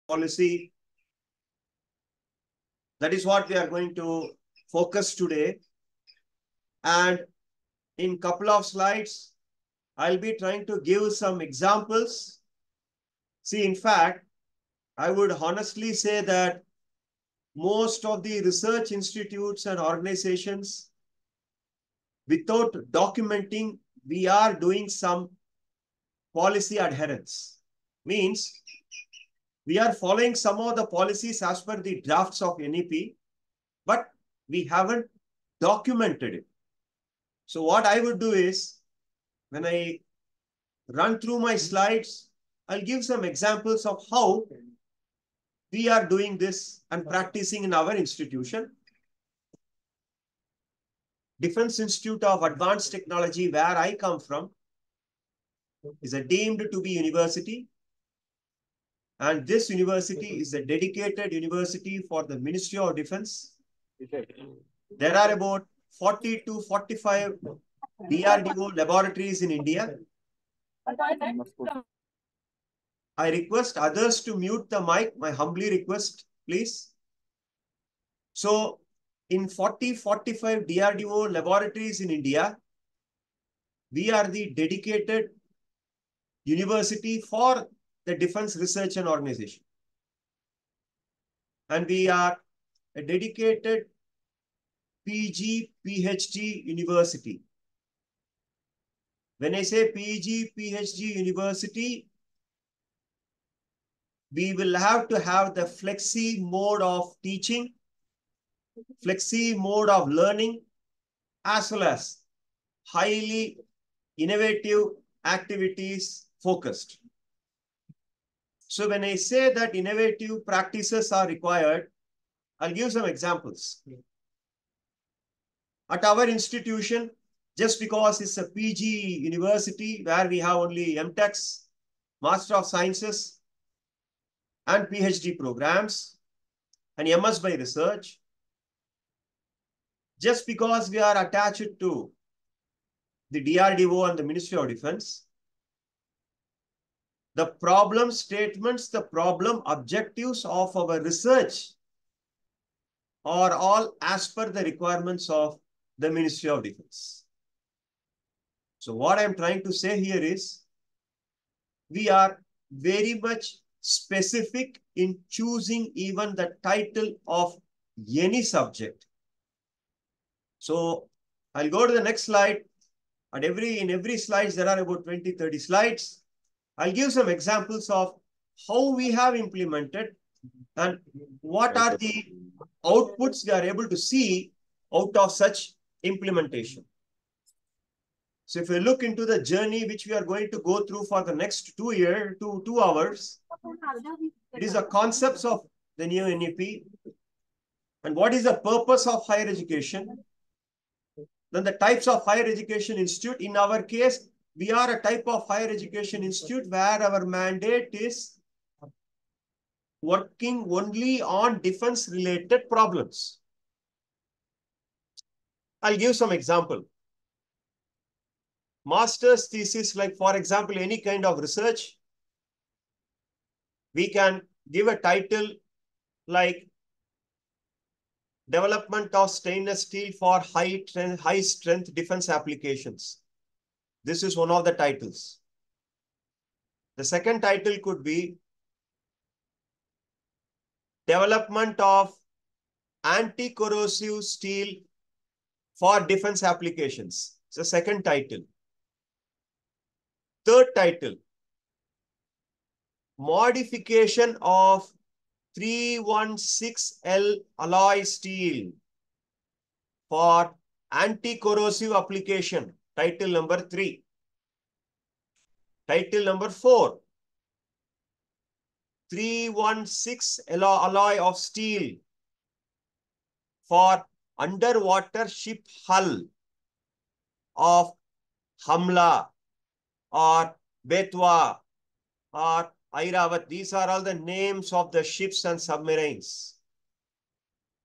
policy. That is what we are going to focus today. And in couple of slides, I'll be trying to give some examples. See, in fact, I would honestly say that most of the research institutes and organizations, without documenting, we are doing some policy adherence. Means we are following some of the policies as per the drafts of NEP, but we haven't documented it. So what I would do is, when I run through my slides, I'll give some examples of how we are doing this and practicing in our institution. Defense Institute of Advanced Technology, where I come from, is a deemed to be university. And this university is a dedicated university for the Ministry of Defense. There are about 40 to 45 DRDO laboratories in India. I request others to mute the mic. My humbly request, please. So, in 40-45 DRDO laboratories in India, we are the dedicated university for the defense research and organization. And we are a dedicated PG, PhD university. When I say PG, PhD university, we will have to have the flexi mode of teaching, flexi mode of learning, as well as highly innovative activities focused. So when I say that innovative practices are required, I'll give some examples. At our institution, just because it's a PG university where we have only MTechs, Master of Sciences, and PhD programs, and MS by research, just because we are attached to the DRDO and the Ministry of Defense, the problem statements, the problem objectives of our research are all as per the requirements of the Ministry of Defense. So what I'm trying to say here is, we are very much specific in choosing even the title of any subject. So I'll go to the next slide. In every slide, there are about 20-30 slides. I'll give some examples of how we have implemented and what are the outputs we are able to see out of such implementation. So if we look into the journey which we are going to go through for the next 2 hours, it is the concepts of the new NEP and what is the purpose of higher education. Then the types of higher education institute. In our case, we are a type of higher education institute where our mandate is working only on defense-related problems. I'll give some example. Master's thesis, like for example, any kind of research, we can give a title like Development of Stainless Steel for High Strength Defense Applications. This is one of the titles. The second title could be Development of Anti-Corrosive Steel for Defense Applications. It's the second title. Third title, Modification of 316L alloy steel for anti-corrosive application. Title number 3. Title number 4. 316 alloy of steel for underwater ship hull of Hamla or Betwa or Airavat. These are all the names of the ships and submarines.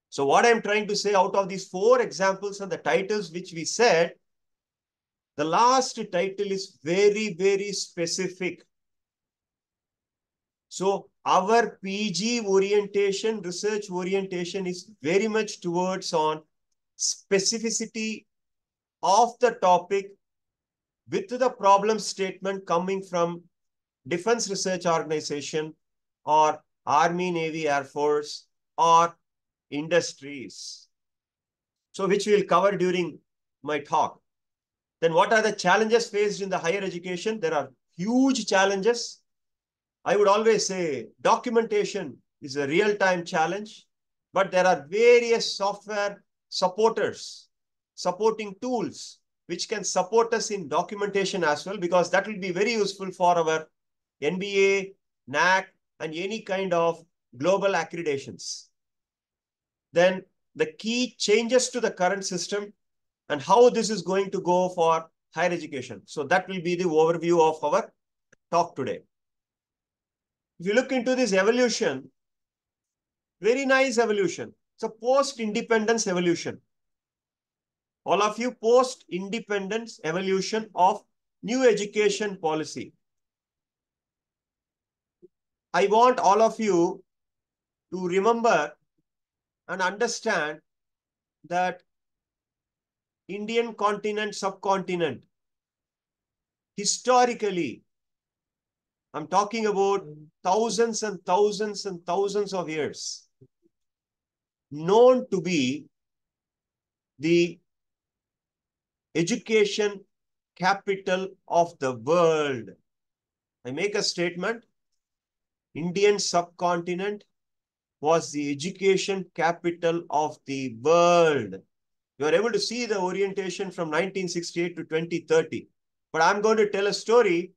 So what I'm trying to say, out of these 4 examples and the titles which we said, the last title is very, very specific. So our PG orientation, research orientation is very much towards on specificity of the topic with the problem statement coming from Defense Research Organization or Army, Navy, Air Force or industries. So which we'll cover during my talk. Then what are the challenges faced in the higher education? There are huge challenges. I would always say documentation is a real-time challenge, but there are various software supporters, supporting tools, which can support us in documentation as well, because that will be very useful for our NBA, NAC, and any kind of global accreditations. Then the key changes to the current system and how this is going to go for higher education. So that will be the overview of our talk today. If you look into this evolution, very nice evolution. It's a post-independence evolution. All of you, post-independence evolution of new education policy. I want all of you to remember and understand that Indian continent, subcontinent, historically, I'm talking about thousands and thousands and thousands of years, known to be the education capital of the world. I make a statement, Indian subcontinent was the education capital of the world. You are able to see the orientation from 1968 to 2030. But I'm going to tell a story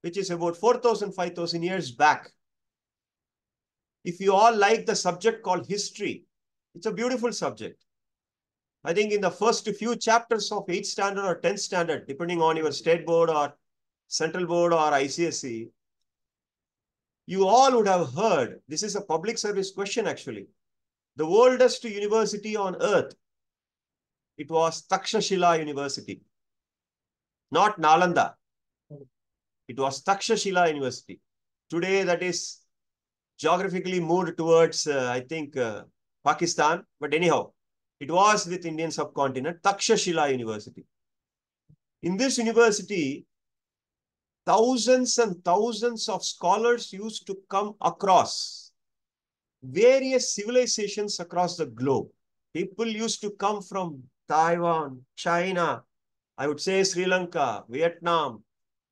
which is about 4,000, 5,000 years back. If you all like the subject called history, it's a beautiful subject. I think in the first few chapters of 8th standard or 10th standard, depending on your state board or central board or ICSE, you all would have heard, this is a public service question actually, the oldest university on earth, it was Takshashila University, not Nalanda. It was Takshashila University. Today that is geographically moved towards, I think, Pakistan. But anyhow, it was with Indian subcontinent, Takshashila University. In this university, thousands and thousands of scholars used to come across various civilizations across the globe. People used to come from Taiwan, China, I would say Sri Lanka, Vietnam,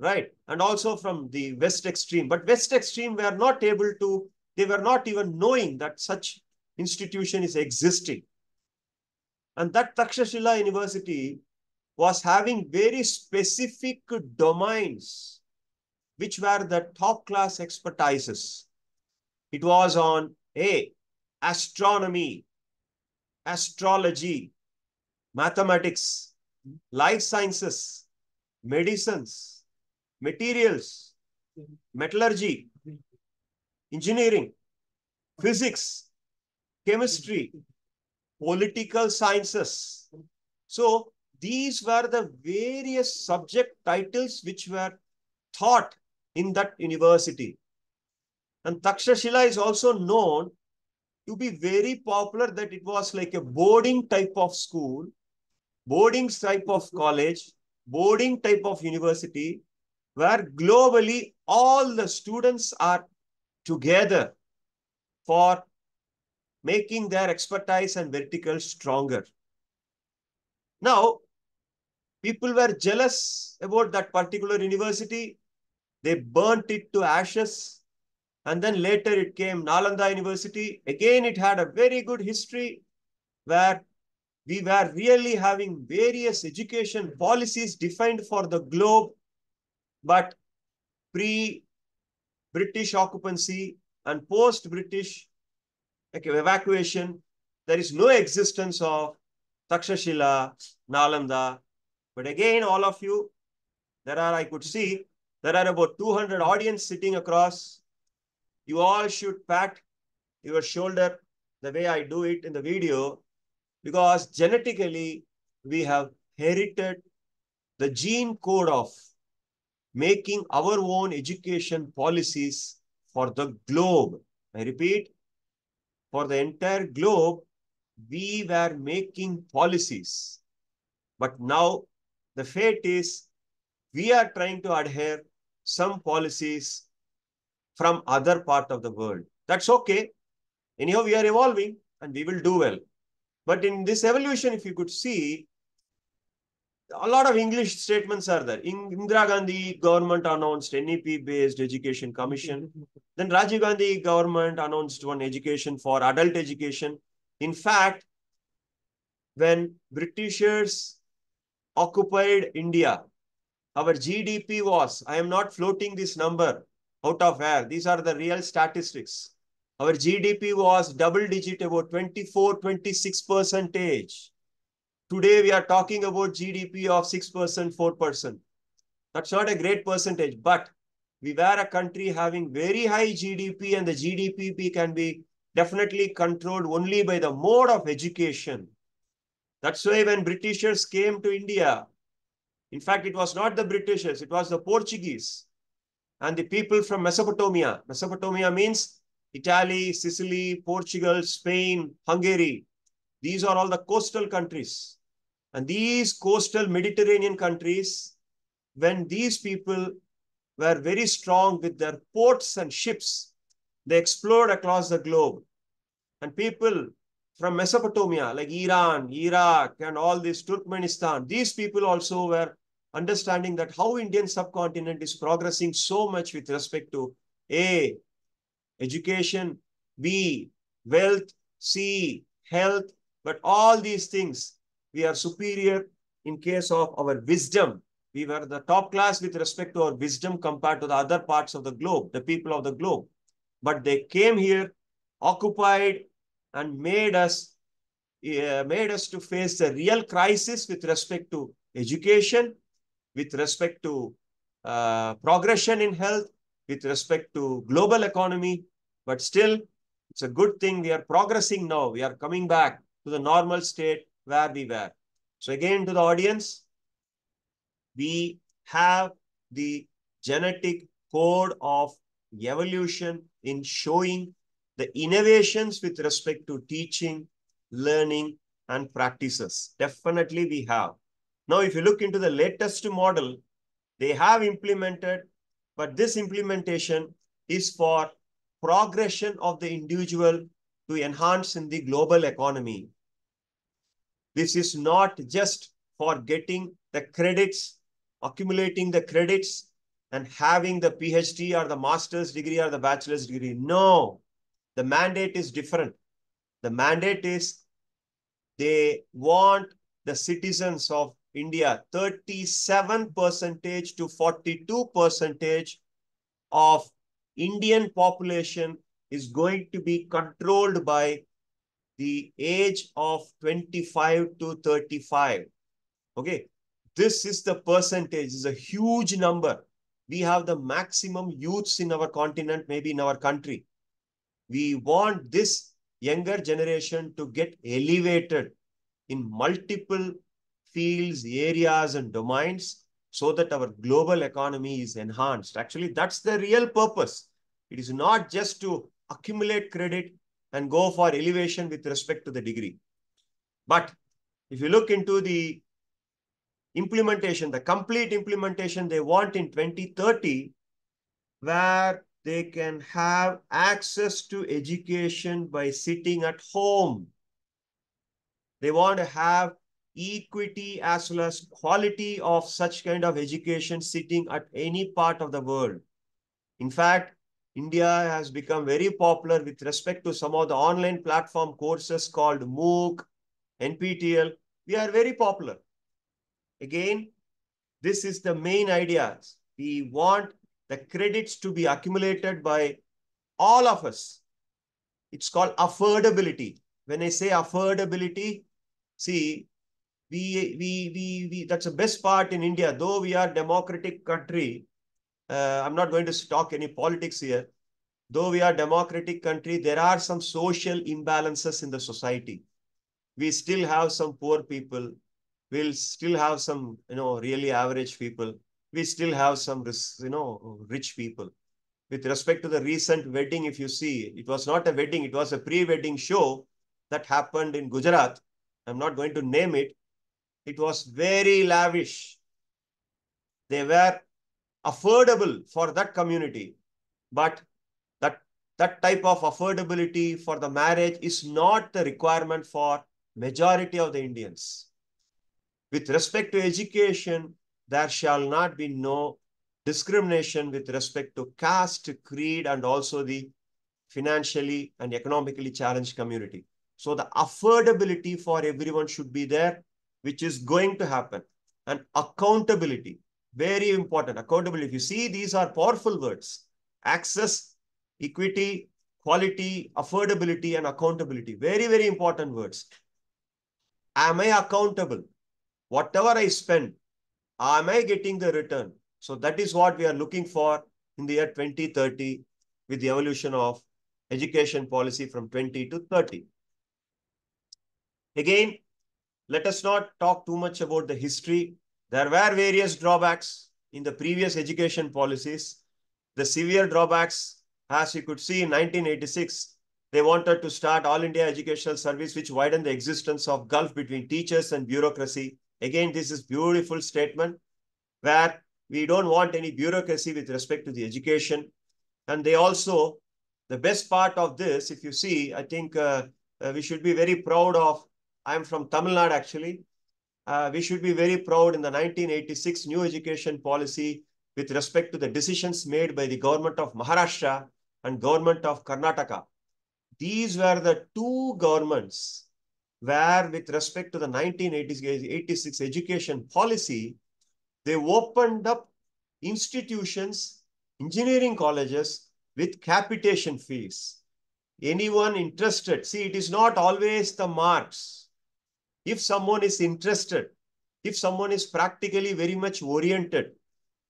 right? And also from the West extreme. But West extreme were not able to, they were not even knowing that such institution is existing. And that Takshashila University was having very specific domains, which were the top class expertises. It was on astronomy, astrology, mathematics, life sciences, medicines, materials, metallurgy, engineering, physics, chemistry, political sciences. So these were the various subject titles which were taught in that university. And Takshashila is also known to be very popular, that it was like a boarding type of school, boarding type of college, boarding type of university, where globally all the students are together for making their expertise and vertical stronger. Now, people were jealous about that particular university. They burnt it to ashes. And then later it came Nalanda University. Again, it had a very good history where we were really having various education policies defined for the globe. But pre-British occupancy and post-British evacuation, there is no existence of Takshashila, Nalanda. But again, all of you, I could see, there are about 200 audience sitting across. You all should pat your shoulder the way I do it in the video, because genetically we have inherited the gene code of making our own education policies for the globe. I repeat, for the entire globe, we were making policies. But now the fate is we are trying to adhere some policies from other part of the world. That's okay. Anyhow, we are evolving and we will do well. But in this evolution, if you could see, a lot of English statements are there. Indira Gandhi government announced NEP-based education commission. Then Rajiv Gandhi government announced one education for adult education. In fact, when Britishers occupied India, our GDP was, I am not floating this number out of air. These are the real statistics. Our GDP was double digit, about 24, 26%. Today, we are talking about GDP of 6%, 4%. That's not a great percentage, but we were a country having very high GDP, and the GDP can be definitely controlled only by the mode of education. That's why when Britishers came to India, in fact, it was not the Britishers, it was the Portuguese and the people from Mesopotamia. Mesopotamia means Italy, Sicily, Portugal, Spain, Hungary. These are all the coastal countries. And these coastal Mediterranean countries, when these people were very strong with their ports and ships, they explored across the globe. And people from Mesopotamia, like Iran, Iraq, and all this Turkmenistan, these people also were understanding that how Indian subcontinent is progressing so much with respect to A, education, B, wealth, C, health, but all these things, we are superior in case of our wisdom. We were the top class with respect to our wisdom compared to the other parts of the globe, the people of the globe. But they came here, occupied, and made us to face the real crisis with respect to education, with respect to progression in health, with respect to global economy. But still, it's a good thing we are progressing now. We are coming back to the normal state where we were. So again, to the audience, we have the genetic code of evolution in showing the innovations with respect to teaching, learning, and practices. Definitely we have. Now, if you look into the latest model, they have implemented, but this implementation is for progression of the individual to enhance in the global economy. This is not just for getting the credits, accumulating the credits, and having the PhD or the master's degree or the bachelor's degree. No, the mandate is different. The mandate is they want the citizens of India, 37% to 42% of Indian population is going to be controlled by the age of 25 to 35. Okay, this is the percentage. It's a huge number. We have the maximum youths in our continent, maybe in our country. We want this younger generation to get elevated in multiple fields, areas, and domains so that our global economy is enhanced. Actually, that's the real purpose. It is not just to accumulate credit and go for elevation with respect to the degree. But if you look into the implementation, the complete implementation they want in 2030, where they can have access to education by sitting at home. They want to have equity as well as quality of such kind of education sitting at any part of the world. In fact, India has become very popular with respect to some of the online platform courses called MOOC, NPTEL. We are very popular. Again, this is the main idea. We want the credits to be accumulated by all of us. It's called affordability. When I say affordability, see, that's the best part in India. Though we are a democratic country, I'm not going to talk any politics here. Though we are a democratic country, there are some social imbalances in the society. We still have some poor people. We'll still have some, really average people. We still have some, rich people. with respect to the recent wedding, if you see, it was not a wedding, it was a pre-wedding show that happened in Gujarat. I'm not going to name it. It was very lavish. They were affordable for that community. But that type of affordability for the marriage is not the requirement for majority of the Indians. With respect to education, there shall not be no discrimination with respect to caste, creed, and also the financially and economically challenged community. So the affordability for everyone should be there, which is going to happen. And accountability, very important. Accountability. If you see, these are powerful words. Access, equity, quality, affordability, and accountability. Very, very important words. Am I accountable? Whatever I spend, am I getting the return? So that is what we are looking for in the year 2030 with the evolution of education policy from 20 to 30. Again, let us not talk too much about the history. There were various drawbacks in the previous education policies. The severe drawbacks, as you could see in 1986, they wanted to start All India Educational Service, which widened the existence of gulf between teachers and bureaucracy. Again, this is beautiful statement where we don't want any bureaucracy with respect to the education. And they also, the best part of this, if you see, I think we should be very proud of, I'm from Tamil Nadu actually. We should be very proud in the 1986 new education policy with respect to the decisions made by the government of Maharashtra and government of Karnataka. These were the two governments where with respect to the 1986 education policy, they opened up institutions, engineering colleges with capitation fees. Anyone interested, see, it is not always the marks. If someone is interested, if someone is practically very much oriented,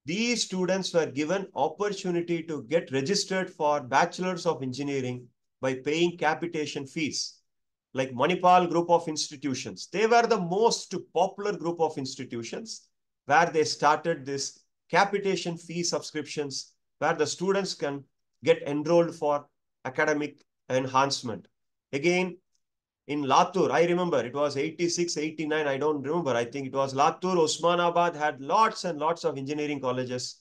these students were given opportunity to get registered for bachelors of engineering by paying capitation fees, like Manipal group of institutions. They were the most popular group of institutions where they started this capitation fee subscriptions, where the students can get enrolled for academic enhancement. Again, in Latur, I remember it was 86, 89, I don't remember. I think it was Latur, Osmanabad had lots and lots of engineering colleges.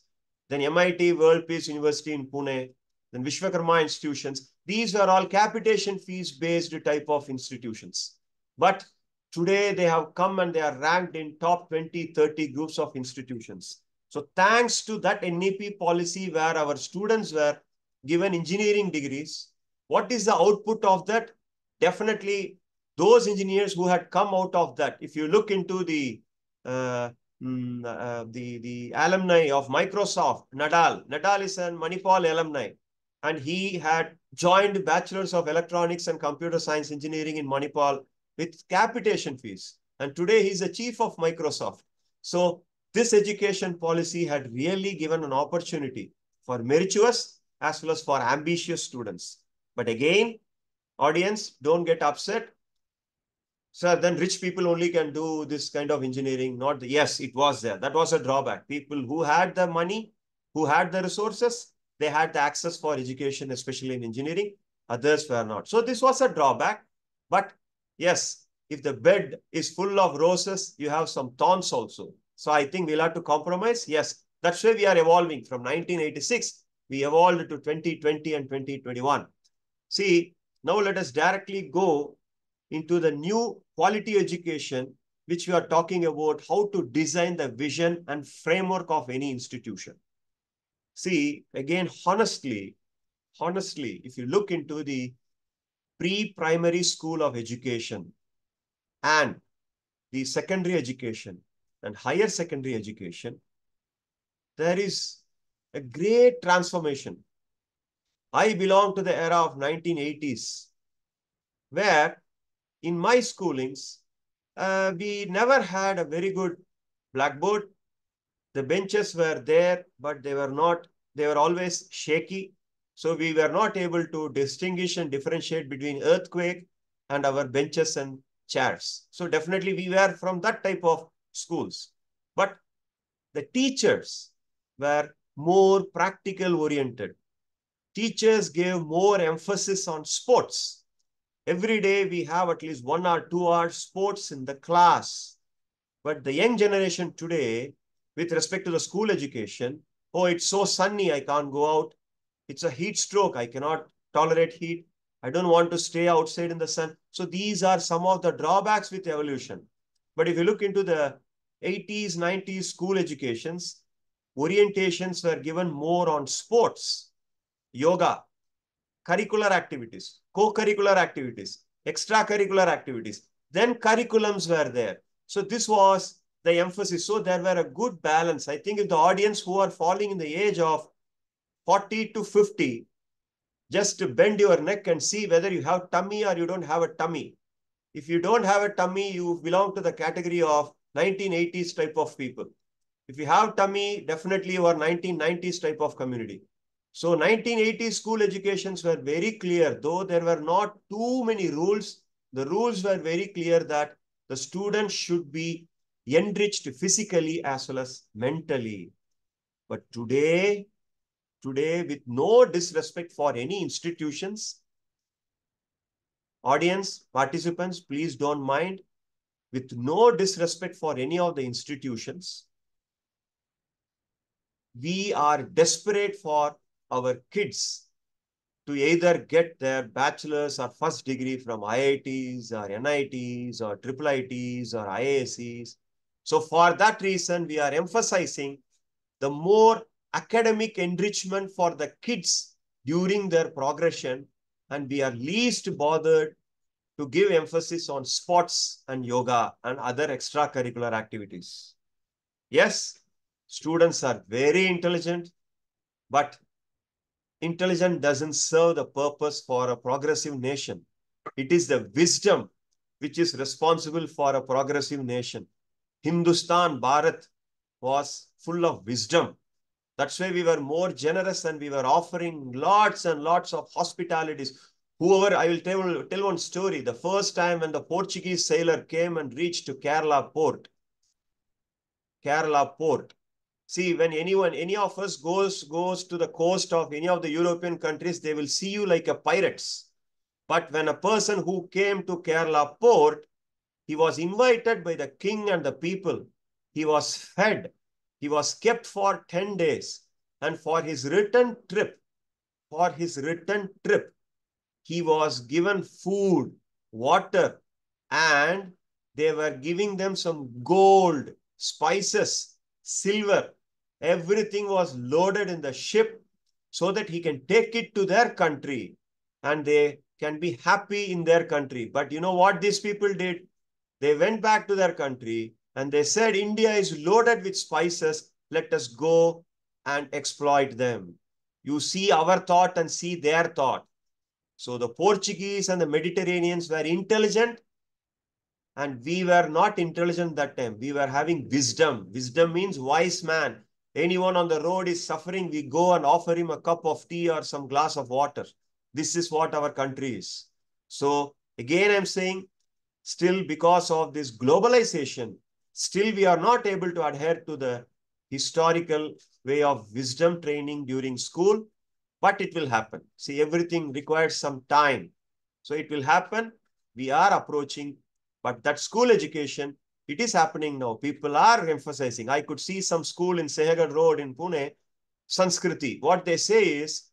Then MIT, World Peace University in Pune, then Vishwakarma institutions. These were all capitation fees based type of institutions. But today they have come and they are ranked in top 20, 30 groups of institutions. So thanks to that NEP policy where our students were given engineering degrees, what is the output of that? Definitely those engineers who had come out of that, if you look into the alumni of Microsoft, Nadal is a Manipal alumni, and he had joined Bachelors of Electronics and Computer Science Engineering in Manipal with capitation fees. And today he's the chief of Microsoft. So this education policy had really given an opportunity for meritorious as well as for ambitious students. But again, audience, don't get upset. Sir, then rich people only can do this kind of engineering. Not the, yes, it was there. That was a drawback. People who had the money, who had the resources, they had the access for education, especially in engineering. Others were not. So this was a drawback. But yes, if the bed is full of roses, you have some thorns also. So I think we'll have to compromise. Yes, that's why we are evolving. From 1986, we evolved to 2020 and 2021. See, now let us directly go into the new quality education, which we are talking about how to design the vision and framework of any institution. See, again, honestly, if you look into the pre-primary school of education and the secondary education and higher secondary education, there is a great transformation. I belong to the era of 1980s, where in my schoolings, we never had a very good blackboard. The benches were there, but they were always shaky. So we were not able to distinguish and differentiate between earthquake and our benches and chairs. So definitely we were from that type of schools. But the teachers were more practical oriented. teachers gave more emphasis on sports. Every day we have at least 1 or 2 hours sports in the class. But the young generation today, with respect to the school education, oh, it's so sunny, I can't go out. It's a heat stroke, I cannot tolerate heat. I don't want to stay outside in the sun. So these are some of the drawbacks with evolution. But if you look into the 80s, 90s school educations, orientations were given more on sports, yoga, curricular activities, co-curricular activities, extracurricular activities. Then curriculums were there. So this was the emphasis. So there were a good balance. I think if the audience who are falling in the age of 40 to 50, just bend your neck and see whether you have tummy or you don't have a tummy. If you don't have a tummy, you belong to the category of 1980s type of people. If you have tummy, definitely you are 1990s type of community. So 1980s school educations were very clear, though there were not too many rules. The rules were very clear that the students should be enriched physically as well as mentally. But today, with no disrespect for any institutions, audience, participants, please don't mind, with no disrespect for any of the institutions, we are desperate for our kids to either get their bachelor's or first degree from IITs or NITs or IIITs or IASes. So for that reason, we are emphasizing the more academic enrichment for the kids during their progression, and we are least bothered to give emphasis on sports and yoga and other extracurricular activities. Yes, students are very intelligent, but intelligence doesn't serve the purpose for a progressive nation. It is the wisdom which is responsible for a progressive nation. Hindustan, Bharat was full of wisdom. That's why we were more generous and we were offering lots and lots of hospitalities. Whoever, I will tell one story. The first time when the Portuguese sailor came and reached to Kerala port. See, when any of us goes to the coast of any of the European countries, they will see you like a pirates. But when a person who came to Kerala port, he was invited by the king and the people. He was fed. He was kept for 10 days. And for his return trip, he was given food, water, and they were giving them some gold, spices, silver. Everything was loaded in the ship so that he can take it to their country and they can be happy in their country. But you know what these people did? They went back to their country and they said, India is loaded with spices. Let us go and exploit them. You see our thought and see their thought. So the Portuguese and the Mediterraneans were intelligent and we were not intelligent that time. We were having wisdom. Wisdom means wise man. Anyone on the road is suffering, we go and offer him a cup of tea or some glass of water. This is what our country is. So again, I'm saying, still because of this globalization, still we are not able to adhere to the historical way of wisdom training during school, but it will happen. See, everything requires some time. So it will happen. We are approaching, but that school education, it is happening now. People are emphasizing. I could see some school in Sehagar Road in Pune, Sanskriti. What they say is,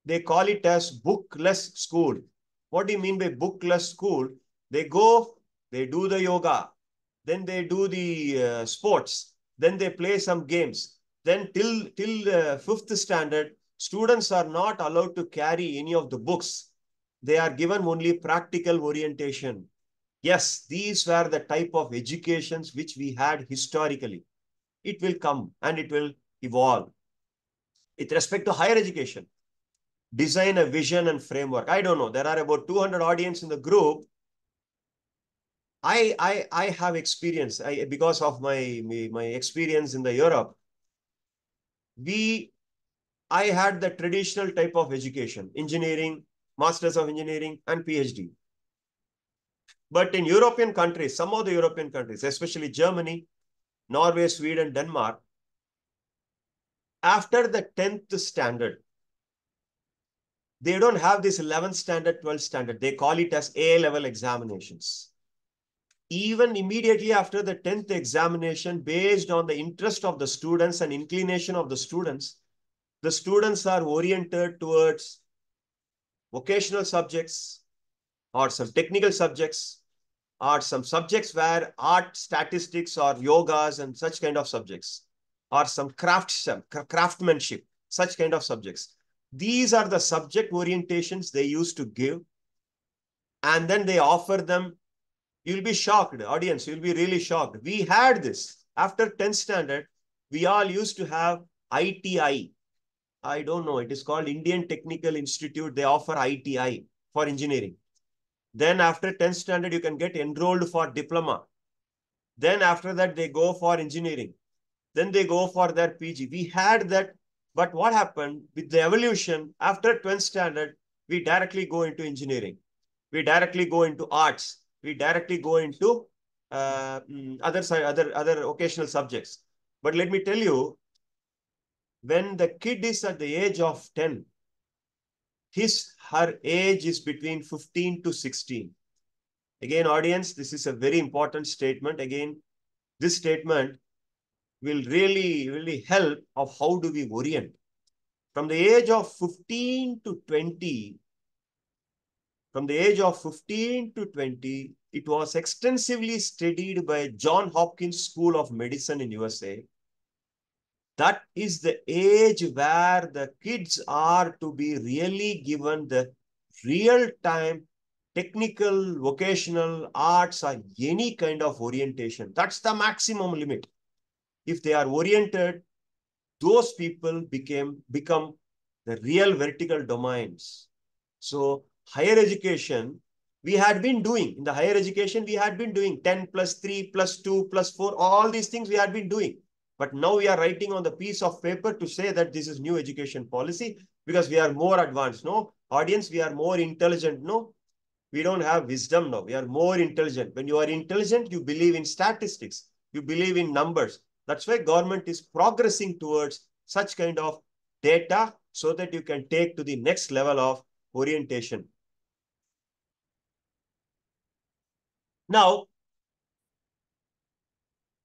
they call it as bookless school. What do you mean by bookless school? They go, they do the yoga, then they do the sports, then they play some games. Then till 5th standard, students are not allowed to carry any of the books. They are given only practical orientation. Yes, these were the type of educations which we had historically. It will come and it will evolve. With respect to higher education, design a vision and framework. I don't know. There are about 200 audience in the group. I have experience because of my experience in the Europe. I had the traditional type of education, engineering, masters of engineering and PhD. But in European countries, some of the European countries, especially Germany, Norway, Sweden, Denmark, after the 10th standard, they don't have this 11th standard, 12th standard. They call it as A-level examinations. Even immediately after the 10th examination, based on the interest of the students and inclination of the students are oriented towards vocational subjects or some technical subjects or some subjects where art, statistics or yogas and such kind of subjects or some craftsmanship, such kind of subjects. These are the subject orientations they used to give, and then they offer them. You'll be shocked, audience, you'll be really shocked. We had this after 10th standard. We all used to have ITI. I don't know, it is called Indian Technical Institute. They offer ITI for engineering. Then after 10th standard, you can get enrolled for diploma. Then after that, they go for engineering. Then they go for their PG. We had that, but what happened with the evolution after 12th standard, we directly go into engineering. We directly go into arts. We directly go into other occasional subjects. But let me tell you, when the kid is at the age of 10, her age is between 15 to 16. Again, audience, this is a very important statement. Again, this statement will really help of how do we orient. From the age of 15 to 20, it was extensively studied by John Hopkins School of Medicine in USA. That is the age where the kids are to be really given the real-time technical, vocational, arts, or any kind of orientation. That's the maximum limit. If they are oriented, those people become the real vertical domains. So higher education, we had been doing, in the higher education, we had been doing 10 plus 3 plus 2 plus 4, all these things we had been doing. But now we are writing on the piece of paper to say that this is new education policy because we are more advanced. No, audience, we are more intelligent. No, we don't have wisdom now. We are more intelligent. When you are intelligent, you believe in statistics. You believe in numbers. That's why government is progressing towards such kind of data so that you can take to the next level of orientation. Now,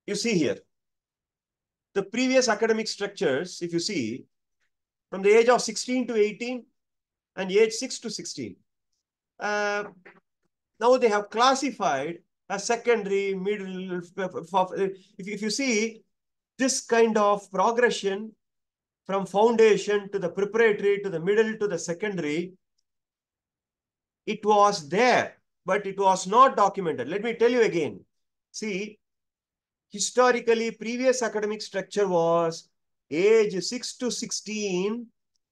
you see here, the previous academic structures, if you see, from the age of 16 to 18 and age 6 to 16, now they have classified as secondary, middle. If you see this kind of progression from foundation to the preparatory to the middle to the secondary, it was there, but it was not documented. Let me tell you again. See, historically, previous academic structure was age 6 to 16,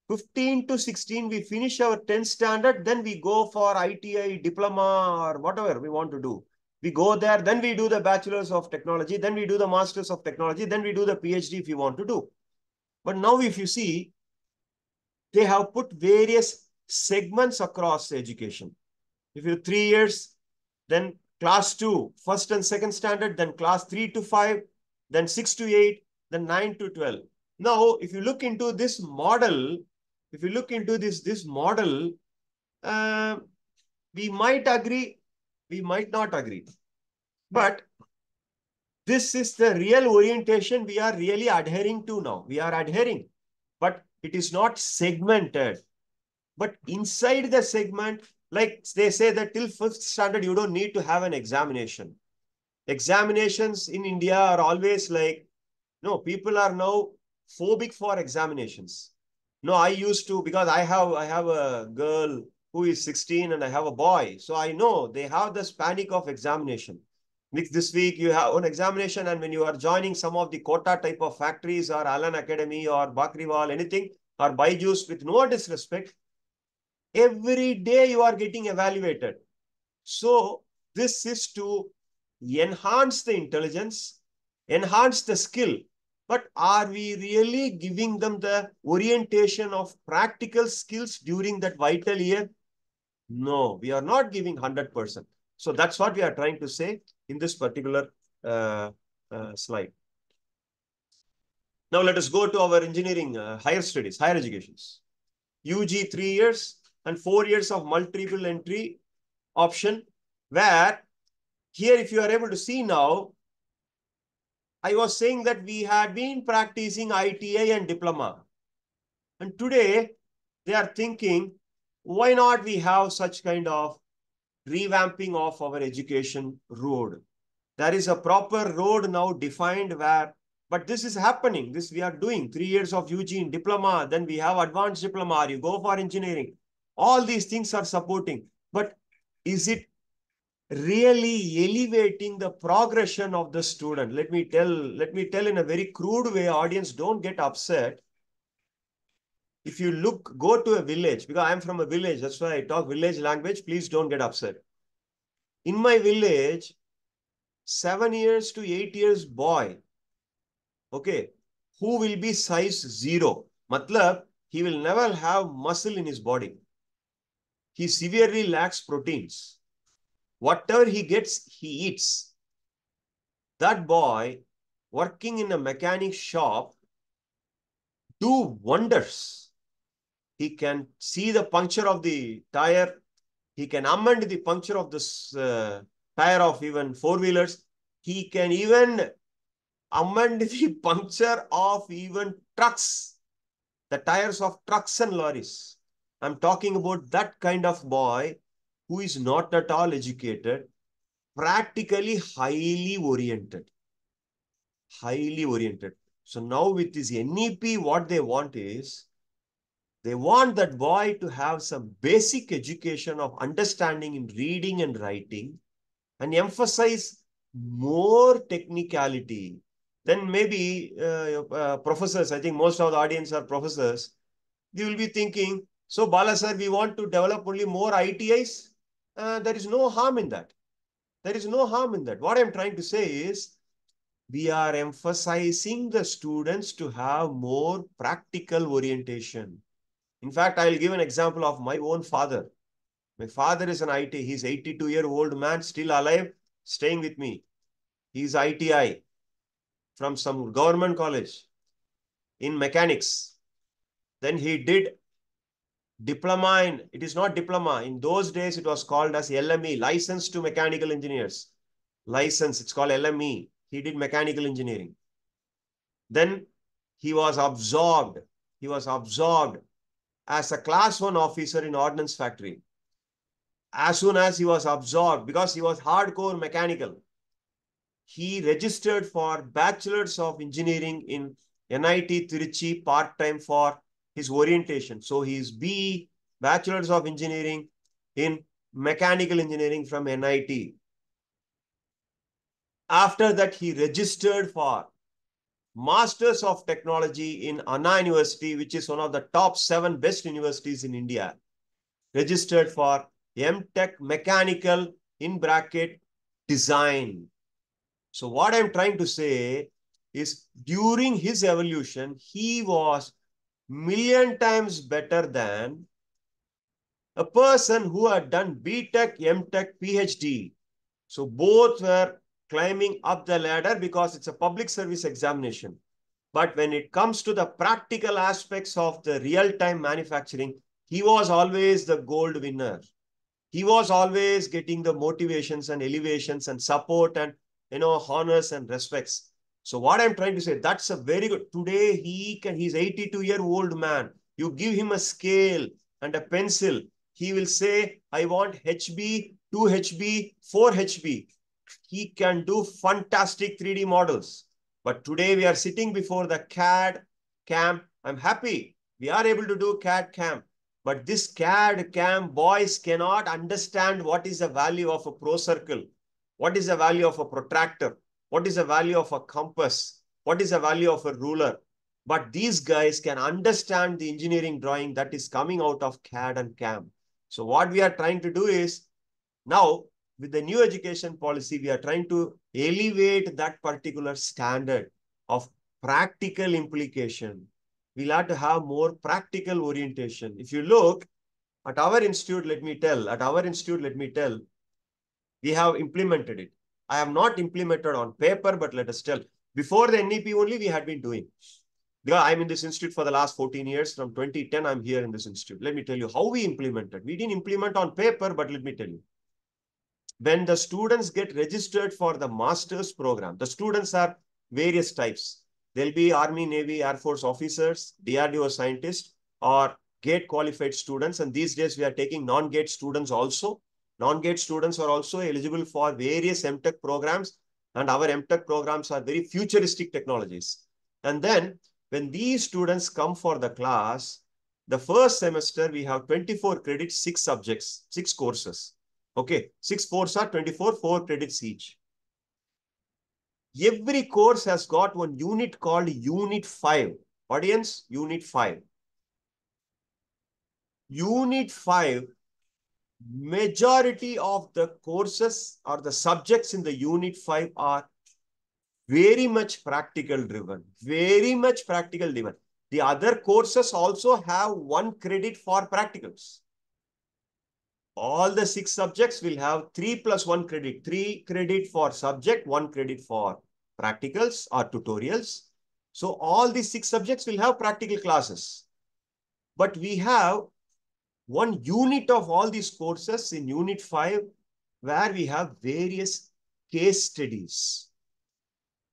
15 to 16, we finish our 10th standard, then we go for ITI, diploma, or whatever we want to do. We go there, then we do the bachelor's of technology, then we do the master's of technology, then we do the PhD if you want to do. But now if you see, they have put various segments across education. If you 3 years, then class 2, first and second standard, then class 3 to 5, then 6 to 8, then 9 to 12. Now, if you look into this model, we might agree, we might not agree. But this is the real orientation we are really adhering to now. We are adhering, but it is not segmented. But inside the segment, like they say that till 5th standard, you don't need to have an examination. Examinations in India are always like, no, people are now phobic for examinations. No, I used to, because I have a girl who is 16 and I have a boy. So I know they have this panic of examination. This week you have an examination, and when you are joining some of the quota type of factories or Alan Academy or Bakriwal, anything, or Byju's, with no disrespect, every day you are getting evaluated. So this is to enhance the intelligence, enhance the skill. But are we really giving them the orientation of practical skills during that vital year? No, we are not giving 100%. So that's what we are trying to say in this particular slide. Now let us go to our engineering, higher studies, higher educations. UG 3 years, and 4 years of multiple entry option, where here, if you are able to see now, I was saying that we had been practicing ITI and diploma. And today, they are thinking, why not we have such kind of revamping of our education road? There is a proper road now defined where, but this is happening. This we are doing 3 years of UG in diploma, then we have advanced diploma, or you go for engineering. All these things are supporting. But is it really elevating the progression of the student? Let me tell in a very crude way, audience, don't get upset. If you go to a village, because I'm from a village, that's why I talk village language, please don't get upset. In my village, 7 years to 8 years boy, okay, who will be size 0. Matlab, he will never have muscle in his body. He severely lacks proteins. Whatever he gets, he eats. That boy working in a mechanic shop do wonders. He can see the puncture of the tire. He can amend the puncture of this tire of even four-wheelers. He can even amend the puncture of even trucks, the tires of trucks and lorries. I'm talking about that kind of boy who is not at all educated, practically highly oriented. Highly oriented. So now with this NEP, what they want is, they want that boy to have some basic education of understanding in reading and writing and emphasize more technicality. Then maybe professors, I think most of the audience are professors, they will be thinking, so Bala sir, we want to develop only more ITIs. There is no harm in that. There is no harm in that. What I'm trying to say is, we are emphasizing the students to have more practical orientation. In fact, I will give an example of my own father. My father is an IT. He's 82-year-old man, still alive, staying with me. He's ITI from some government college in mechanics. Then he did diploma in, it is not diploma. In those days, it was called as LME, License to Mechanical Engineers. License, it's called LME. He did mechanical engineering. Then he was absorbed. He was absorbed as a class 1 officer in ordnance factory. As soon as he was absorbed, because he was hardcore mechanical, he registered for Bachelor's of Engineering in NIT Tiruchi part-time for his orientation. So he is B, Bachelor's of Engineering in Mechanical Engineering from NIT. After that, he registered for Masters of Technology in Anna University, which is one of the top 7 best universities in India. Registered for MTech Mechanical in bracket Design. So what I'm trying to say is, during his evolution, he was million times better than a person who had done BTech, MTech, PhD. So both were climbing up the ladder because it's a public service examination. But when it comes to the practical aspects of the real-time manufacturing, he was always the gold winner. He was always getting the motivations and elevations and support and, honors and respects. So what I'm trying to say, that's a very good, today he's 82-year-old man. You give him a scale and a pencil, he will say, I want HB, 2HB, 4HB. He can do fantastic 3D models. But today we are sitting before the CAD, CAM. I'm happy we are able to do CAD, CAM. But this CAD, CAM boys cannot understand what is the value of a pro circle, what is the value of a protractor, what is the value of a compass, what is the value of a ruler. But these guys can understand the engineering drawing that is coming out of CAD and CAM. So what we are trying to do is, now with the new education policy, we are trying to elevate that particular standard of practical implication. We'll have to have more practical orientation. If you look at our institute, let me tell, we have implemented it. I have not implemented on paper, but let us tell. Before the NEP only, we had been doing. Because I'm in this institute for the last 14 years. From 2010, I'm here in this institute. Let me tell you how we implemented. We didn't implement on paper, but let me tell you. When the students get registered for the master's program, the students are various types. There'll be Army, Navy, Air Force officers, DRDO scientists, or GATE qualified students. And these days we are taking non-GATE students also. Non-GATE students are also eligible for various MTech programs. And our MTech programs are very futuristic technologies. And then when these students come for the class, the first semester we have 24 credits, 6 subjects, 6 courses. Okay, 6 4s are 24, 4 credits each. Every course has got one unit called Unit 5. Audience, Unit 5. Unit 5, majority of the courses or the subjects in the Unit 5 are very much practical driven. Very much practical driven. The other courses also have 1 credit for practicals. All the 6 subjects will have 3 plus 1 credit. 3 credit for subject, 1 credit for practicals or tutorials. So all these 6 subjects will have practical classes. But we have 1 unit of all these courses in Unit 5 where we have various case studies.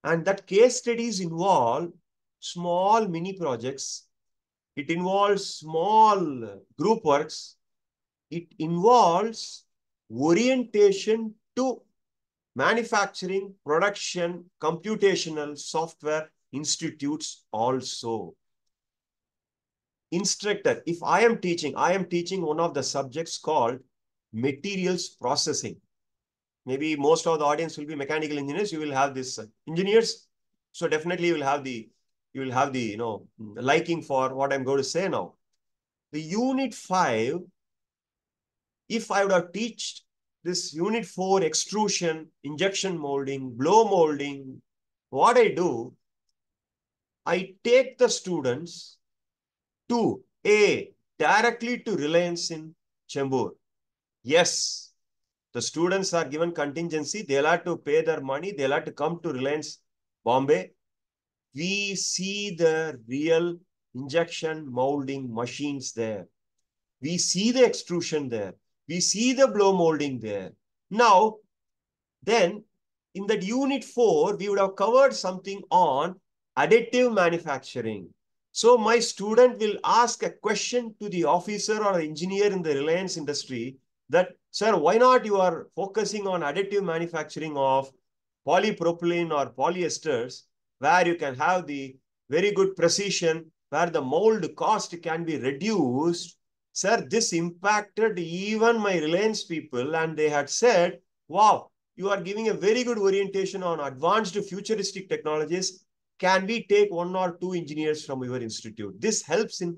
And that case studies involve small mini projects. It involves small group works. It involves orientation to manufacturing, production, computational software institutes also. Instructor, if I am teaching one of the subjects called materials processing. Maybe most of the audience will be mechanical engineers. You will have this engineers. So definitely you will have the liking for what I'm going to say now. The Unit 5, if I would have taught this Unit 4 extrusion, injection molding, blow molding, what I do, I take the students to directly to Reliance in Chembur. Yes, the students are given contingency. They'll have to pay their money. They'll have to come to Reliance Bombay. We see the real injection molding machines there. We see the extrusion there. We see the blow molding there. Now, then in that Unit 4, we would have covered something on additive manufacturing. So my student will ask a question to the officer or engineer in the Reliance industry that, sir, why not you are focusing on additive manufacturing of polypropylene or polyesters, where you can have the very good precision, where the mold cost can be reduced. Sir, this impacted even my Reliance people, and they had said, wow, you are giving a very good orientation on advanced futuristic technologies. Can we take 1 or 2 engineers from your institute? This helps in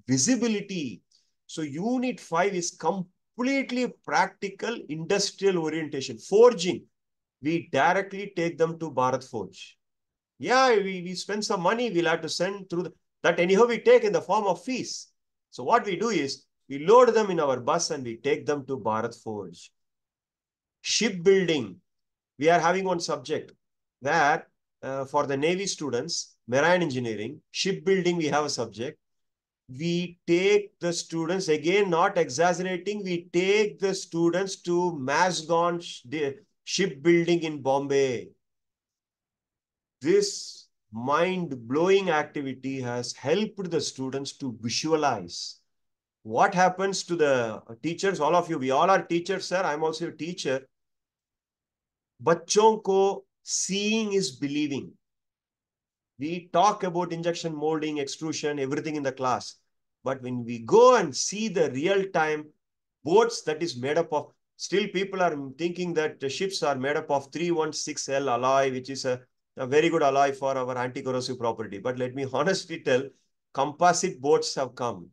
visibility. So Unit 5 is completely practical industrial orientation. Forging, we directly take them to Bharat Forge. Yeah, we spend some money. We'll have to send through that anyhow we take in the form of fees. So what we do is we load them in our bus and we take them to Bharat Forge. Shipbuilding, we are having one subject where for the Navy students, marine engineering, shipbuilding, we have a subject. We take the students, again, not exaggerating, we take the students to Masgon shipbuilding in Bombay. This mind-blowing activity has helped the students to visualize. What happens to the teachers? All of you, we all are teachers, sir. I'm also a teacher. बच्चों को seeing is believing. We talk about injection molding, extrusion, everything in the class. But when we go and see the real-time boats that is made up of, still people are thinking that the ships are made up of 316L alloy, which is a very good alloy for our anti-corrosive property. But let me honestly tell, composite boats have come.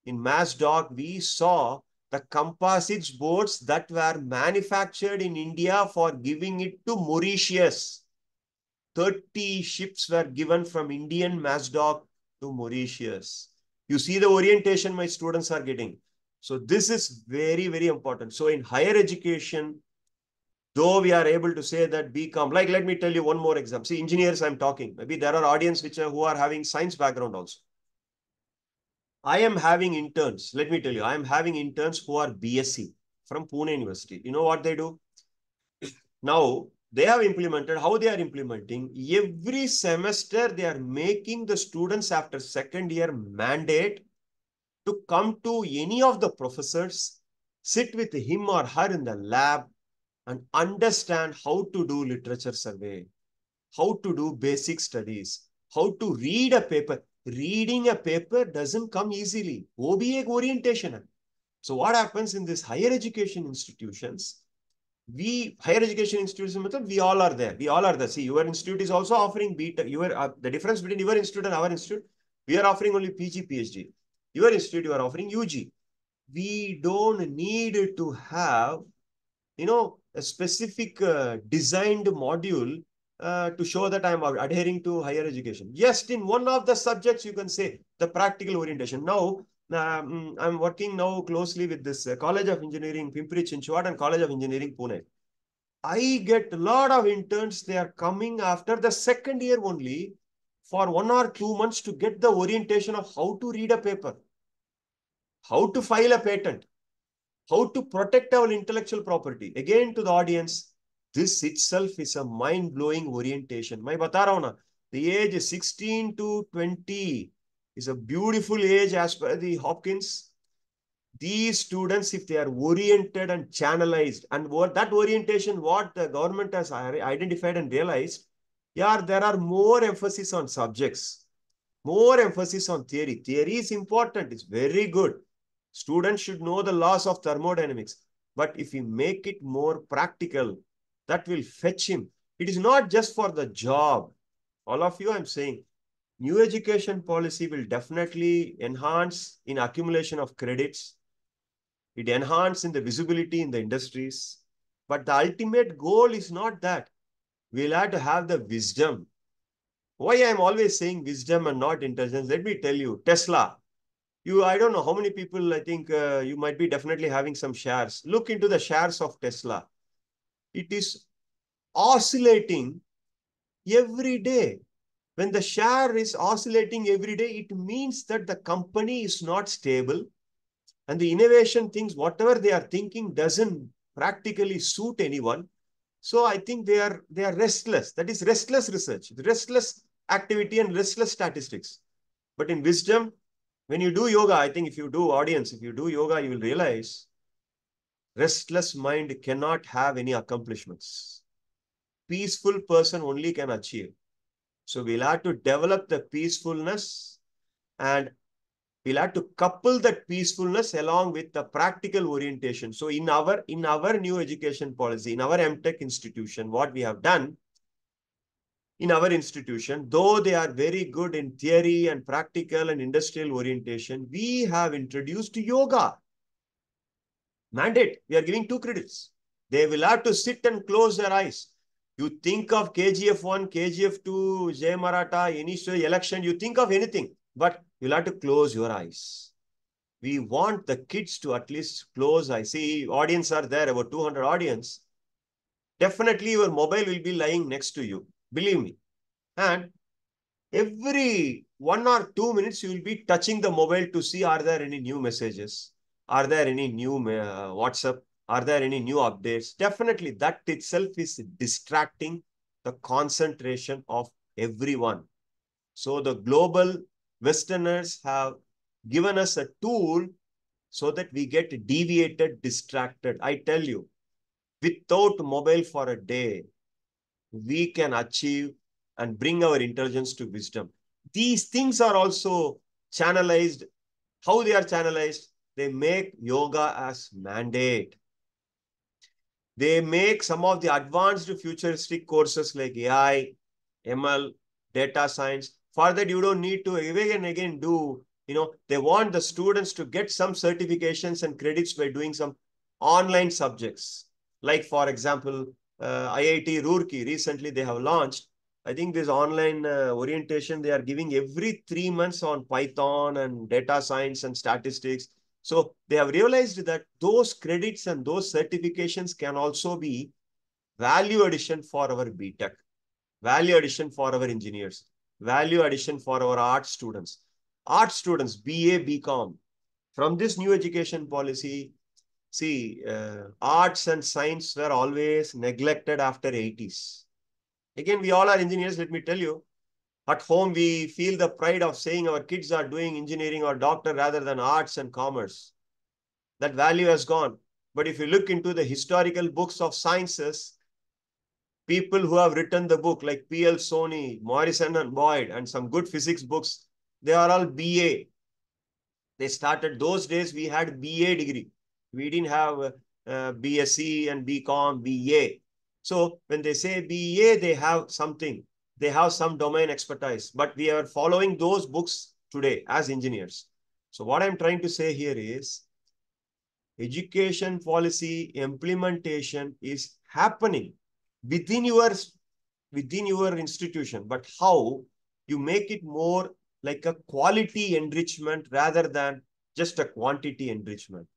In MassDoc, we saw the composites boats that were manufactured in India for giving it to Mauritius. 30 ships were given from Indian MassDoc to Mauritius. You see the orientation my students are getting. So this is very, very important. So in higher education, Though we are able to say that be calm. Like, let me tell you one more example. See, engineers I'm talking. Maybe there are audience who are having science background also. I am having interns. Let me tell you, I am having interns who are BSc from Pune University. You know what they do? Now, they have implemented, how they are implementing, every semester they are making the students after second year mandate to come to any of the professors, sit with him or her in the lab and understand how to do literature survey, how to do basic studies, how to read a paper. Reading a paper doesn't come easily. OBA orientation. So what happens in these higher education institutions? Higher education institutions, we all are there. We all are there. See, your institute is also offering BTech. The difference between your institute and our institute, we are offering only PG, PhD. Your institute, you are offering UG. We don't need to have, a specific designed module to show that I'm adhering to higher education. Just in one of the subjects, you can say the practical orientation. Now, I'm working now closely with this College of Engineering, Pimpri Chinchwad and College of Engineering, Pune. I get a lot of interns. They are coming after the second year only for 1 or 2 months to get the orientation of how to read a paper, how to file a patent, how to protect our intellectual property. Again, to the audience, this itself is a mind-blowing orientation. मैं बता रहा हूं ना, the age 16 to 20 is a beautiful age as per the Hopkins. These students, if they are oriented and channelized, and what that orientation, what the government has identified and realized, yeah, there are more emphasis on subjects, more emphasis on theory. Theory is important. It's very good. Students should know the laws of thermodynamics. But if we make it more practical, that will fetch him. It is not just for the job. All of you, I'm saying, new education policy will definitely enhance in accumulation of credits. It enhances in the visibility in the industries. But the ultimate goal is not that. We'll have to have the wisdom. Why I'm always saying wisdom and not intelligence? Let me tell you, Tesla. I don't know how many people, I think you might be definitely having some shares. Look into the shares of Tesla. It is oscillating every day. When the share is oscillating every day, it means that the company is not stable and the innovation things, whatever they are thinking, doesn't practically suit anyone. So I think they are restless. That is restless research, restless activity and restless statistics. But in wisdom, when you do yoga, I think if you do yoga, you will realize restless mind cannot have any accomplishments. Peaceful person only can achieve. So we'll have to develop the peacefulness and we'll have to couple that peacefulness along with the practical orientation. So in our new education policy, in our MTech institution, what we have done in our institution, though they are very good in theory and practical and industrial orientation, we have introduced yoga. Mandate. We are giving 2 credits. They will have to sit and close their eyes. You think of KGF1, KGF2, Jay Maratha, any election, you think of anything, but you'll have to close your eyes. We want the kids to at least close eyes. See, audience are there, about 200 audience. Definitely your mobile will be lying next to you. Believe me. And every 1 or 2 minutes, you will be touching the mobile to see, are there any new messages? Are there any new WhatsApp? Are there any new updates? Definitely, that itself is distracting the concentration of everyone. So the global Westerners have given us a tool so that we get deviated, distracted. I tell you, without mobile for a day, we can achieve and bring our intelligence to wisdom. These things are also channelized. How they are channelized? They make yoga as mandate. They make some of the advanced futuristic courses like AI, ML, data science. For that, you don't need to again and again do, they want the students to get some certifications and credits by doing some online subjects. Like, for example, IIT Roorkee, recently they have launched, I think this online orientation, they are giving every 3 months on Python and data science and statistics. So they have realized that those credits and those certifications can also be value addition for our BTech, value addition for our engineers, value addition for our art students. Art students, BA, BCom. From this new education policy, see, arts and science were always neglected after 80s. Again, we all are engineers, let me tell you. At home, we feel the pride of saying our kids are doing engineering or doctor rather than arts and commerce. That value has gone. But if you look into the historical books of sciences, people who have written the book like P.L. Soni, Morrison and Boyd, and some good physics books, they are all BA. They started, those days we had BA degree. We didn't have BSc and BCom, BA. So when they say BA, they have something. They have some domain expertise. But we are following those books today as engineers. So what I'm trying to say here is, education policy implementation is happening within your institution, but how you make it more like a quality enrichment rather than just a quantity enrichment.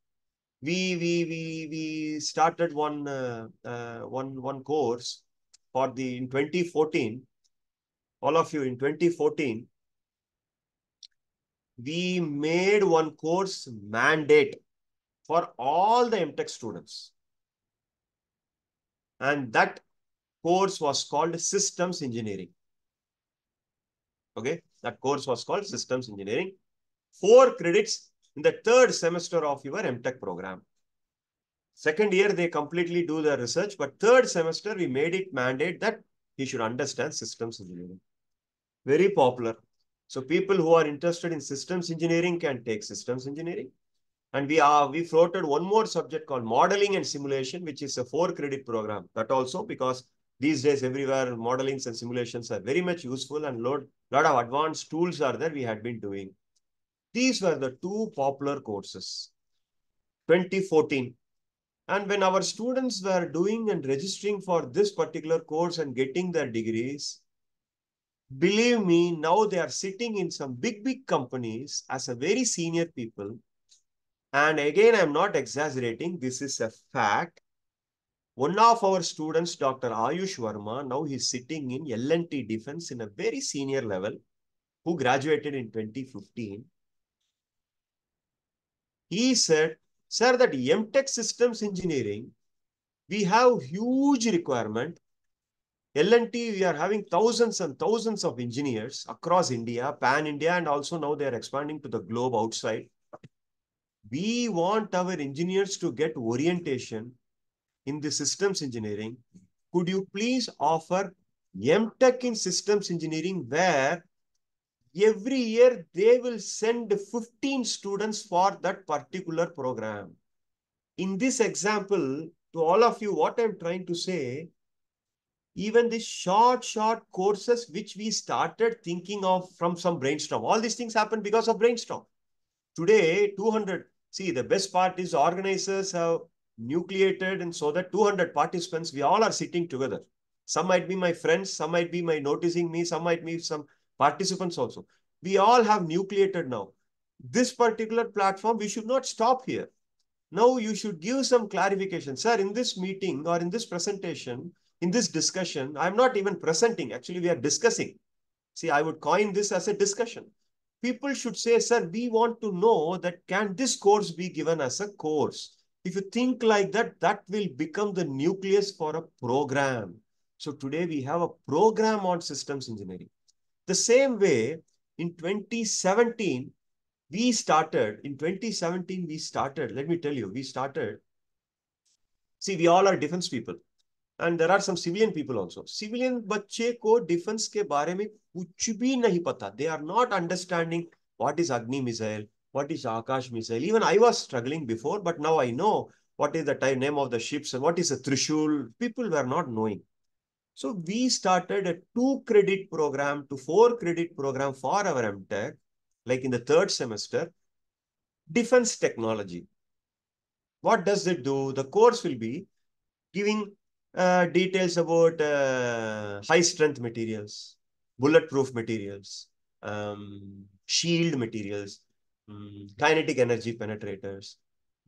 We started one course for the in 2014. All of you, in 2014, we made one course mandate for all the MTech students. And that course was called Systems Engineering. Okay, that course was called Systems Engineering. 4 credits in the 3rd semester of your MTech program. Second year, they completely do the research, but 3rd semester, we made it mandate that he should understand systems engineering. Very popular. So people who are interested in systems engineering can take systems engineering. And we floated one more subject called modeling and simulation, which is a 4 credit program. That also, because these days everywhere modelings and simulations are very much useful and lot of advanced tools are there we had been doing. These were the 2 popular courses. 2014. And when our students were doing and registering for this particular course and getting their degrees, believe me, now they are sitting in some big companies as a very senior people. And again, I'm not exaggerating. This is a fact. One of our students, Dr. Ayush Verma, now he's sitting in L&T Defense in a very senior level, who graduated in 2015. He said, sir, that MTech systems engineering, we have huge requirement. L&T, we are having thousands and thousands of engineers across India, pan-India, and also now they are expanding to the globe outside. We want our engineers to get orientation in the systems engineering. Could you please offer MTech in systems engineering, where every year they will send 15 students for that particular program? In this example, to all of you, what I'm trying to say, even the short courses which we started thinking of from some brainstorm, all these things happen because of brainstorm. Today, 200, see, the best part is organizers have nucleated, and so that 200 participants, we all are sitting together. Some might be my friends, some might be my noticing me, some might be some participants also. We all have nucleated now. This particular platform, we should not stop here. Now you should give some clarification. Sir, in this meeting or in this presentation, in this discussion, I'm not even presenting. Actually, we are discussing. See, I would coin this as a discussion. People should say, sir, we want to know that can this course be given as a course? If you think like that, that will become the nucleus for a program. So today we have a program on systems engineering. The same way, in 2017, we started, let me tell you, see, we all are defense people. And there are some civilian people also. Civilian बच्चे को defense के बारे में कुछ भी नहीं पता. They are not understanding what is Agni missile, what is Akash missile. Even I was struggling before, but now I know what is the name of the ships and what is a Trishul. People were not knowing. So we started a 2 credit program to 4 credit program for our MTech, like in the 3rd semester, defense technology. What does it do? The course will be giving details about high strength materials, bulletproof materials, shield materials, kinetic energy penetrators,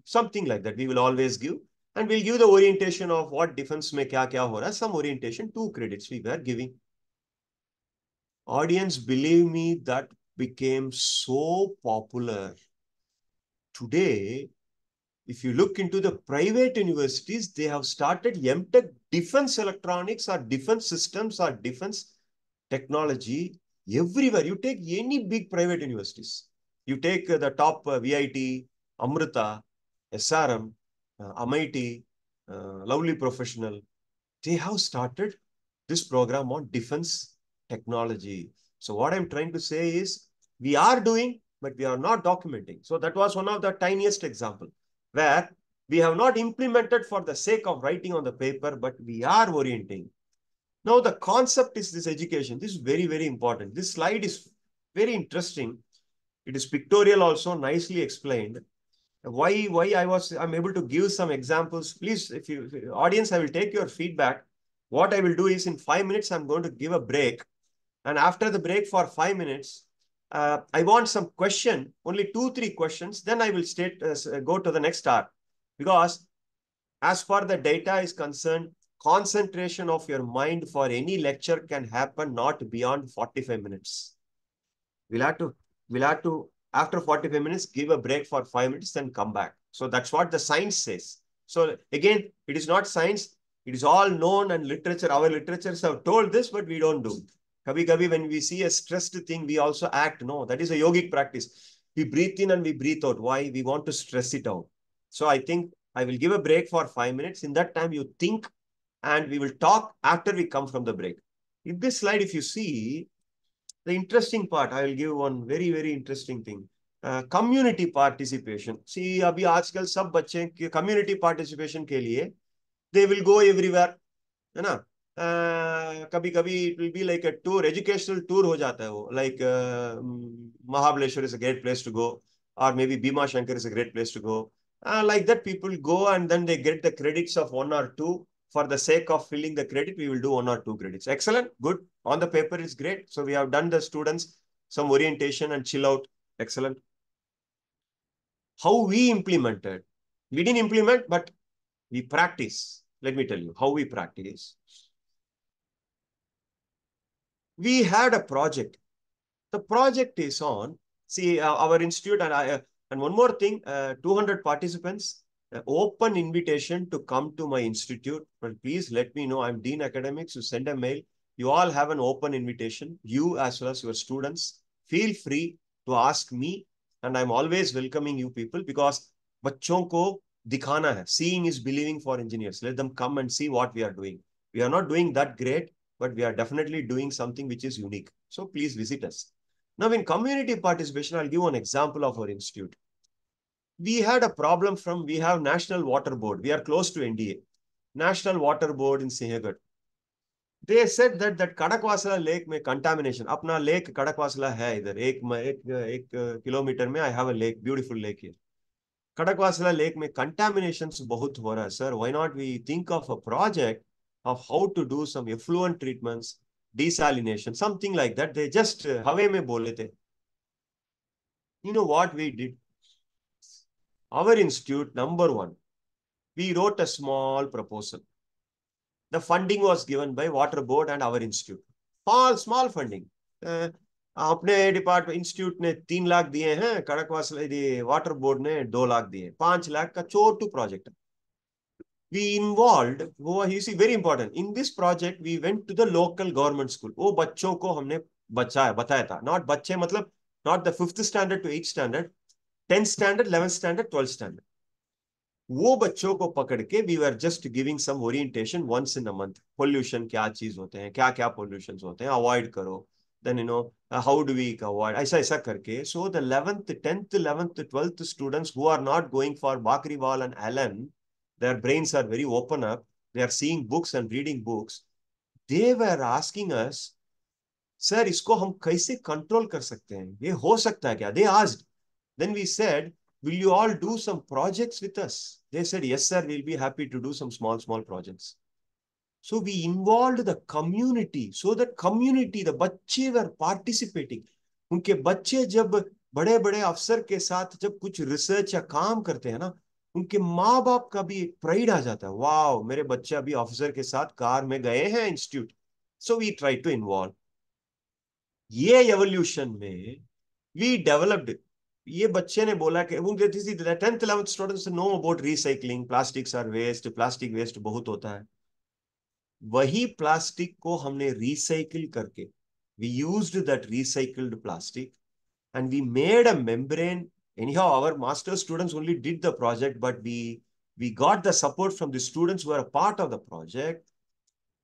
something like that. We will always give. and we'll give the orientation of what defense में क्या क्या हो रहा है. Some orientation, 2 credits we were giving. Audience, believe me, that became so popular. Today, if you look into the private universities, they have started MTech defense electronics or defense systems or defense technology everywhere. You take any big private universities. You take the top VIT, Amrita, SRM, MIT, Lovely Professional. They have started this program on defense technology. So what I'm trying to say is we are doing, but we are not documenting. So that was one of the tiniest example where we have not implemented for the sake of writing on the paper, but we are orienting. Now the concept is this education. This is very, very important. This slide is very interesting. It is pictorial also, nicely explained. Why I'm able to give some examples. Please, if you audience, I will take your feedback. What I will do is in 5 minutes, I'm going to give a break. And after the break for 5 minutes, I want some question, only 2-3 questions. Then I will go to the next hour. Because as far the data is concerned, concentration of your mind for any lecture can happen not beyond 45 minutes. We'll have to, after 45 minutes, give a break for 5 minutes, then come back. So that's what the science says. So again, it is not science. It is all known and literature. Our literatures have told this, but we don't do. Kabhi when we see a stressed thing, we also act. No, that is a yogic practice. We breathe in and we breathe out. Why? We want to stress it out. So I think I will give a break for 5 minutes. In that time, you think, and we will talk after we come from the break. In this slide, if you see, the interesting part, I will give one very, very interesting thing. Community participation. See, अभी आजकल सब बच्चे community participation के लिए, they will go everywhere, है ना? कभी कभी it will be like a tour, educational tour हो जाता है वो, like Mahabaleshwar is a great place to go, or maybe Bhima Shankar is a great place to go. Like that, people go and then they get the credits of 1 or 2. For the sake of filling the credit, we will do 1 or 2 credits. Excellent, good. On the paper, it's great. So we have done the students some orientation and chill out. Excellent. How we implemented? We didn't implement, but we practice. Let me tell you how we practice. We had a project. The project is on, see, our institute, and one more thing, 200 participants, open invitation to come to my institute. But please let me know. I'm Dean Academics. You send a mail. You all have an open invitation. You as well as your students. Feel free to ask me. And I'm always welcoming you people because बच्चों को दिखाना है. Seeing is believing for engineers. Let them come and see what we are doing. We are not doing that great, but we are definitely doing something which is unique. So please visit us. Now, in community participation, I'll give an example of our institute. We had a problem we have National Water Board. We are close to NDA. National Water Board in Sinhagad. They said that Kadakwasala lake में contamination. अपना lake Kadakwasala है इधर. एक kilometre में I have a lake, beautiful lake here. Kadakwasala lake में contaminations बहुत हो रहा है. Sir, why not we think of a project of how to do some effluent treatments, desalination, something like that. They just हवे में बोले थे. You know what we did? Our institute, number 1, we wrote a small proposal. The funding was given by Water Board and our institute. Small funding. अपने department institute ने 3 लाख दिए हैं, कड़कवासला water board ने 2 लाख दिए, 5 लाख का छोटू project. We involved, you see, very important. In this project, we went to the local government school. वो बच्चों को हमने बताया था. Not बच्चे मतलब not the 5th standard to 8th standard, 10th standard, 11th standard, 12th standard. वो बच्चों को पकड़ के we were just giving some orientation once in a month. Pollution क्या चीज होते हैं, क्या क्या pollutions होते हैं, avoid करो. Then how do we avoid? ऐसा करके. So the 11th, 10th, 11th, 12th students who are not going for Bakriwal and Allen, their brains are very open up. They are seeing books and reading books. They were asking us, sir, इसको हम कैसे control कर सकते हैं? ये हो सकता है क्या? They asked. Then we said, will you all do some projects with us? They said, yes, sir, we'll be happy to do some small projects. So we involved the community. So that community, the बच्चे were participating. उनके बच्चे जब बड़े-बड़े अफसर के साथ जब कुछ रिसर्च या काम करते हैं ना, उनके माँ बाप का भी एक प्राइड आ जाता है, वाह मेरे बच्चे अभी ऑफिसर के साथ कार में गए हैं institute, so we try to involve. ये एवोल्यूशन में वी डेवलप्ड। ये बच्चे ने बोला कि वो 10th 11th students know about recycling, plastics are waste, plastic waste बहुत होता है। वही प्लास्टिक को हमने रिसाइकिल करके, we used that recycled plastic and we made a membrane. Anyhow, our master students only did the project, but we got the support from the students who were a part of the project.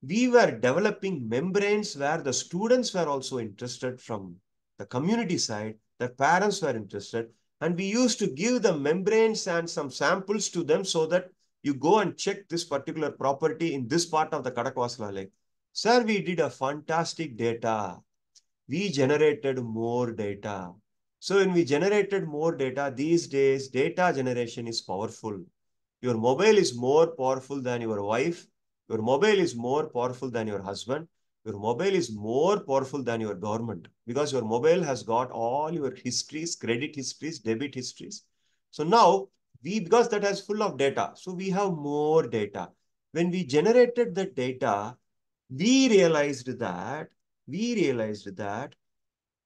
We were developing membranes where the students were also interested from the community side, the parents were interested, and we used to give the membranes and some samples to them so that you go and check this particular property in this part of the Kadakwasla Lake. Sir, we did a fantastic data. We generated more data. So when we generated more data, these days, data generation is powerful. Your mobile is more powerful than your wife. Your mobile is more powerful than your husband. Your mobile is more powerful than your government because your mobile has got all your histories, credit histories, debit histories. So now because that has full of data, so we have more data. When we generated the data, we realized that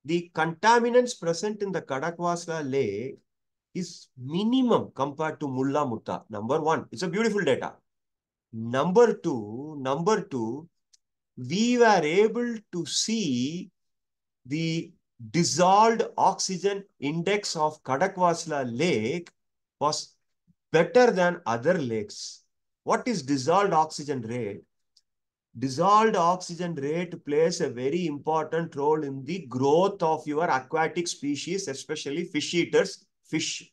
the contaminants present in the Kadakwasla lake is minimum compared to Mulla Mutta. Number one, it's a beautiful data. Number two, we were able to see the dissolved oxygen index of Kadakwasla lake was better than other lakes. What is dissolved oxygen rate? Dissolved oxygen rate plays a very important role in the growth of your aquatic species, especially fish eaters, fish.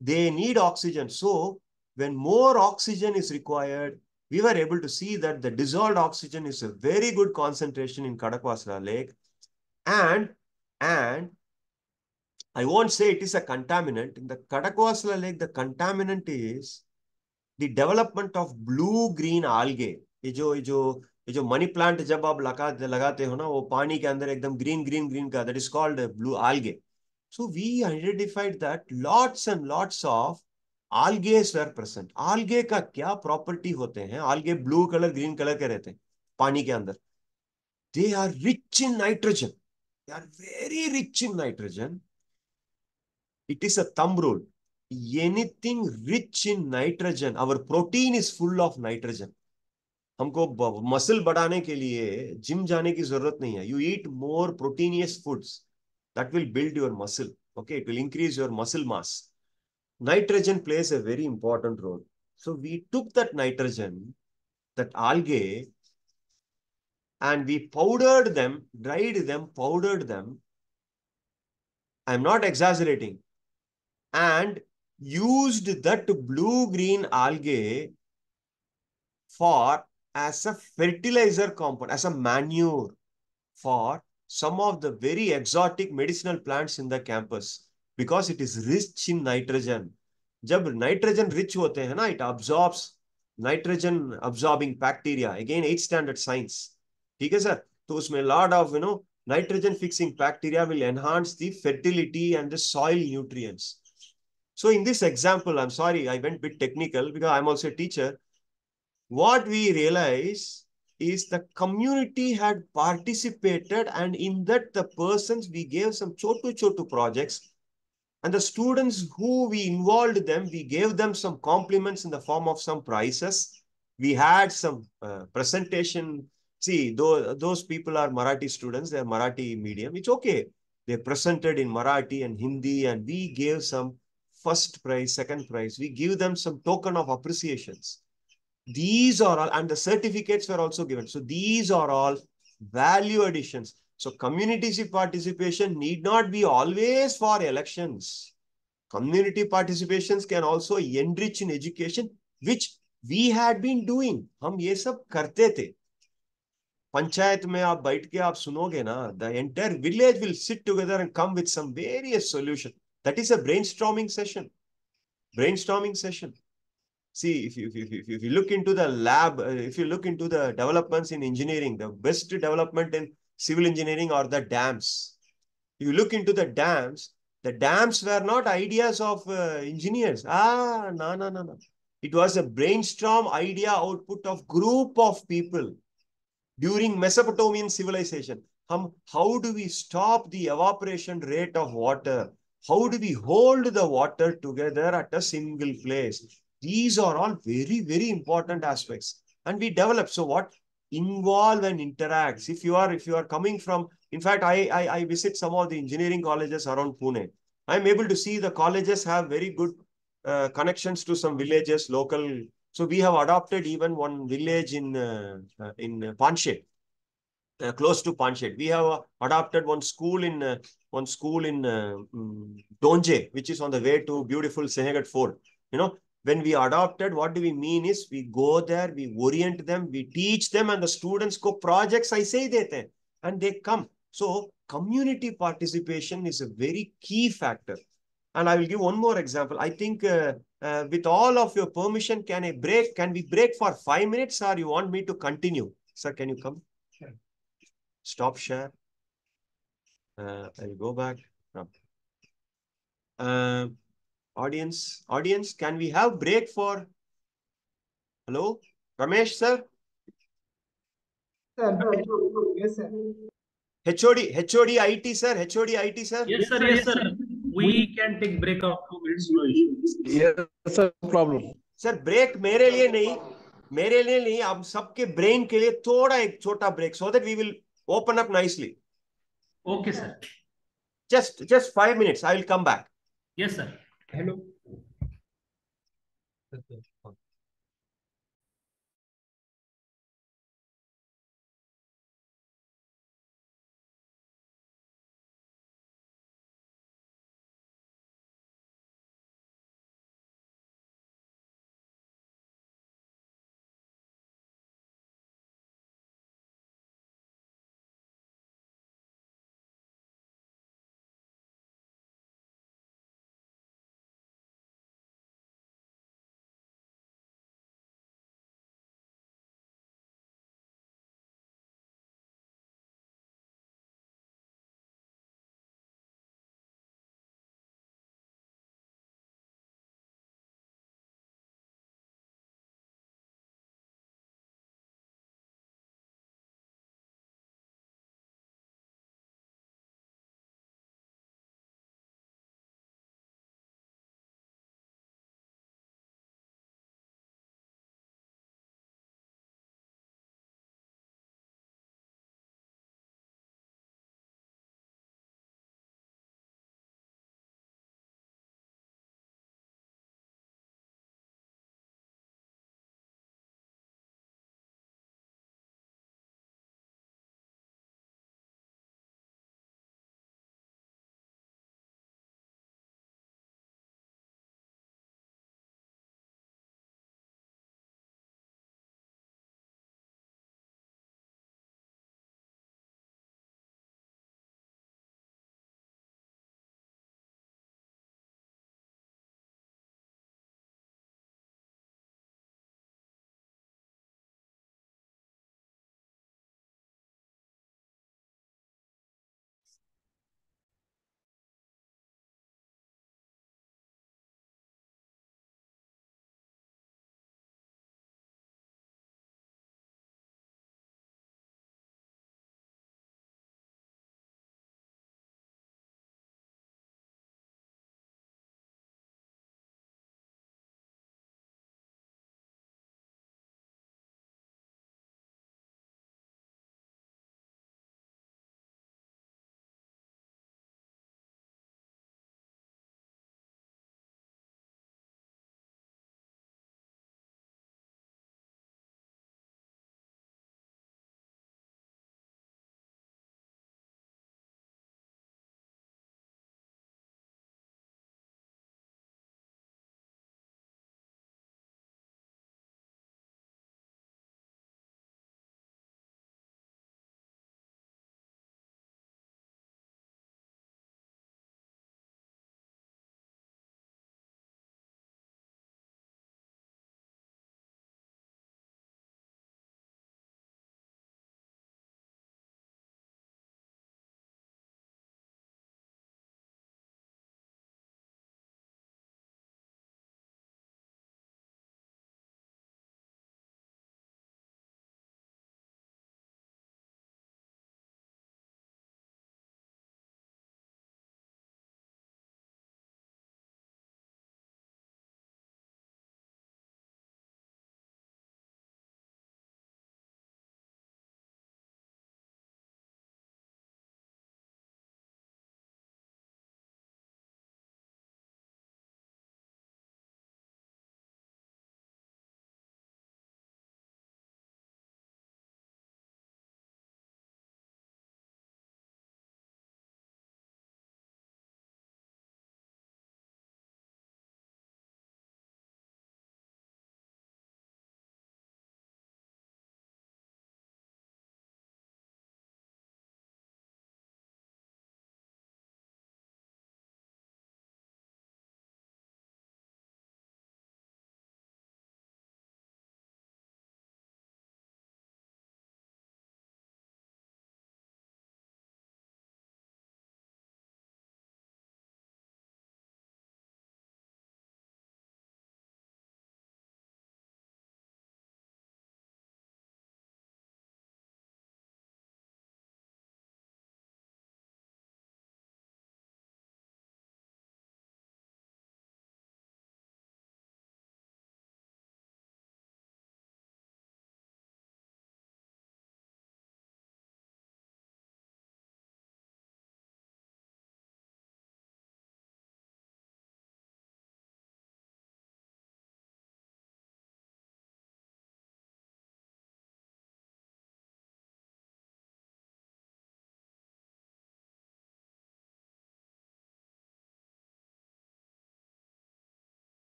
They need oxygen. So when more oxygen is required, we were able to see that the dissolved oxygen is a very good concentration in Kadakwasla Lake. And I won't say it is a contaminant. In the Kadakwasla Lake, the contaminant is the development of blue-green algae. ये जो money plant जब आप लगाते हो ना, वो पानी के अंदर एकदम ग्रीन का, that is called blue algae. So we identified that lots and lots of algae were present. Algae का क्या property होते हैं? Algae blue color, green color के रहते हैं पानी के अंदर. They are rich in nitrogen. They are very rich in nitrogen. It is a thumb rule. Anything rich in nitrogen, our protein is full of nitrogen. हमको muscle बढ़ाने के लिए जिम जाने की जरूरत नहीं है. You eat more proteinous foods. That will build your muscle. Okay, it will increase your muscle mass. Nitrogen plays a very important role. So we took that nitrogen, that algae, and we powdered them, dried them, powdered them. I'm not exaggerating. And used that blue-green algae for as a fertilizer compound, as a manure for some of the very exotic medicinal plants in the campus because it is rich in nitrogen. जब nitrogen rich होते हैं ना, it absorbs nitrogen absorbing bacteria. Again, 8th standard science. ठीक है sir? तो उसमें lot of nitrogen fixing bacteria will enhance the fertility and the soil nutrients. So in this example, I'm sorry, I went a bit technical because I'm also a teacher. What we realize is the community had participated, and in that the persons, we gave some chotu projects, and the students who we involved them, we gave them some compliments in the form of some prizes. We had some presentation. See, those people are Marathi students, they're Marathi medium. It's okay. They presented in Marathi and Hindi, and we gave some first prize, second prize. We give them some token of appreciations. These are all, and the certificates were also given. So these are all value additions. So community participation need not be always for elections. Community participations can also enrich in education, which we had been doing. हम ये सब करते थे. पंचायत में आप बैठ के आप सुनोगे ना, the entire village will sit together and come with some various solution. That is a brainstorming session. Brainstorming session. See, if you look into the lab, if you look into the developments in engineering, the best development in civil engineering are the dams. You look into the dams, The dams were not ideas of engineers. No. It was a brainstorm idea output of group of people during Mesopotamian civilization. How do we stop the evaporation rate of water? How do we hold the water together at a single place? These are all very, very important aspects. And we develop. So what? Involve and interacts. If you are coming from, in fact, I visit some of the engineering colleges around Pune. I'm able to see the colleges have very good connections to some villages, local. So we have adopted even one village in Panshet, close to Panshet. We have adopted one school in Donje, which is on the way to beautiful Senegat Fort. You know, when we adopted, what do we mean is we go there, we orient them, we teach them, and the students go projects. I say that, and they come. So community participation is a very key factor. And I will give one more example. I think with all of your permission, can I break? Can we break for 5 minutes, or you want me to continue? Sir, can you come? Sure. Stop share. I'll go back. Uh, audience, can we have break for? Hello, Ramesh sir. Sir, yes, sir. HOD IT sir. HOD IT sir. Yes, sir. Yes, sir. We can take break of 2 minutes. No issue. Yes, sir. No problem. Sir break मेरे लिए नहीं आप सबके brain के लिए थोड़ा एक छोटा break so that we will open up nicely Okay, sir. just 5 minutes I will come back. Yes, sir. Hello.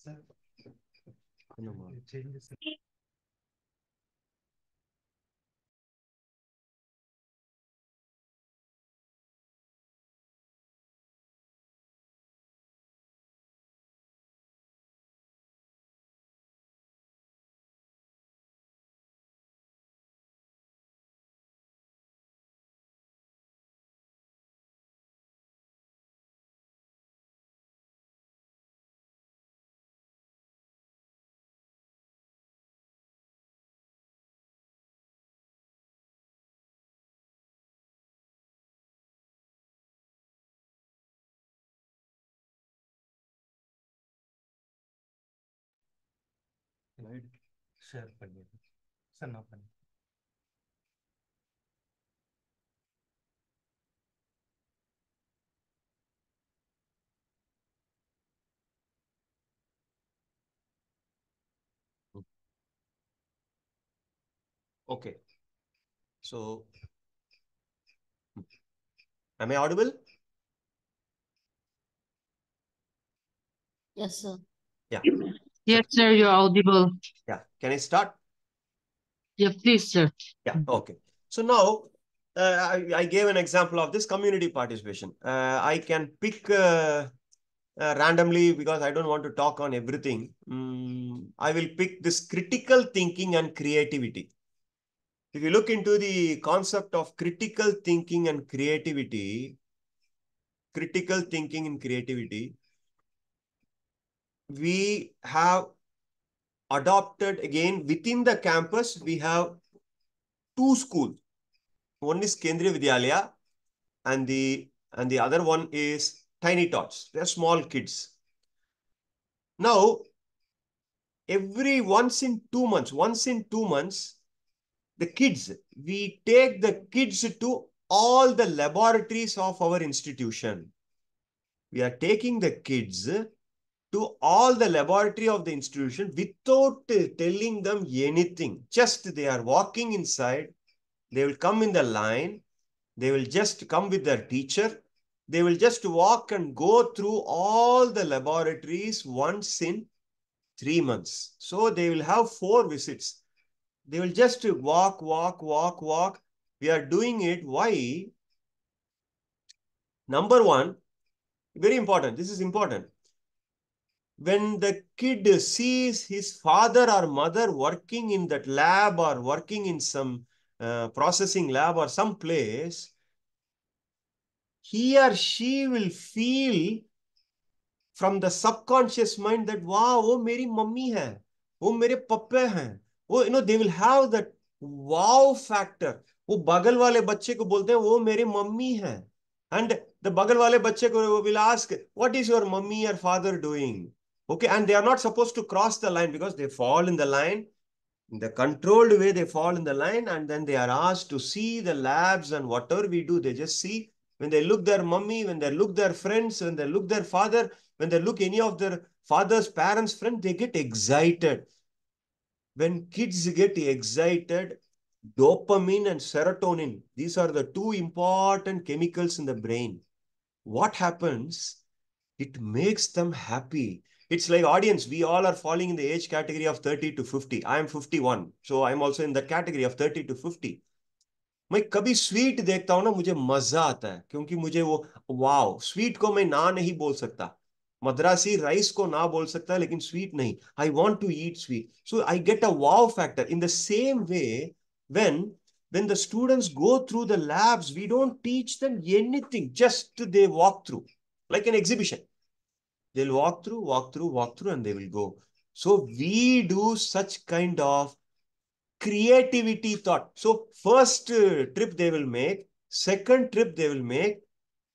Share करिए सर ना करिए Okay. So, am I audible? Yes, sir. Yeah. Yes, sir, you're audible. Yeah. Can I start? Yeah, please, sir. Yeah. Okay. So now I gave an example of this community participation. I can pick randomly because I don't want to talk on everything. I will pick this critical thinking and creativity. If you look into the concept of critical thinking and creativity, we have adopted again within the campus, we have two schools. One is Kendriya Vidyalaya and the other one is Tiny Tots. They're small kids. Now, once in 2 months, the kids, we take the kids to all the laboratories of our institution. We are taking the kids to all the laboratory of the institution without telling them anything. Just they are walking inside. They will come in the line. They will just come with their teacher. They will just walk and go through all the laboratories once in 3 months. So they will have 4 visits. They will just walk. We are doing it. Why? Number one, very important. This is important. When the kid sees his father or mother working in that lab or working in some processing lab or some place, he or she will feel from the subconscious mind that, wow, वो मेरी mummy है, वो मेरे पप्पे हैं, वो, they will have that wow factor. वो बगल वाले बच्चे को बोलते हैं, वो मेरे मम्मी है. And the बगल वाले बच्चे को will ask, what is your mummy or father doing? Okay, and they are not supposed to cross the line because they fall in the line. In the controlled way, they fall in the line and then they are asked to see the labs and whatever we do, they just see. When they look their mummy, when they look their friends, when they look their father, when they look any of their father's parents' friends, they get excited. When kids get excited, dopamine and serotonin, these are the two important chemicals in the brain. What happens? It makes them happy. It's like audience, we all are falling in the age category of 30 to 50. I am 51. So I'm also in the category of 30 to 50. मैं कभी sweet देखता हूं ना मुझे मजा आता है क्योंकि मुझे वो वाव स्वीट को मैं ना नहीं बोल सकता मद्रासी राइस को ना बोल सकता लेकिन स्वीट नहीं I want to eat sweet so I get a wow factor in the same way when the students go through the labs we don't teach them anything just they walk through like an exhibition. They'll walk through, and they will go. So we do such kind of creativity thought. So first trip they will make, second trip they will make,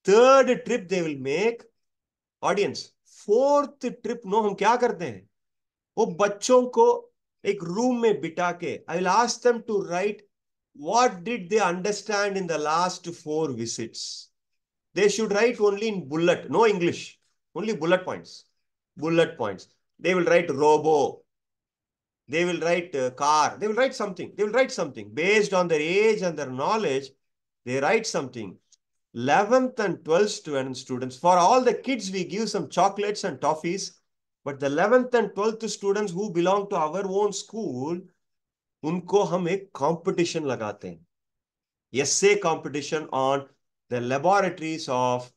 third trip they will make. Audience, fourth trip no हम क्या करते हैं वो बच्चों को एक room में बिठा के I will ask them to write what did they understand in the last 4 visits. They should write only in bullet, no English, only bullet points. Bullet points. They will write robo. They will write car. They will write something. They will write something. Based on their age and their knowledge, they write something. 11th and 12th students, for all the kids, we give some chocolates and toffees. But the 11th and 12th students who belong to our own school, उनको हम एक competition लगाते हैं. Essay competition on the laboratories of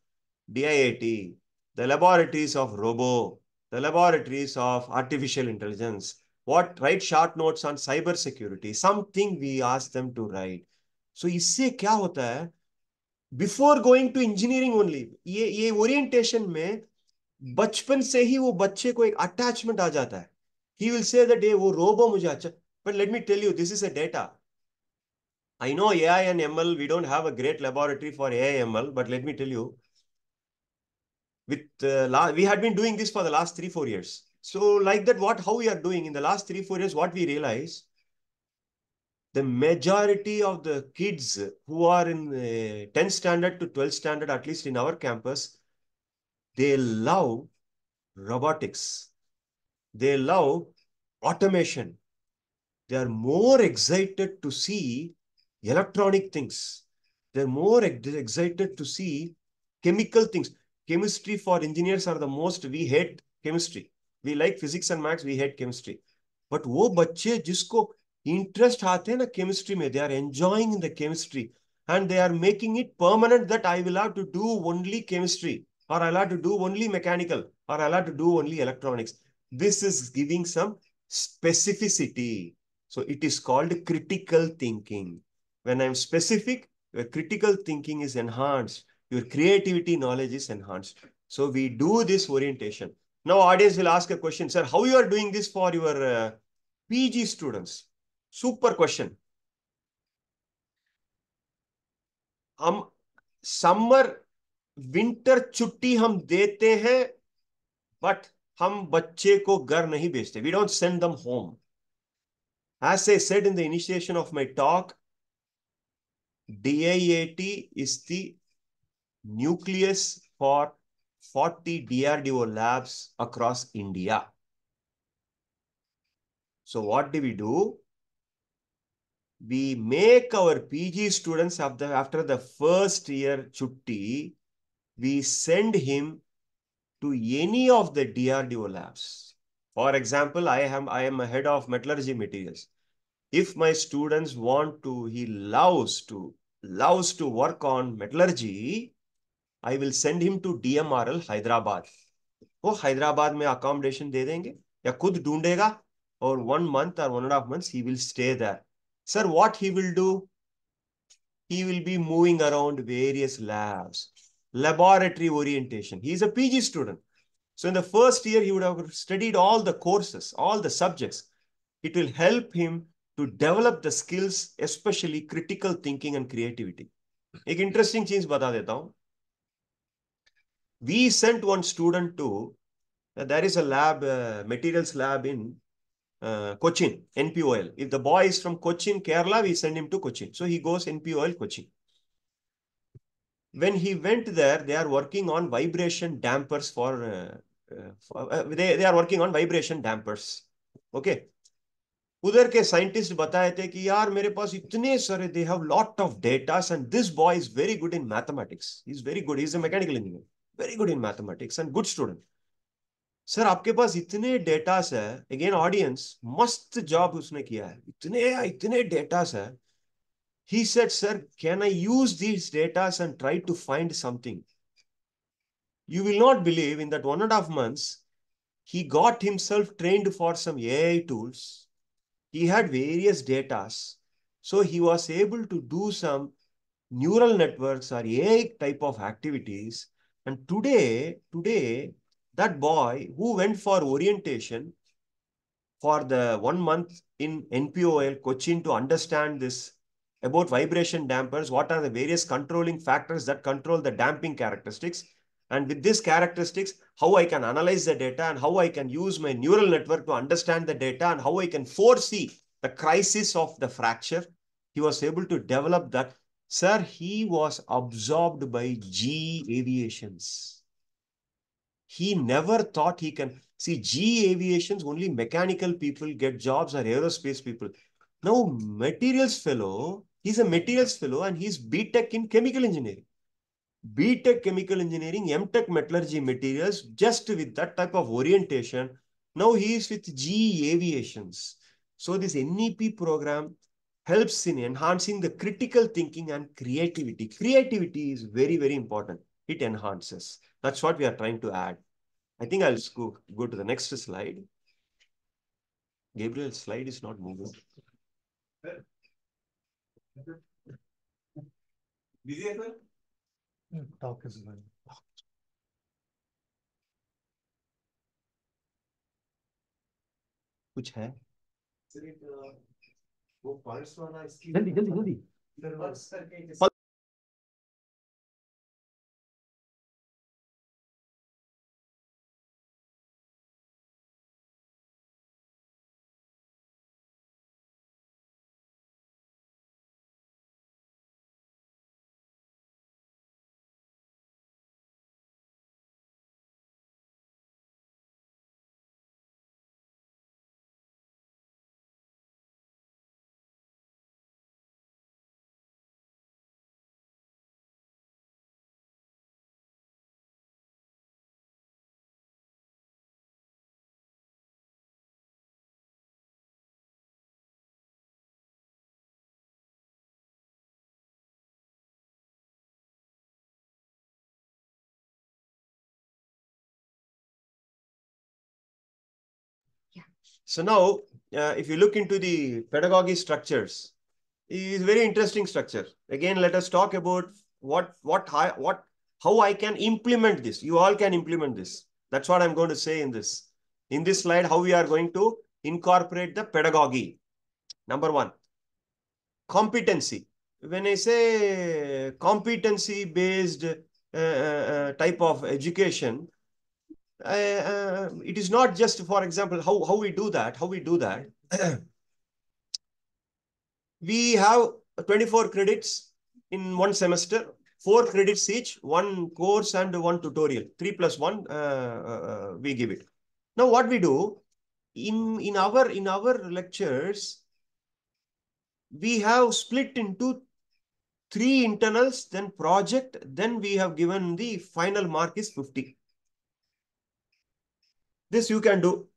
DIIT, the laboratories of Robo, the laboratories of artificial intelligence. Write short notes on cyber security, something we ask them to write. So इससे क्या होता है? Before going to engineering only, ये orientation में बचपन से ही वो बच्चे को एक attachment आ जाता है. He will say that वो robo मुझे अच्छा. But let me tell you, this is a data. I know AI and ML, we don't have a great laboratory for AI ML, but let me tell you, we had been doing this for the last 3-4 years. So like that, how we are doing in the last 3-4 years, what we realize, the majority of the kids who are in 10th standard to 12th standard, at least in our campus, they love robotics. They love automation. They are more excited to see electronic things. They're more excited to see chemical things. Chemistry for engineers are the most, we hate chemistry. We like physics and maths, we hate chemistry. But वो बच्चे जिसको interest आते हैं ना chemistry में, they are enjoying the chemistry and they are making it permanent that I will have to do only chemistry, or I'll have to do only mechanical, or I'll have to do only electronics. This is giving some specificity. So it is called critical thinking. When I'm specific, your critical thinking is enhanced. Your creativity knowledge is enhanced. So we do this orientation. Now audience will ask a question, sir, how you are doing this for your PG students? Super question. हम summer winter छुट्टी हम देते हैं, but हम बच्चे को घर नहीं भेजते. We don't send them home. As I said in the initiation of my talk, DIIT is the nucleus for 40 DRDO labs across India. So what do? We make our PG students after the first year chutti, we send him to any of the DRDO labs. For example, I am a head of metallurgy materials. If my students want to, he loves to work on metallurgy, I will send him to DMRL Hyderabad. वो हैदराबाद में accommodation दे देंगे या खुद ढूंढेगा, और 1 month or 1.5 months he will stay there. Sir, what he will do? He will be moving around various labs, laboratory orientation. He is a PG student. So in the first year, he would have studied all the courses, all the subjects. It will help him to develop the skills, especially critical thinking and creativity. एक interesting चीज बता देता हूँ. We sent one student to, there is a lab, materials lab in Cochin, NPOL. If the boy is from Cochin, Kerala, we send him to Cochin. So he goes NPOL Cochin. When he went there, they are working on vibration dampers they are working on vibration dampers. Okay. उधर के scientist बताए थे कि यार मेरे पास इतने सारे, they have lot of data, and this boy is very good in mathematics. He's very good. He's a mechanical engineer. Very good in mathematics and good student. Sir आपके पास इतने डेटास है. अगेन ऑडियंस, मस्त job उसने किया है. इतने datas है. He said, sir, can I use these datas and try to find something? You will not believe, in that 1.5 months, he got himself trained for some AI tools. He had various datas. So he was able to do some neural networks or AI type of activities. And today, that boy who went for orientation for the 1 month in NPOL Cochin to understand this about vibration dampers, what are the various controlling factors that control the damping characteristics, and with these characteristics, how I can analyze the data and how I can use my neural network to understand the data and how I can foresee the crisis of the fracture. He was able to develop that. Sir, he was absorbed by GE Aviations. He never thought he can. See, GE Aviations, only mechanical people get jobs, or aerospace people. Now, materials fellow, he's a materials fellow and he's BTech in chemical engineering. B.Tech Chemical Engineering, M.Tech Metallurgy Materials, just with that type of orientation. Now he is with GE Aviations. So this NEP program helps in enhancing the critical thinking and creativity. Creativity is very, very important. It enhances. That's what we are trying to add. I think I'll go to the next slide. Gabriel's slide is not moving. Busy, sir? Talk is well. कुछ है वो points वाला इसकी जल्दी जल्दी जल्दी reverse करके So now, if you look into the pedagogy structures, it is very interesting structure. Again, let us talk about how I can implement this. You all can implement this. That's what I'm going to say in this. In this slide, how we are going to incorporate the pedagogy. Number one, competency. When I say competency-based type of education, it is not just, for example, how we do that. We have 24 credits in one semester, 4 credits each, 1 course and 1 tutorial, 3 plus 1, we give it. Now what we do, in our lectures, we have split into 3 internals, then project, then we have given the final mark is 50. This you can do.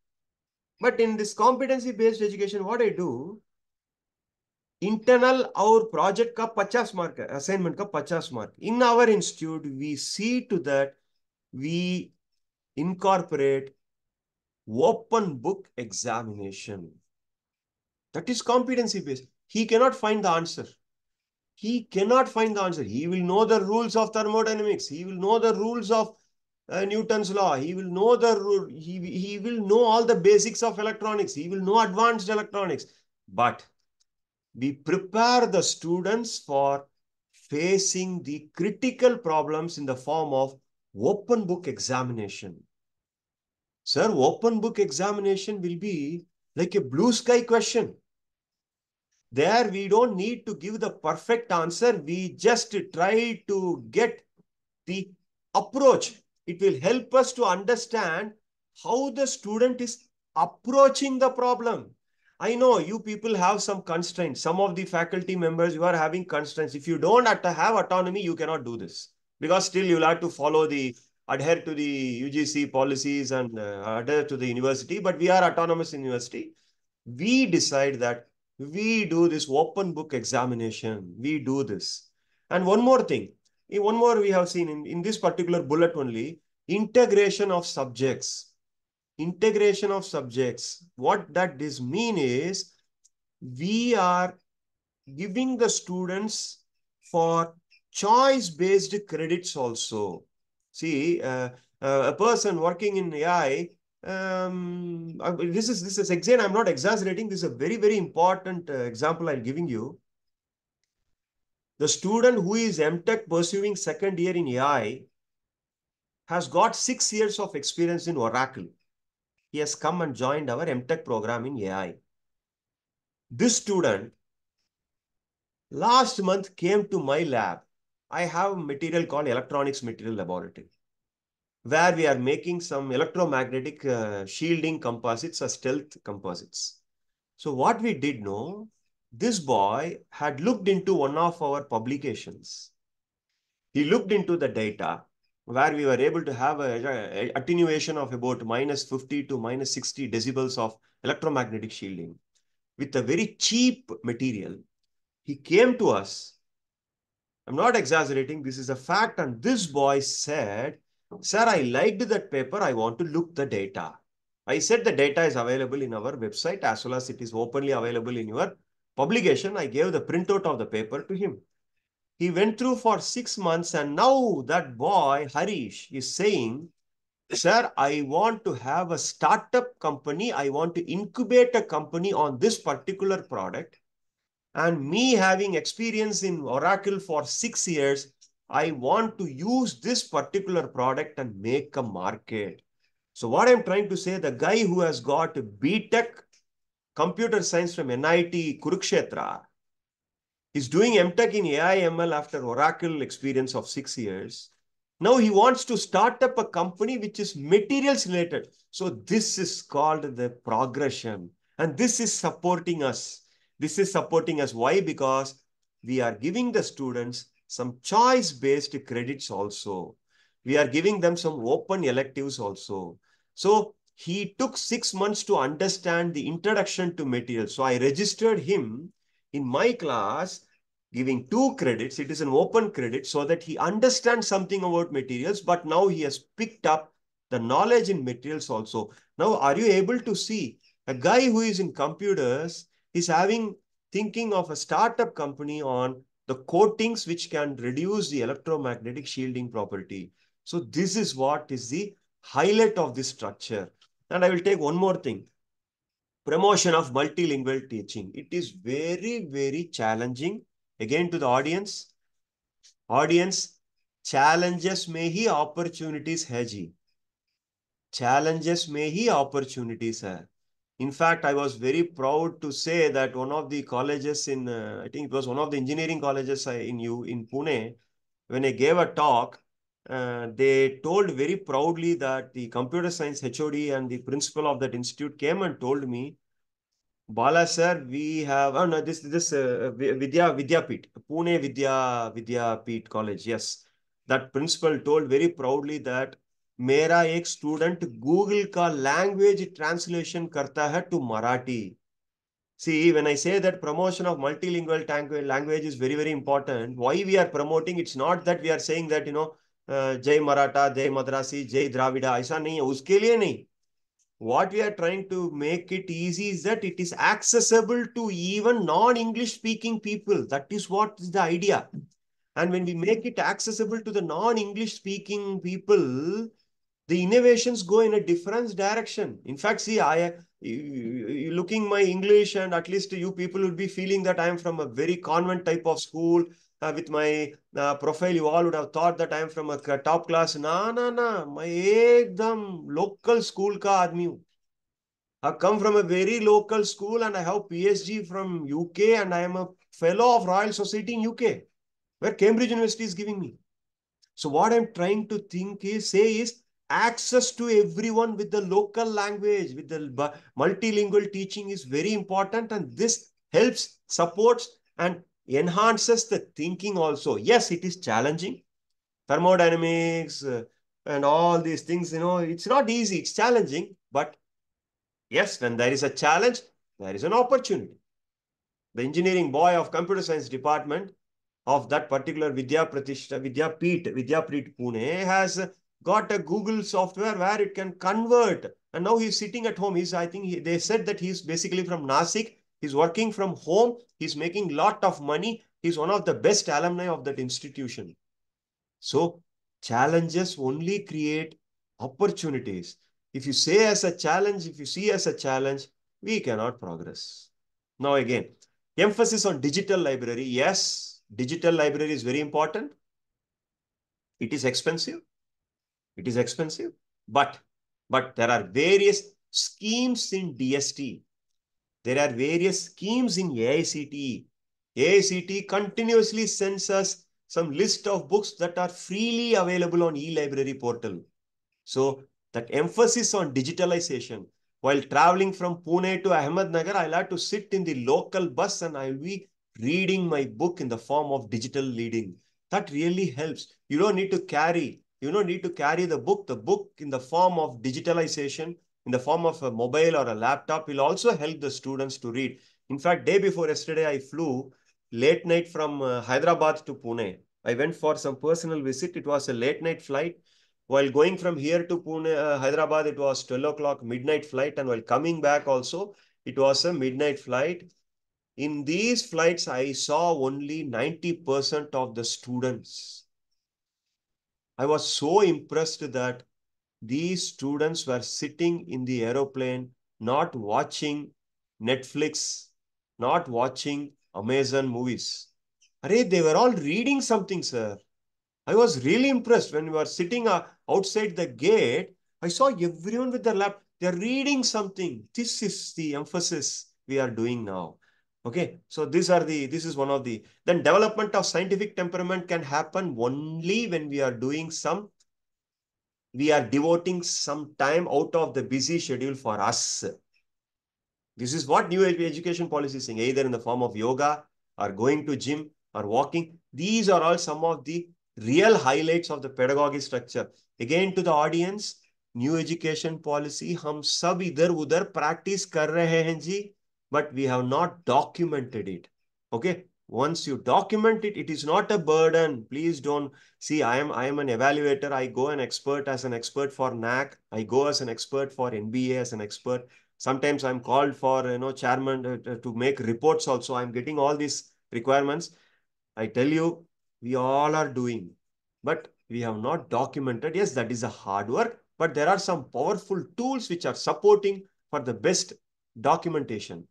But in this competency-based education, what I do, internal और project का 50 mark है, assignment का 50 mark. In our institute, we see to that we incorporate open book examination. That is competency-based. He cannot find the answer. He cannot find the answer. He will know the rules of thermodynamics. He will know the rules of Newton's law. He will know the rule. He will know all the basics of electronics. He will know advanced electronics. But we prepare the students for facing the critical problems in the form of open book examination. Sir, open book examination will be like a blue sky question. There we don't need to give the perfect answer. We just try to get the approach. It will help us to understand how the student is approaching the problem. I know you people have some constraints. Some of the faculty members, you are having constraints. If you don't have autonomy, you cannot do this. Because still you'll have to adhere to the UGC policies and adhere to the university. But we are autonomous university. We decide that we do this open book examination. We do this. And one more thing. One more we have seen in this particular bullet only, integration of subjects. Integration of subjects. What that does mean is we are giving the students for choice-based credits also. See, a person working in AI, this is again, I'm not exaggerating. This is a very, very important example I'm giving you. The student who is M.Tech pursuing second year in AI has got 6 years of experience in Oracle. He has come and joined our M.Tech program in AI. This student last month came to my lab. I have a material called Electronics Material Laboratory, where we are making some electromagnetic shielding composites or stealth composites. So what we did know, this boy had looked into one of our publications. He looked into the data where we were able to have a attenuation of about minus 50 to minus 60 decibels of electromagnetic shielding with a very cheap material. He came to us. I'm not exaggerating. This is a fact. And this boy said, sir, I liked that paper. I want to look the data. I said the data is available in our website as well as it is openly available in your publication. I gave the printout of the paper to him. He went through for 6 months and now that boy, Harish, is saying, sir, I want to have a startup company. I want to incubate a company on this particular product. And me having experience in Oracle for 6 years, I want to use this particular product and make a market. So what I'm trying to say, the guy who has got BTech computer science from NIT Kurukshetra is doing MTech in AI ML after Oracle experience of 6 years. Now he wants to start up a company which is materials related. So this is called the progression. And this is supporting us. This is supporting us. Why? Because we are giving the students some choice-based credits also. We are giving them some open electives also. So he took 6 months to understand the introduction to materials. So I registered him in my class, giving 2 credits. It is an open credit so that he understands something about materials, but now he has picked up the knowledge in materials also. Now, are you able to see a guy who is in computers is thinking of a startup company on the coatings which can reduce the electromagnetic shielding property. So this is what is the highlight of this structure. And I will take one more thing. Promotion of multilingual teaching. It is very, very challenging. Again to the audience, challenges में ही opportunities है जी. Challenges में ही opportunities है. In fact, I was very proud to say that one of the colleges in, I think it was one of the engineering colleges in Pune, when I gave a talk, they told very proudly that the computer science HOD and the principal of that institute came and told me, Bala sir, we have this Vidyapit, Pune Vidyapit College. Yes, that principal told very proudly that मेरा एक student Google का language translation करता है to Marathi. See, when I say that promotion of multilingual language is very, very important, why we are promoting, it's not that we are saying that, Jai Maratha, Jai Madrasi, Jai Dravida, ऐसा नहीं है, उसके लिए नहीं. What we are trying to make it easy is that it is accessible to even non-English speaking people. That is what is the idea. And when we make it accessible to the non-English speaking people, the innovations go in a different direction. In fact, see, looking my English and at least you people will be feeling that I am from a very convent type of school. With my profile, you all would have thought that I am from a top class. Na. My ekdam local school ka aadmi hu. I come from a very local school and I have PhD from UK and I am a fellow of Royal Society in UK, where Cambridge University is giving me. So what I'm trying to say is access to everyone with the local language, with the multilingual teaching is very important, and this helps, supports, and enhances the thinking also. Yes, it is challenging. Thermodynamics and all these things, it's not easy, it's challenging, but yes, when there is a challenge, there is an opportunity. The engineering boy of computer science department of that particular Vidyapit Pune has got a Google software where it can convert. And now he's sitting at home. They said that he's basically from Nasik. He's working from home. He's making a lot of money. He's one of the best alumni of that institution. So challenges only create opportunities. If you see as a challenge, we cannot progress. Now again, emphasis on digital library. Yes, digital library is very important. It is expensive. But there are various schemes in DST. There are various schemes in AICTE. AICTE continuously sends us some list of books that are freely available on e-library portal. So that emphasis on digitalization. While traveling from Pune to Ahmednagar, I'll have to sit in the local bus and I'll be reading my book in the form of digital reading. That really helps. You don't need to carry the book in the form of digitalization, in the form of a mobile or a laptop will also help the students to read. In fact, day before yesterday, I flew late night from Hyderabad to Pune. I went for some personal visit. It was a late night flight. While going from here to Pune, Hyderabad, it was 12 o'clock midnight flight. And while coming back also, it was a midnight flight. In these flights, I saw only 90% of the students. I was so impressed that these students were sitting in the aeroplane, not watching Netflix, not watching Amazon movies. Arey, they were all reading something, sir. I was really impressed when we were sitting outside the gate. I saw everyone with their lap. They're reading something. This is the emphasis we are doing now. Okay, so this is one of the, then development of scientific temperament can happen only when we are devoting some time out of the busy schedule for us. This is what new education policy is saying, either in the form of yoga or going to gym or walking. These are all some of the real highlights of the pedagogy structure. Again, to the audience, new education policy, हम सब इधर उधर practice कर रहे हैं जी, but we have not documented it. Okay, once you document it, it is not a burden. Please don't see. I am an evaluator. I go an expert as an expert for NAC. I go as an expert for NBA as an expert. Sometimes I'm called for, chairman to make reports also. I'm getting all these requirements. I tell you, we all are doing, but we have not documented. Yes, that is a hard work, but there are some powerful tools which are supporting for the best documentation.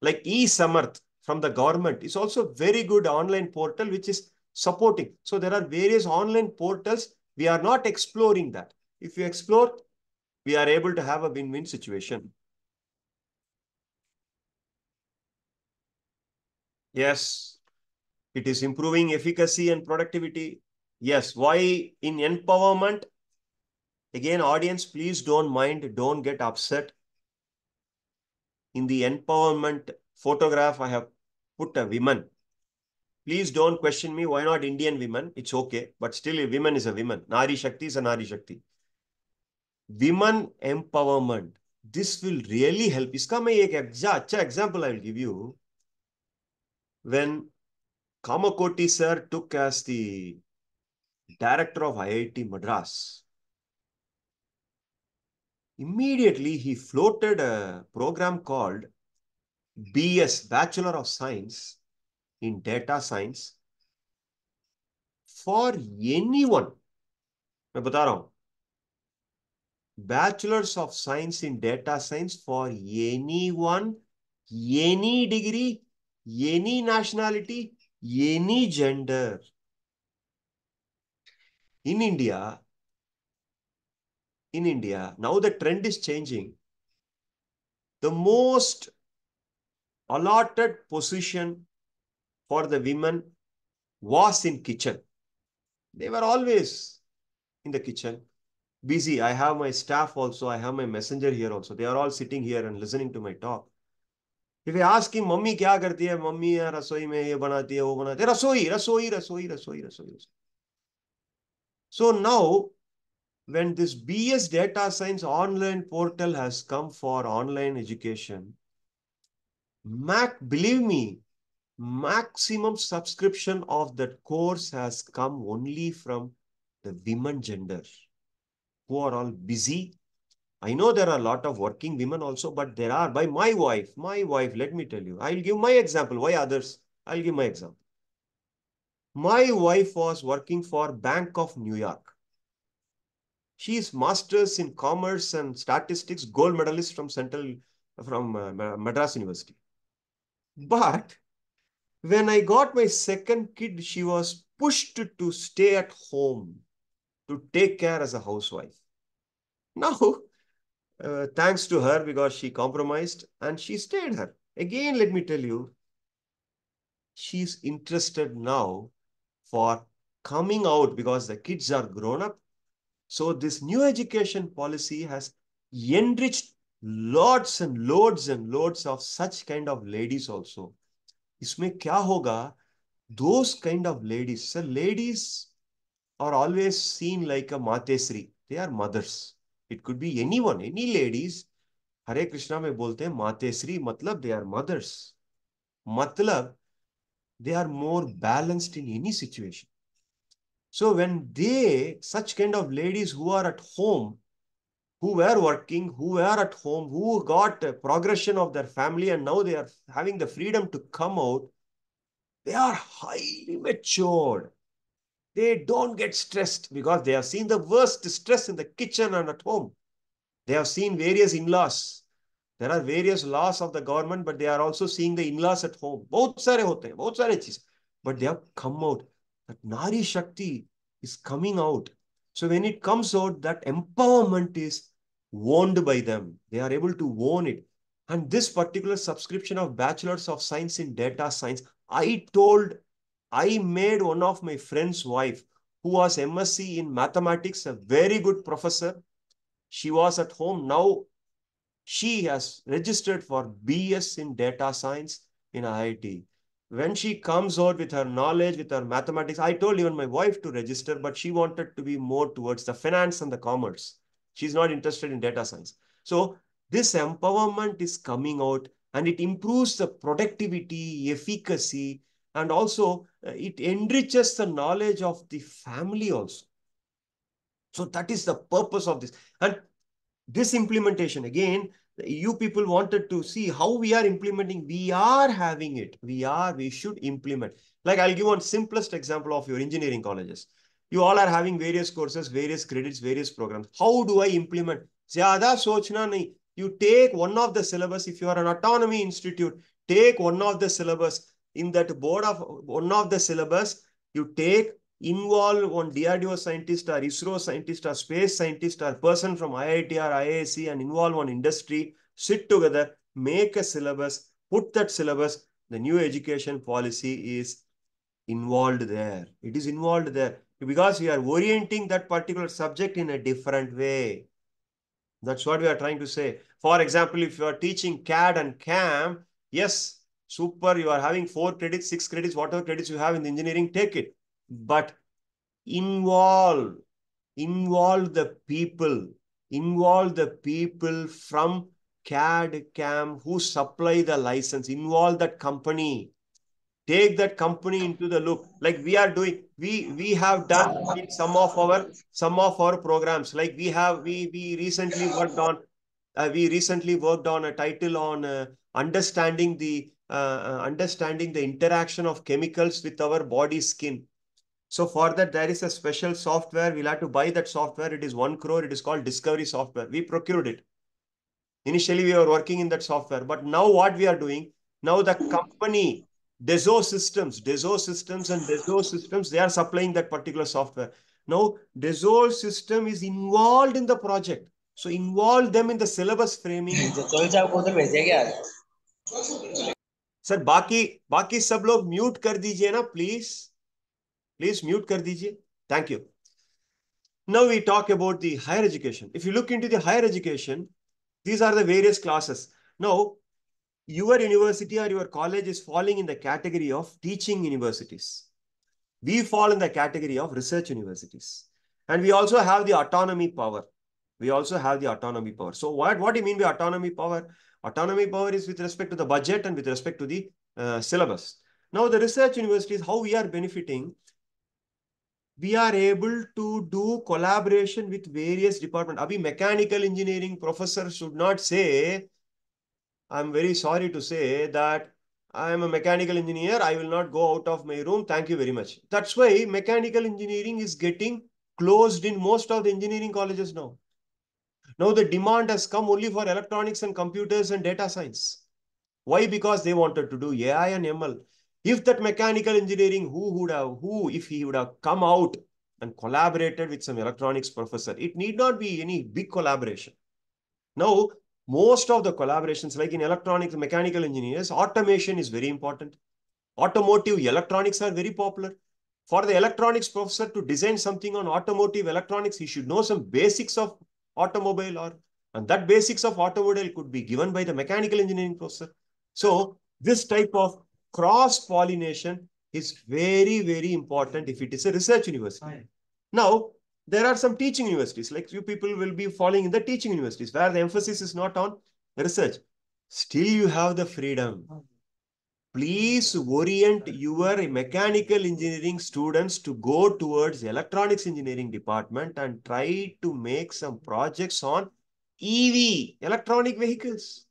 Like e-Samarth from the government is also very good online portal which is supporting. So there are various online portals. We are not exploring that. If we explore, we are able to have a win-win situation. Yes, it is improving efficacy and productivity. Yes, why in empowerment? Again, audience, please don't mind, don't get upset. In the empowerment photograph, I have put a woman. Please don't question me, why not Indian women? It's okay, but still a woman is a woman. Nari Shakti is a Nari Shakti. Women empowerment. This will really help. Iska मैं एक अच्छा example I will give you. When Kamakoti sir took as the director of IIT Madras, immediately he floated a program called BS, Bachelor of Science in Data Science for anyone. मैं बता रहा हूं, Bachelors of Science in Data Science for anyone, any degree, any nationality, any gender. In India, now the trend is changing. The most allotted position for the women was in kitchen. They were always in the kitchen, busy. I have my staff also. I have my messenger here also. They are all sitting here and listening to my talk. If I ask him, mummy क्या करती है? Mummy रसोई में ये बनाती है, वो बनाती है. रसोई. So now, when this BS Data Science online portal has come for online education, believe me, maximum subscription of that course has come only from the women gender, who are all busy. I know there are a lot of working women also, but there are, by my wife, let me tell you, I'll give my example. Why others? I'll give my example. My wife was working for Bank of New York. She is masters in commerce and statistics, gold medalist from Madras University. But when I got my second kid, she was pushed to stay at home to take care as a housewife. Now, thanks to her, because she compromised and she stayed her. Again, let me tell you, she's interested now for coming out because the kids are grown up. So this new education policy has enriched lots and loads of such kind of ladies also. इसमें क्या होगा? Those kind of ladies, sir, ladies are always seen like a Matesri. They are mothers. It could be anyone, any ladies. Hare Krishna में बोलते हैं Matesri, मतलब they are mothers. मतलब they are more balanced in any situation. So when such kind of ladies who are at home, who were working, who were at home, who got a progression of their family, and now they are having the freedom to come out, they are highly matured. They don't get stressed because they have seen the worst stress in the kitchen and at home. They have seen various in-laws. There are various laws of the government, but they are also seeing the in-laws at home. बहुत सारे होते हैं, बहुत सारे चीज. But they have come out. That Nari Shakti is coming out. So when it comes out, that empowerment is owned by them. They are able to own it. And this particular subscription of Bachelors of Science in Data Science, I made one of my friend's wife, who was MSc in mathematics, a very good professor. She was at home. Now she has registered for BS in data science in IIT. When she comes out with her knowledge, with her mathematics, I told even my wife to register, but she wanted to be more towards the finance and the commerce. She's not interested in data science. So this empowerment is coming out, and it improves the productivity, efficacy, and also it enriches the knowledge of the family also. So that is the purpose of this. And this implementation, again, you people wanted to see how we are implementing. We are having it. We should implement. Like I'll give one simplest example of your engineering colleges. You all are having various courses, various credits, various programs. How do I implement? Zyada sochna nahi. You take one of the syllabus. If you are an autonomy institute, take one of the syllabus. In that board of one of the syllabus, you take, involve one DRDO scientist or ISRO scientist or space scientist or person from IIT or IISc and involve one industry, sit together, make a syllabus, put that syllabus. The new education policy is involved there. It is involved there because we are orienting that particular subject in a different way. That's what we are trying to say. For example, if you are teaching CAD and CAM, yes, super, you are having 4 credits, 6 credits, whatever credits you have in the engineering, take it. But involve the people, from CAD, CAM who supply the license, involve that company, take that company into the loop. Like we are doing, we have done in some of our programs. Like we recently worked on a title on understanding the interaction of chemicals with our body skin. So for that, there is a special software. We'll have to buy that software. It is 1 crore. It is called Discovery Software. We procured it. Initially, we were working in that software. But now what we are doing, now the company, Deso Systems, they are supplying that particular software. Now, Deso System is involved in the project. So involve them in the syllabus framing. Sir बाकी सब लोग mute कर दीजिए ना please mute कर दीजिए. Thank you. Now we talk about the higher education. If you look into the higher education, these are the various classes. Now, your university or your college is falling in the category of teaching universities. We fall in the category of research universities. And we also have the autonomy power. So what do you mean by autonomy power? Autonomy power is with respect to the budget and with respect to the syllabus. Now, the research universities, how we are benefiting, we are able to do collaboration with various departments. Abhi mechanical engineering professor should not say, I'm very sorry to say that I am a mechanical engineer. I will not go out of my room. Thank you very much. That's why mechanical engineering is getting closed in most of the engineering colleges now. Now the demand has come only for electronics and computers and data science. Why? Because they wanted to do AI and ML. If that mechanical engineering, if he would have come out and collaborated with some electronics professor, it need not be any big collaboration. Now, most of the collaborations, like in electronics, mechanical engineers, automation is very important. Automotive electronics are very popular. For the electronics professor to design something on automotive electronics, he should know some basics of automobile, and that basics of automobile could be given by the mechanical engineering professor. So this type of cross-pollination is very, very important if it is a research university. Now, there are some teaching universities, like you people will be falling in the teaching universities where the emphasis is not on research. Still, you have the freedom. Please orient your mechanical engineering students to go towards electronics engineering department and try to make some projects on EV, electronic vehicles,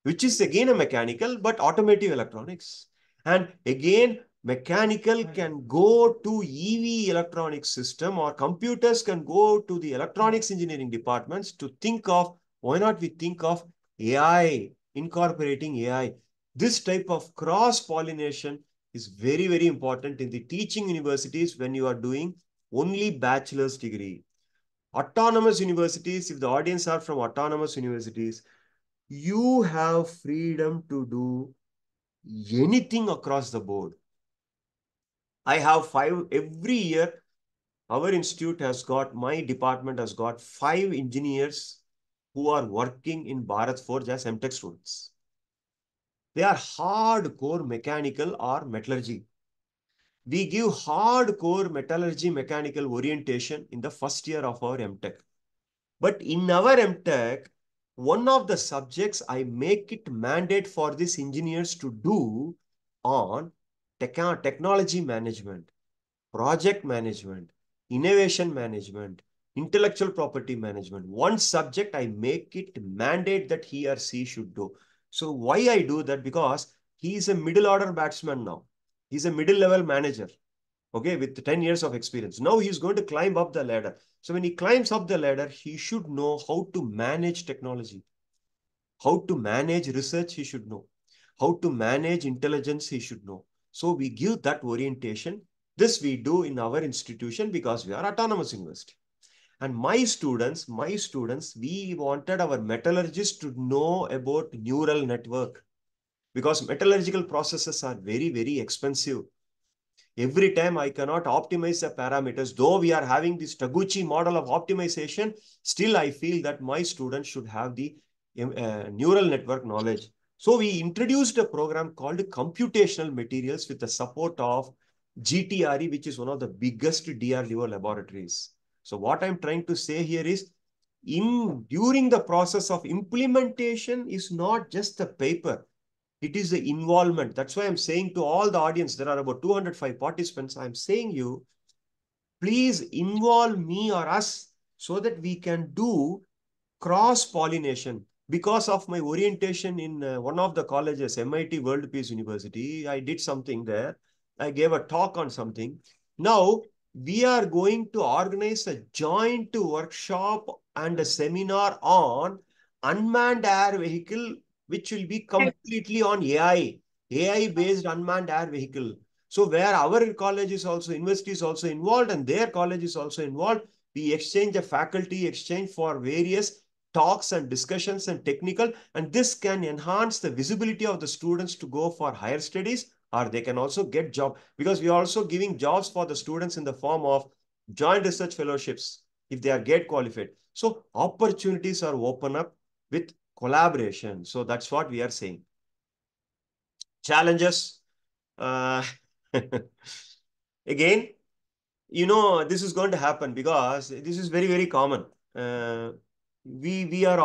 which is again a mechanical but automotive electronics. And again, mechanical can go to EV electronic system, or computers can go to the electronics engineering departments to think of, why not we think of AI, incorporating AI. This type of cross-pollination is very, very important in the teaching universities when you are doing only bachelor's degree. Autonomous universities, if the audience are from autonomous universities, you have freedom to do anything across the board. I have 5 every year. Our institute has got, my department has got 5 engineers who are working in Bharat Forge as MTech students. They are hardcore mechanical or metallurgy. We give hardcore metallurgy mechanical orientation in the first year of our MTech. But in our MTech, one of the subjects I make it mandate for these engineers to do on technology management, project management, innovation management, intellectual property management. One subject I make it mandate that he or she should do. So why I do that? Because he is a middle order batsman now. He's a middle level manager, okay, with 10 years of experience. Now he's going to climb up the ladder. So when he climbs up the ladder, he should know how to manage technology, how to manage research, he should know, how to manage intelligence, he should know. So we give that orientation. This we do in our institution because we are autonomous university. And my students, we wanted our metallurgists to know about neural network, because metallurgical processes are very, very expensive. Every time I cannot optimize the parameters, though we are having this Taguchi model of optimization, still I feel that my students should have the neural network knowledge. So we introduced a program called computational materials with the support of GTRE, which is one of the biggest DRDO laboratories. So what I'm trying to say here is, during the process of implementation is not just the paper. It is the involvement. That's why I'm saying to all the audience, there are about 205 participants. I'm saying you, please involve me or us so that we can do cross-pollination. Because of my orientation in one of the colleges, MIT World Peace University, I did something there. I gave a talk on something. Now, we are going to organize a joint workshop and a seminar on unmanned air vehicle, which will be completely on AI-based unmanned air vehicle. So where our college is also, university is also involved, and their college is also involved, we exchange a faculty exchange for various talks and discussions and technical, and this can enhance the visibility of the students to go for higher studies, or they can also get job, because we are also giving jobs for the students in the form of joint research fellowships if they are get qualified. So opportunities are open up with collaboration. So that's what we are saying. Challenges. Again, you know, this is going to happen because this is very, very common. We are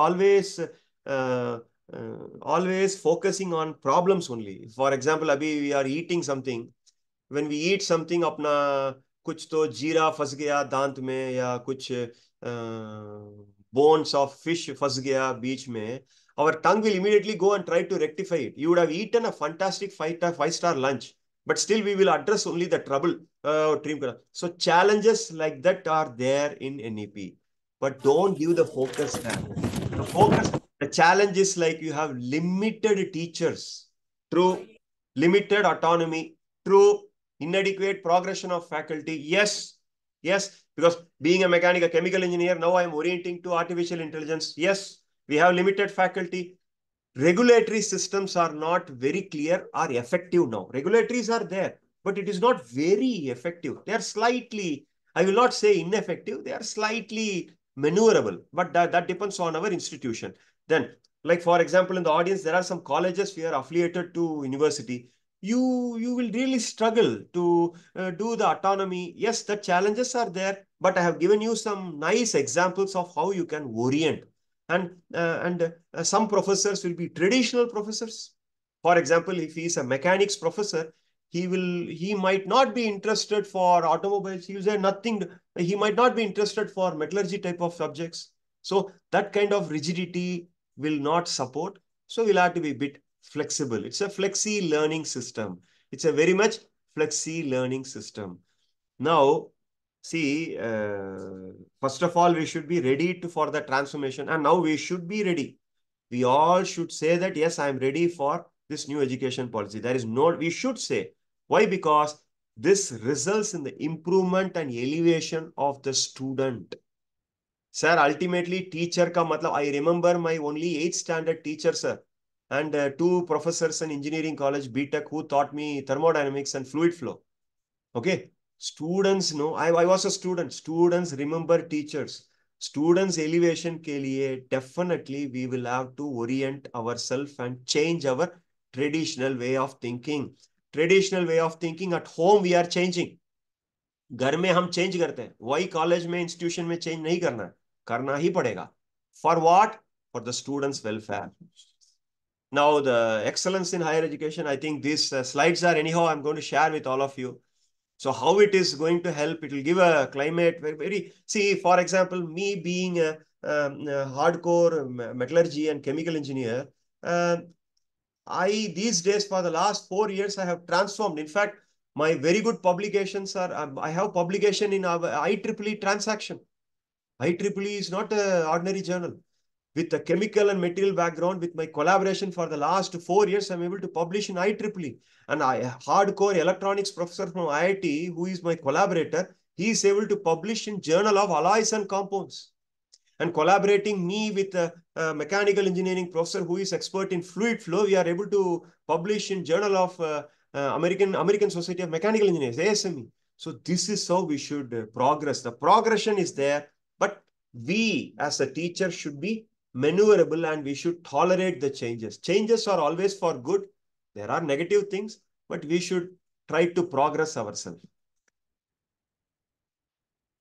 always focusing on problems only. For example, abhi we are eating something. When we eat something, अपना कुछ तो जीरा फंस गया दांत में, या कुछ bones of fish फंस गया बीच में, our tongue will immediately go and try to rectify it. You would have eaten a fantastic five-star lunch, but still we will address only the trouble. So challenges like that are there in NEP, but don't give the focus there. The challenge is like you have limited teachers through limited autonomy, through inadequate progression of faculty. Yes, because being a mechanical chemical engineer, now I am orienting to artificial intelligence. Yes, we have limited faculty. Regulatory systems are not very clear or effective now. Regulatories are there, but it is not very effective. They are slightly, I will not say ineffective, they are slightly maneuverable, but that depends on our institution. Then, like for example, in the audience, there are some colleges we are affiliated to university. you will really struggle to do the autonomy. Yes, the challenges are there, but I have given you some nice examples of how you can orient. And some professors will be traditional professors. For example, if he is a mechanics professor, he might not be interested for automobiles. He will say nothing. He might not be interested for metallurgy type of subjects. So that kind of rigidity will not support. So we'll have to be a bit flexible. It's a flexi learning system. It's a very much flexi learning system. Now, see, first of all, we should be ready for the transformation. And now we should be ready. We all should say that, yes, I am ready for this new education policy. There is no, we should say. Why? Because this results in the improvement and elevation of the student. Sir, ultimately, teacher ka matlab, I remember my only 8th standard teacher, sir, and 2 professors in engineering college, BTech, who taught me thermodynamics and fluid flow. Okay. Students know, I was a student. Students remember teachers. Students elevation ke liye, definitely we will have to orient ourselves and change our traditional way of thinking. Traditional way of thinking at home we are changing. घर में हम change करते हैं, वही college में institution में change नहीं करना, करना ही पड़ेगा. For what? For the students welfare. Now, the excellence in higher education, I think these slides are anyhow, I'm going to share with all of you. So how it is going to help, it will give a climate very, see, for example, me being a hardcore metallurgy and chemical engineer, these days for the last 4 years, I have transformed. In fact, my very good publications are, I have publication in our IEEE transaction. IEEE is not an ordinary journal. With a chemical and material background, with my collaboration for the last 4 years, I'm able to publish in IEEE. And I hardcore electronics professor from IIT, who is my collaborator, he is able to publish in Journal of Alloys and Compounds. And collaborating me with a mechanical engineering professor who is expert in fluid flow, we are able to publish in Journal of American Society of Mechanical Engineers, ASME. So this is how we should progress. The progression is there, but we as a teacher should be maneuverable and we should tolerate the changes. Changes are always for good. There are negative things, but we should try to progress ourselves.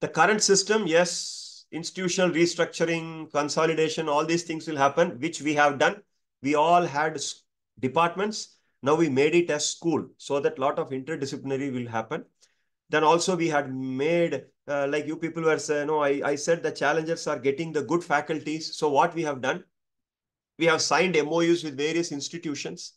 The current system, yes, institutional restructuring, consolidation, all these things will happen, which we have done. We all had departments. Now we made it as school so that a lot of interdisciplinary will happen. Then also we had made, like you people were saying, no, I said the challengers are getting the good faculties. So what we have done, we have signed MOUs with various institutions.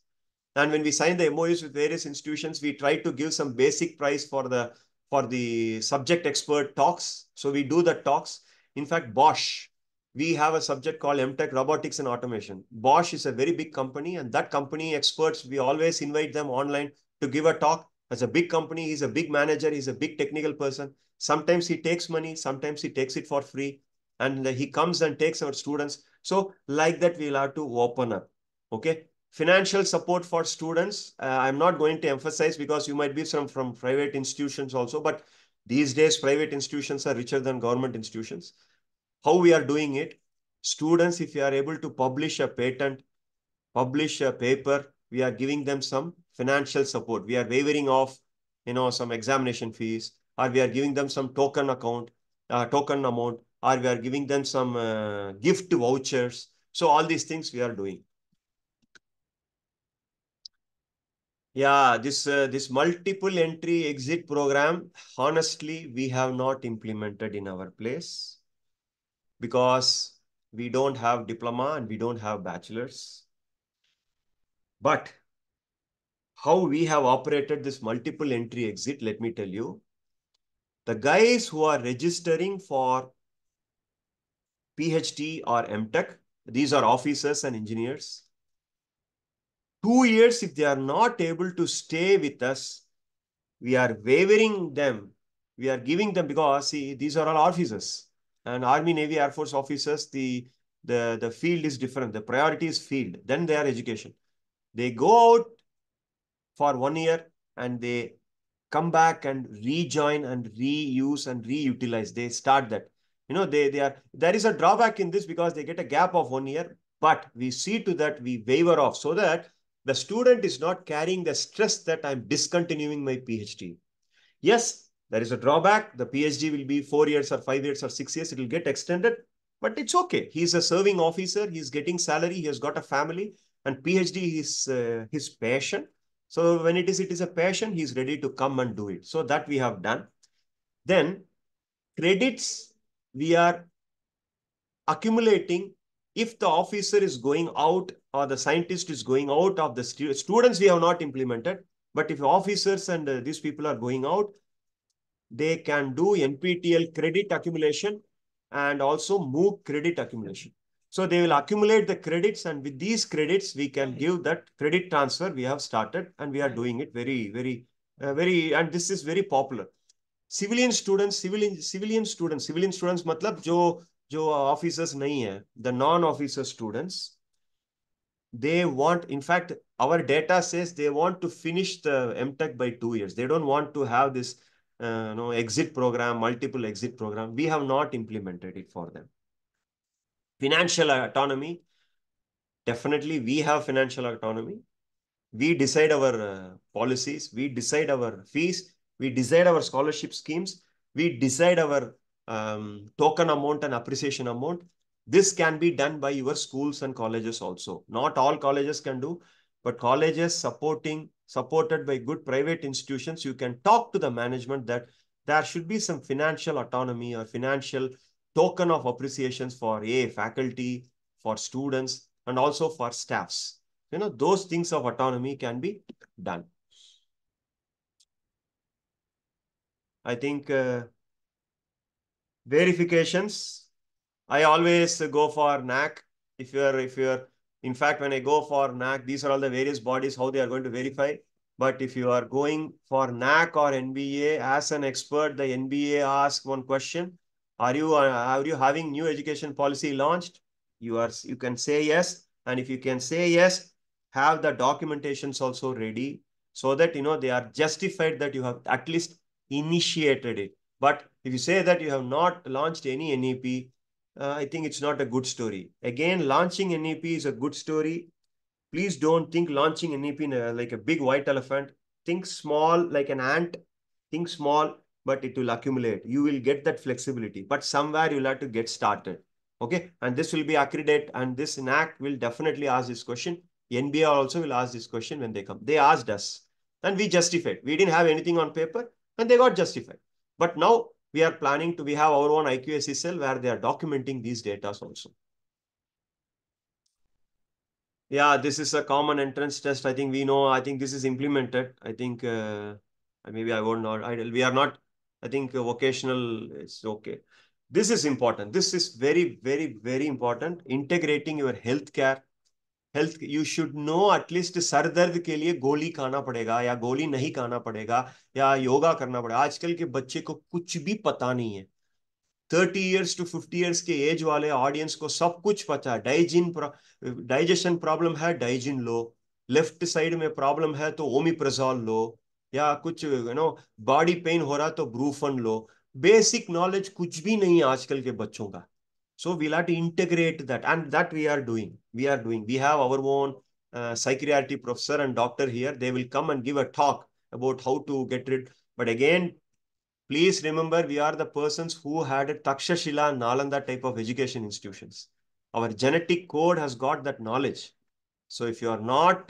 And when we sign the MOUs with various institutions, we try to give some basic price for the subject expert talks. So we do the talks. In fact, Bosch, we have a subject called MTech Robotics and Automation. Bosch is a very big company, and that company experts, we always invite them online to give a talk. As a big company, he's a big manager, he's a big technical person. Sometimes he takes money, sometimes he takes it for free. And he comes and takes our students. So like that, we'll have to open up. Okay. Financial support for students, I'm not going to emphasize because you might be from private institutions also, but these days private institutions are richer than government institutions. How we are doing it? Students, if you are able to publish a patent, publish a paper, we are giving them some financial support. We are waiving off, some examination fees, or we are giving them some token amount, or we are giving them some gift vouchers. So all these things we are doing. Yeah, this multiple entry exit program, honestly, we have not implemented in our place because we don't have diploma and we don't have bachelors. But how we have operated this multiple entry exit, let me tell you. The guys who are registering for PhD or MTech, these are officers and engineers. 2 years, if they are not able to stay with us, we are waiving them. We are giving them because, see, these are all officers. And Army, Navy, Air Force officers, the field is different. The priority is field. Then their education. They go out for 1 year and they come back and rejoin and reuse and reutilize. They start that. There is a drawback in this because they get a gap of 1 year, but we see to that we waiver off so that The student is not carrying the stress that I'm discontinuing my PhD. Yes, there is a drawback. The PhD will be 4 years or 5 years or 6 years. It will get extended, but it's okay. He's a serving officer. He's getting salary. He has got a family, and PhD is his passion. So when it is a passion, he's ready to come and do it. So that we have done. Then credits we are accumulating. If the officer is going out or the scientist is going out of the students, we have not implemented. But if officers and these people are going out, they can do NPTEL credit accumulation and also MOOC credit accumulation. So they will accumulate the credits, and with these credits, we can give that credit transfer. We have started and we are doing it very, and this is very popular. Civilian students मतलब जो officers नहीं है, the non-officer students, they want, in fact, our data says they want to finish the MTech by 2 years. They don't want to have this exit program, multiple exit program. We have not implemented it for them. Financial autonomy, definitely we have financial autonomy. We decide our policies, we decide our fees, we decide our scholarship schemes, we decide our token amount and appreciation amount. This can be done by your schools and colleges also. Not all colleges can do, but colleges supported by good private institutions, you can talk to the management that there should be some financial autonomy or financial token of appreciations for faculty, for students, and also for staffs. Those things of autonomy can be done. I think verifications, I always go for NAC. In fact, when I go for NAC, these are all the various bodies, how they are going to verify. But if you are going for NAC or NBA as an expert, the NBA asks one question: Are you having new education policy launched? You can say yes, and if you can say yes, have the documentations also ready so that they are justified that you have at least initiated it. But if you say that you have not launched any NEP, I think it's not a good story. Again, launching NEP is a good story. Please don't think launching NEP like a big white elephant. Think small, like an ant. Think small, but it will accumulate. You will get that flexibility, but somewhere you'll have to get started. Okay, and this will be accredited, and this NAC will definitely ask this question. NBA also will ask this question when they come. They asked us, and we justified. We didn't have anything on paper, and they got justified. But now we are planning to, we have our own IQAC cell where they are documenting these data also. Yeah, this is a common entrance test. I think we know, I think this is implemented. I think maybe I won't know. We are not, I think vocational is okay. This is important. This is very important. Integrating your healthcare. You should know at least sir दर्द के लिए गोली खाना पड़ेगा या गोली नहीं खाना पड़ेगा या योगा करना पड़ेगा. आजकल के बच्चे को कुछ भी पता नहीं है. 30 years to 50 years के एज वाले ऑडियंस को सब कुछ पता है. डाइजेशन प्रॉब्लम है, डाइजिन लो. लेफ्ट साइड में प्रॉब्लम है तो ओमिप्रेजोल लो, या कुछ बॉडी पेन हो रहा तो ब्रूफन लो. बेसिक नॉलेज कुछ भी नहीं है आजकल के बच्चों का. So we'll have to integrate that, and that we are doing. We have our own psychiatry professor and doctor here. They will come and give a talk about how to get rid. But again, please remember, we are the persons who had a Takshashila and Nalanda type of education institutions. Our genetic code has got that knowledge. So if you are not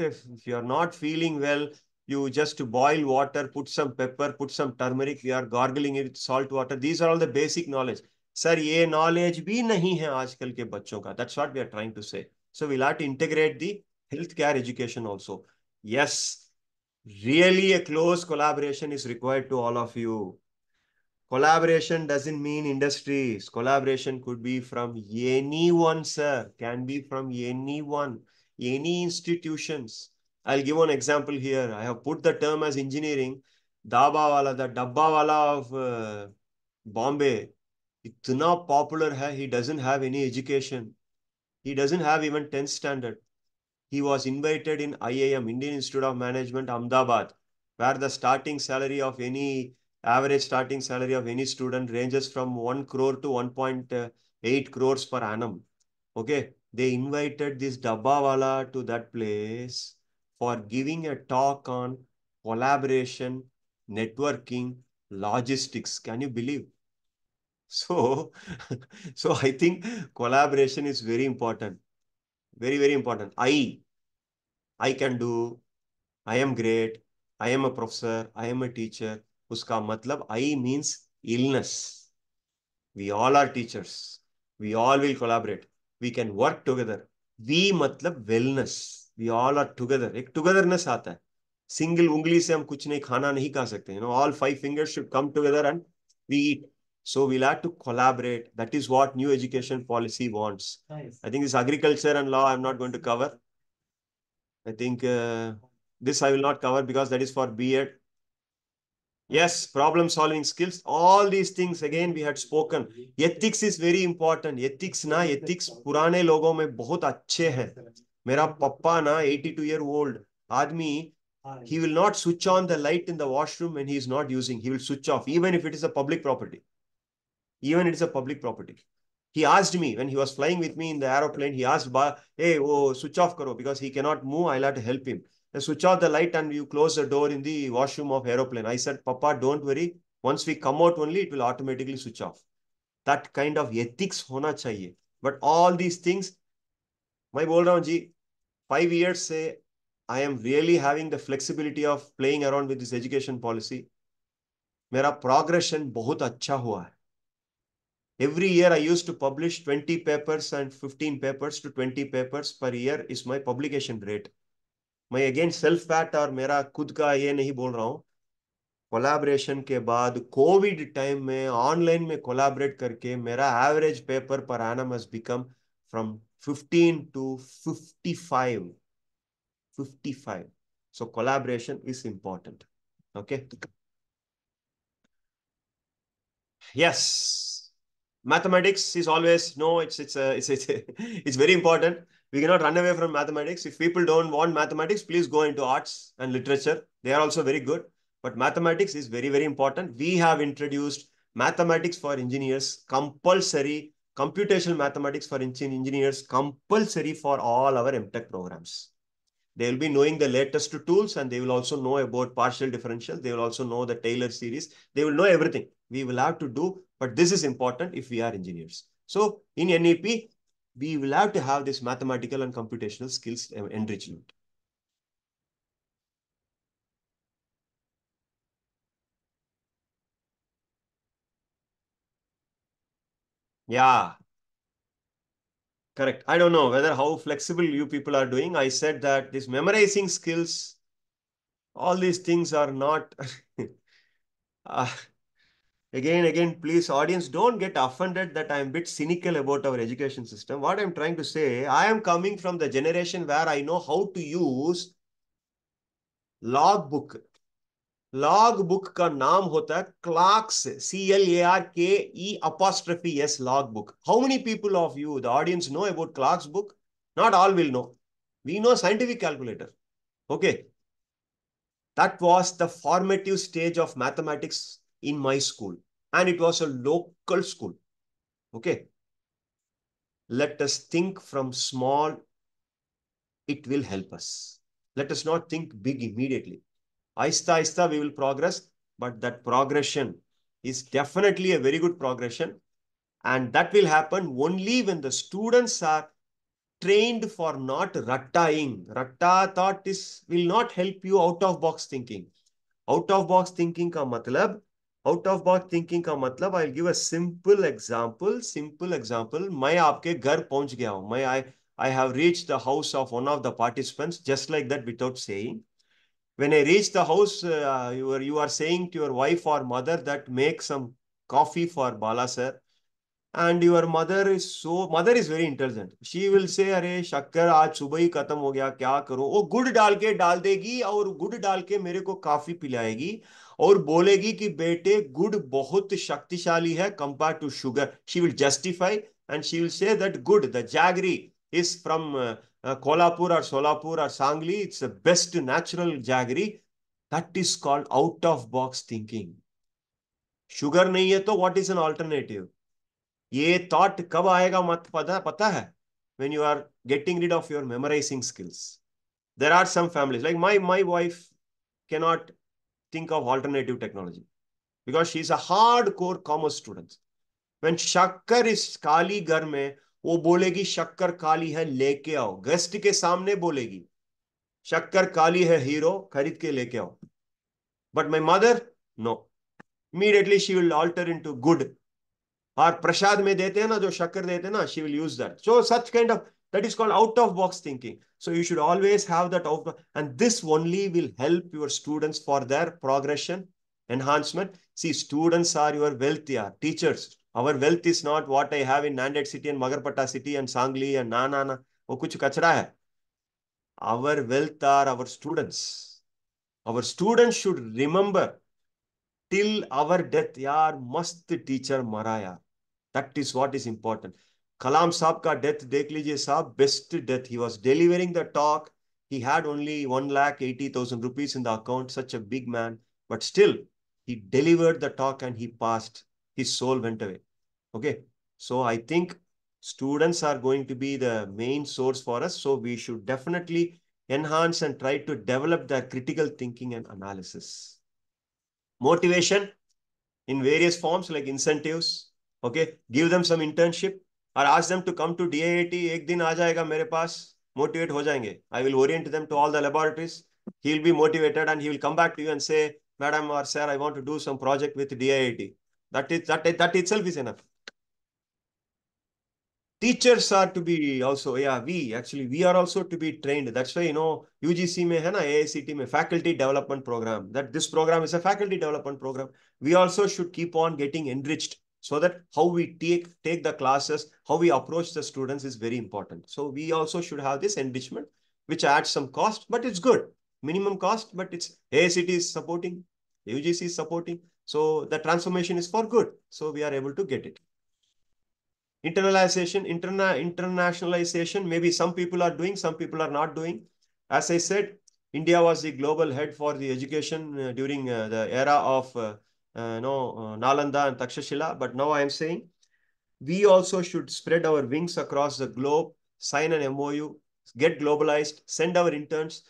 feeling well, you just boil water, put some pepper, put some turmeric, we are gargling it with salt water. These are all the basic knowledge. Sir, ये knowledge भी नहीं है आजकल के बच्चों का. That's what we are trying to say. So we'll have to integrate the healthcare education also. Yes, really a close collaboration is required to all of you. Collaboration doesn't mean industries. Collaboration could be from anyone, sir. Can be from anyone, any institutions. I'll give one example here. I have put the term as engineering. The Dabba wala of Bombay, itna popular hai, he doesn't have any education. He doesn't have even 10th standard. He was invited in IIM, Indian Institute of Management, Ahmedabad, where the average starting salary of any student ranges from 1 crore to 1.8 crores per annum. Okay. They invited this Dabbawala to that place for giving a talk on collaboration, networking, logistics. Can you believe? So, so I think collaboration is very important. Very, very important. I can do, I am great, I am a professor, I am a teacher. Uska matlab I means illness. We all are teachers. We all will collaborate. We can work together. We मतलब wellness. We all are together. एक togetherness आता है. Single उंगली से हम कुछ नहीं खाना नहीं खा सकते. You know, all five fingers should come together and we eat. So we'll have to collaborate. That is what new education policy wants. Nice. I think this agriculture and law I'm not going to cover. I think this I will not cover because that is for B.Ed. Yes, problem solving skills, all these things again we had spoken. Ethics is very important. Ethics ना ethics पुराने लोगों में बहुत अच्छे हैं. मेरा पप्पा ना 82-year-old आदमी, he will not switch on the light in the washroom when he is not using. He will switch off even if it is a public property. Even it is a public property. He asked me when he was flying with me in the aeroplane, he asked, hey, oh, switch off karo because he cannot move. I'll have to help him. Switch off the light and you close the door in the washroom of aeroplane. I said, Papa, don't worry. Once we come out only, it will automatically switch off. That kind of ethics hona chahiye. But all these things, मैं बोल रहा हूँ जी, 5 years से I am really having the flexibility of playing around with this education policy. मेरा progression बहुत अच्छा हुआ है. Every year I used to publish 20 papers and 15 papers to 20 papers per year is my publication rate. मैं again self pat और मेरा खुद का ये नहीं बोल रहा हूँ. कोलैबोरेशन के बाद कोविड टाइम में ऑनलाइन में कोलैबोरेट करके मेरा average paper per annum has become from 15 to 55. 55. So collaboration is important. Okay. Yes. Mathematics is always no. It's very important. We cannot run away from mathematics. If people don't want mathematics, please go into arts and literature. They are also very good. But mathematics is very, very important. We have introduced mathematics for engineers, compulsory, computational mathematics for engineers, compulsory for all our MTech programs. They will be knowing the latest tools and they will also know about partial differential. They will also know the Taylor series. They will know everything. We will have to do, but this is important if we are engineers. So in NEP, we will have to have this mathematical and computational skills enrichment. Yeah. Correct. I don't know whether how flexible you people are doing. I said that this memorizing skills, all these things are not... Again, please, audience, don't get offended that I'm a bit cynical about our education system. What I'm trying to say, I am coming from the generation where I know how to use logbook. Logbook का नाम होता है clerks, CLARKE', logbook. How many people of you, the audience, know about clerks book? Not all will know. We know scientific calculator. Okay. That was the formative stage of mathematics in my school. And it was a local school. Okay. Let us think from small. It will help us. Let us not think big immediately. Aista, aista, we will progress. But that progression is definitely a very good progression. And that will happen only when the students are trained for not rattaing. Ratta thought will not help you out of box thinking. Out of box thinking का मतलब, I'll give a simple example. मैं आपके घर पहुंच गया हूं. I have reached the house of one of the participants just like that without saying. When I reach the house, you are saying to your wife or mother that make some coffee for Bala sir. And your mother is very intelligent. She will say, अरे शक्कर आज सुबह ही खत्म हो गया, क्या करो? वो गुड़ डाल देगी और गुड़ डाल के मेरे को काफी पिलाएगी और बोलेगी कि बेटे गुड़ बहुत शक्तिशाली है compare to sugar. She will justify and she will say that good, the jaggery is from Kolhapur or Solapur or Sangli. It's the best natural jaggery. That is called out of box thinking. Sugar नहीं है तो what is an alternative? ये thought कब आएगा मत पता है when you are getting rid of your memorizing skills. There are some families, like my wife cannot think of alternative technology because she's a hardcore commerce student. When शक्कर is काली घर में, वो बोलेगी शक्कर काली है लेके आओ, गेस्ट के सामने बोलेगी शक्कर काली है हीरो खरीद के लेके आओ. But my mother, no. Immediately she will alter into good. और प्रसाद में देते हैं ना जो शक्कर देते हैं ना, she will use that. So such kind of, that is called out of box thinking. So you should always have that out, and this only will help your students for their progression, enhancement. See, students are your wealth, yeah. Teachers, our wealth is not what I have in Nanded city and Magarpata city and Sangli and na. वो कुछ कचरा है. Our wealth are our students. Our students should remember till our death, यार मस्त teacher मरा यार. That is what is important. Kalam Saab ka death dekh lijiye saab, best death. He was delivering the talk. He had only 1,80,000 rupees in the account, such a big man. But still, he delivered the talk and he passed. His soul went away. Okay. So I think students are going to be the main source for us. So we should definitely enhance and try to develop their critical thinking and analysis. Motivation in various forms like incentives. Okay, give them some internship or ask them to come to DIIT. एक दिन आ जाएगा मेरे पास, motivate हो जाएंगे. I will orient them to all the laboratories. He will be motivated and he will come back to you and say, Madam or Sir, I want to do some project with DIIT. That itself is enough. Teachers are to be also, yeah, we are also to be trained. That's why, UGC में है ना, AICT में faculty development program. That this program is a faculty development program. We also should keep on getting enriched so that how we take the classes, how we approach the students is very important. So we also should have this enrichment, which adds some cost, but it's good. Minimum cost, but it's AICT is supporting, UGC is supporting. So the transformation is for good. So we are able to get it. Internationalization, maybe some people are doing, some people are not doing. As I said, India was the global head for the education during the era of Nalanda and Takshashila. But now I am saying we also should spread our wings across the globe, sign an MOU, get globalized, send our interns,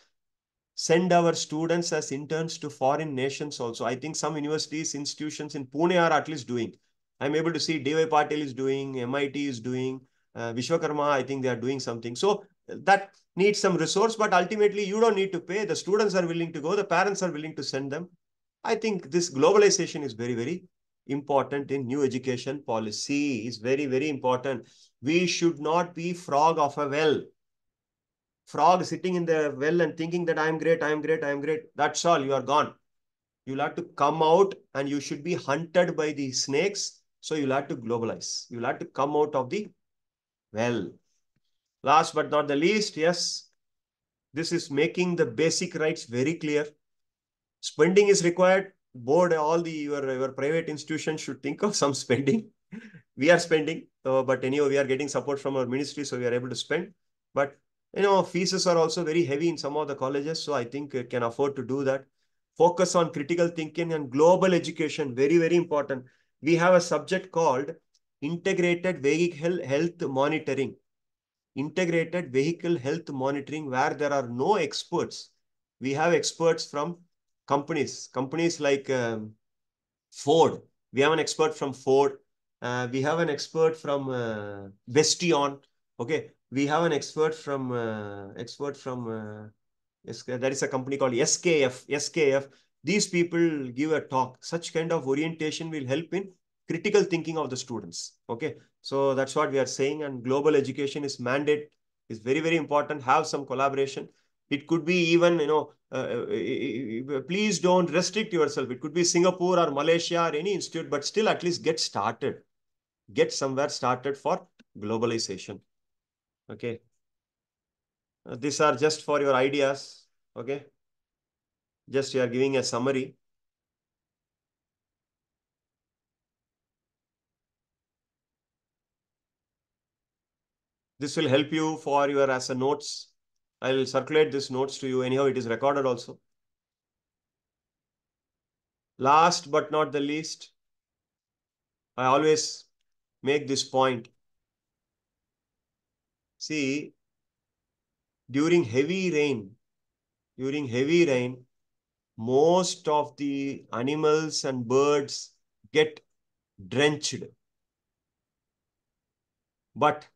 send our students as interns to foreign nations also. I think some universities, institutions in Pune are at least doing. I'm able to see D.Y. Patil is doing, MIT is doing, Vishwakarma, I think they are doing something. So that needs some resource, but ultimately you don't need to pay. The students are willing to go, the parents are willing to send them. I think this globalization is very, very important in new education policy. Is very, very important. We should not be frog of a well. Frog sitting in the well and thinking that I'm great, I'm great, I'm great. That's all, you are gone. You'll have to come out and you should be hunted by the snakes. So you'll have to globalize. You'll have to come out of the well. Last but not the least, yes, this is making the basic rights very clear. Spending is required. Board, all the your private institutions should think of some spending. We are spending, but anyhow, we are getting support from our ministry, so we are able to spend. But fees are also very heavy in some of the colleges, so I think can afford to do that. Focus on critical thinking and global education, very, very important. We have a subject called integrated vehicle health monitoring. Integrated vehicle health monitoring, where there are no experts. We have experts from companies like Ford. We have an expert from Ford. We have an expert from Vestion. Okay, we have an expert from there is a company called SKF. These people give a talk. Such kind of orientation will help in critical thinking of the students. Okay, so that's what we are saying. And global education is mandate, is very, very important. Have some collaboration. It could be even, please don't restrict yourself. It could be Singapore or Malaysia or any institute, but still at least get started. Get somewhere started for globalization. Okay. These are just for your ideas. Okay. Just you are giving a summary. This will help you for your as a notes. I will circulate these notes to you. Anyhow, it is recorded also. Last but not the least, I always make this point. See, during heavy rain, during heavy rain, most of the animals and birds get drenched. But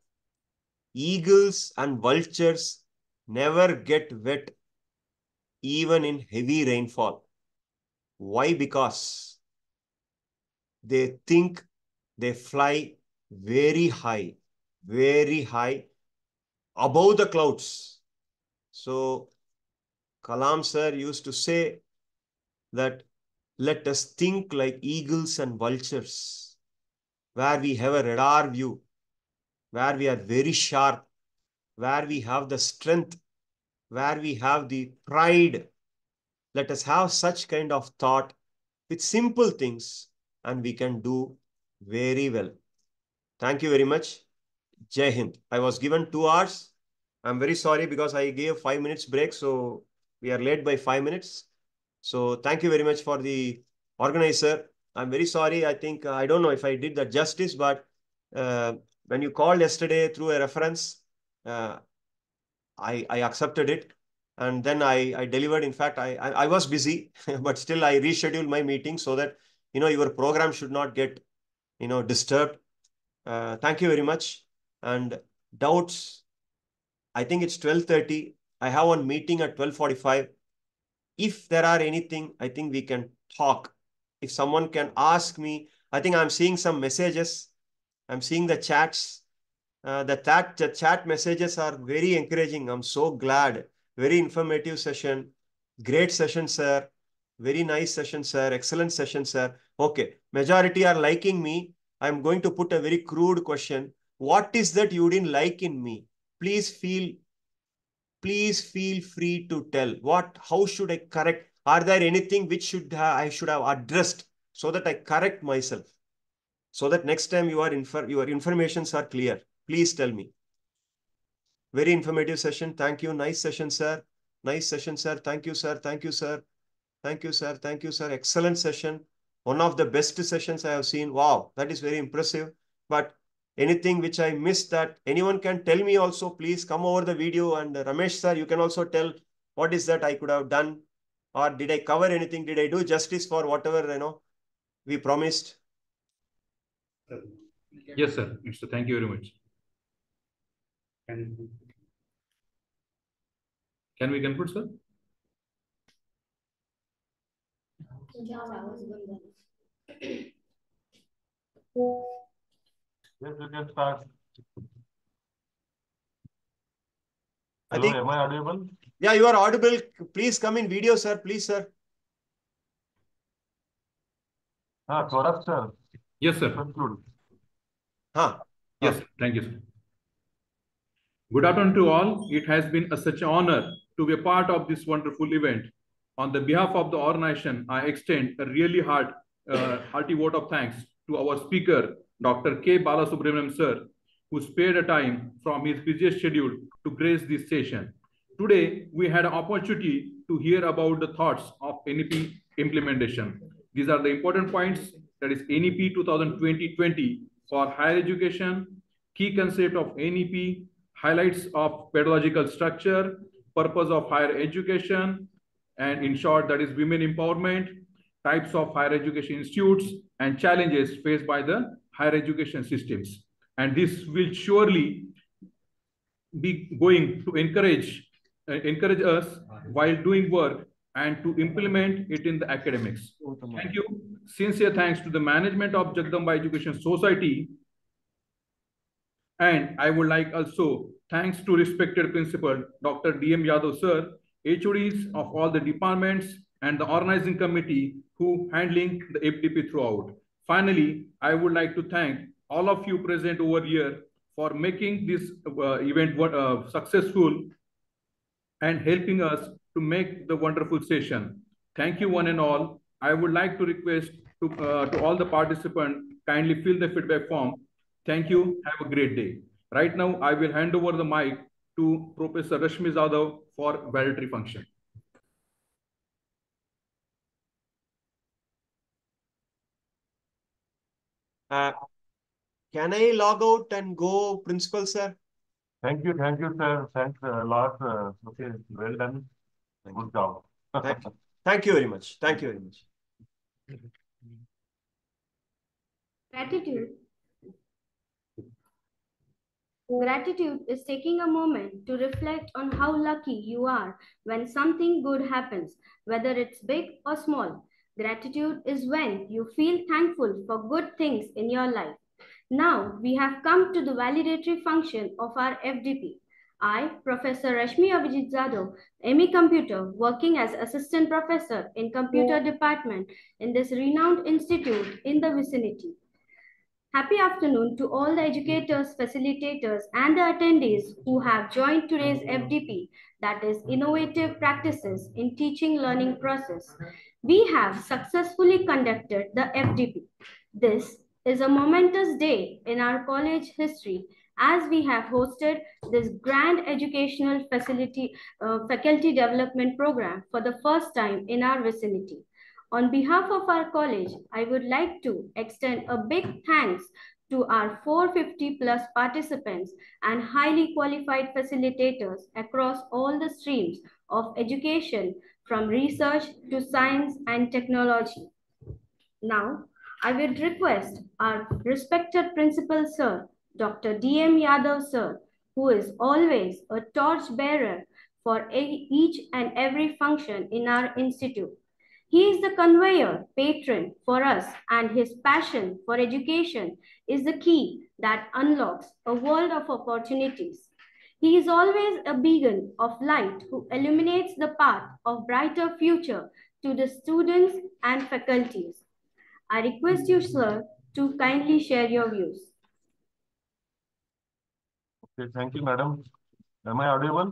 eagles and vultures never get wet even in heavy rainfall. Why? Because they think they fly very high above the clouds. So Kalam sir used to say that let us think like eagles and vultures, where we have a radar view, where we are very sharp, where we have the strength, where we have the pride. Let us have such kind of thought with simple things, and we can do very well. Thank you very much. Jai Hind. I was given 2 hours. I'm very sorry because I gave 5 minutes break. So we are late by 5 minutes. So thank you very much for the organizer. I'm very sorry. I think, I don't know if I did that justice, but when you called yesterday through a reference, I accepted it. And then I delivered. In fact, I was busy, but still I rescheduled my meeting so that, your program should not get, disturbed. Thank you very much. And doubts, I think it's 12:30. I have one meeting at 12:45. If there are anything, I think we can talk. If someone can ask me, I think I'm seeing some messages. I'm seeing the chats. The chat messages are very encouraging. I'm so glad. Very informative session. Great session, sir. Very nice session, sir. Excellent session, sir. Okay. Majority are liking me. I'm going to put a very crude question. What is that you didn't like in me? Please feel free to tell. How should I correct? Are there anything which I should have addressed so that I correct myself? So that next time your informations are clear. Please tell me. Very informative session. Thank you. Nice session, sir. Nice session, sir. Thank you, sir. Thank you, sir. Thank you, sir. Thank you, sir. Excellent session. One of the best sessions I have seen. Wow, that is very impressive. But anything which I missed that anyone can tell me also, please come over the video. And Ramesh, sir, you can also tell what is that I could have done. Or did I cover anything? Did I do justice for whatever, we promised? Yes, sir. Mr. Thank you very much. Can we conclude, sir? Yes, you can start. I Hello, think, am I audible? yeah, you are audible. Please come in video, sir. Please, sir. Saurabh sir, Yes, sir. conclude. Yes, thank you, sir. Good afternoon to all. It has been such an honor to be a part of this wonderful event. On the behalf of the organization, I extend a really hearty vote of thanks to our speaker, Dr. K. Balasubramaniam sir, who spared a time from his busy schedule to grace this session. Today, we had an opportunity to hear about the thoughts of NEP implementation. These are the important points, that is NEP 2020 for higher education, key concept of NEP, highlights of pedagogical structure, purpose of higher education, and in short, that is women empowerment, types of higher education institutes, and challenges faced by the higher education systems. And this will surely be going to encourage us while doing work and to implement it in the academics. Thank you. Sincere thanks to the management of Jagdamba Education Society. And I would like also thanks to respected principal, Dr. D.M. Yadav sir, HODs of all the departments and the organizing committee who handling the FDP throughout. Finally, I would like to thank all of you present over here for making this event successful and helping us to make the wonderful session. Thank you one and all. I would like to request to all the participants, kindly fill the feedback form. Thank you. Have a great day. Right now, I will hand over the mic to Professor Rashmi Zadav for valedictory function. Can I log out and go, principal, sir? Thank you, sir. Thanks a lot. Okay, well done. Thank you. Good job. Thank you very much. Thank you very much. Gratitude. Gratitude is taking a moment to reflect on how lucky you are when something good happens, whether it's big or small. Gratitude is when you feel thankful for good things in your life. Now we have come to the validatory function of our FDP. I, Professor Rashmi Abhijit Jadhav, ME Computer, working as Assistant Professor in Computer Department in this renowned institute in the vicinity. Happy afternoon to all the educators, facilitators, and the attendees who have joined today's FDP, that is Innovative Practices in Teaching Learning Process. We have successfully conducted the FDP. This is a momentous day in our college history as we have hosted this grand educational faculty development program for the first time in our vicinity. On behalf of our college, I would like to extend a big thanks to our 450 plus participants and highly qualified facilitators across all the streams of education from research to science and technology. Now, I would request our respected principal sir, Dr. D.M. Yadav sir, who is always a torch bearer for each and every function in our institute. He is the conveyor patron for us, and his passion for education is the key that unlocks a world of opportunities. He is always a beacon of light who illuminates the path of brighter future to the students and faculties. I request you, sir, to kindly share your views. Okay, thank you, madam. Am I audible?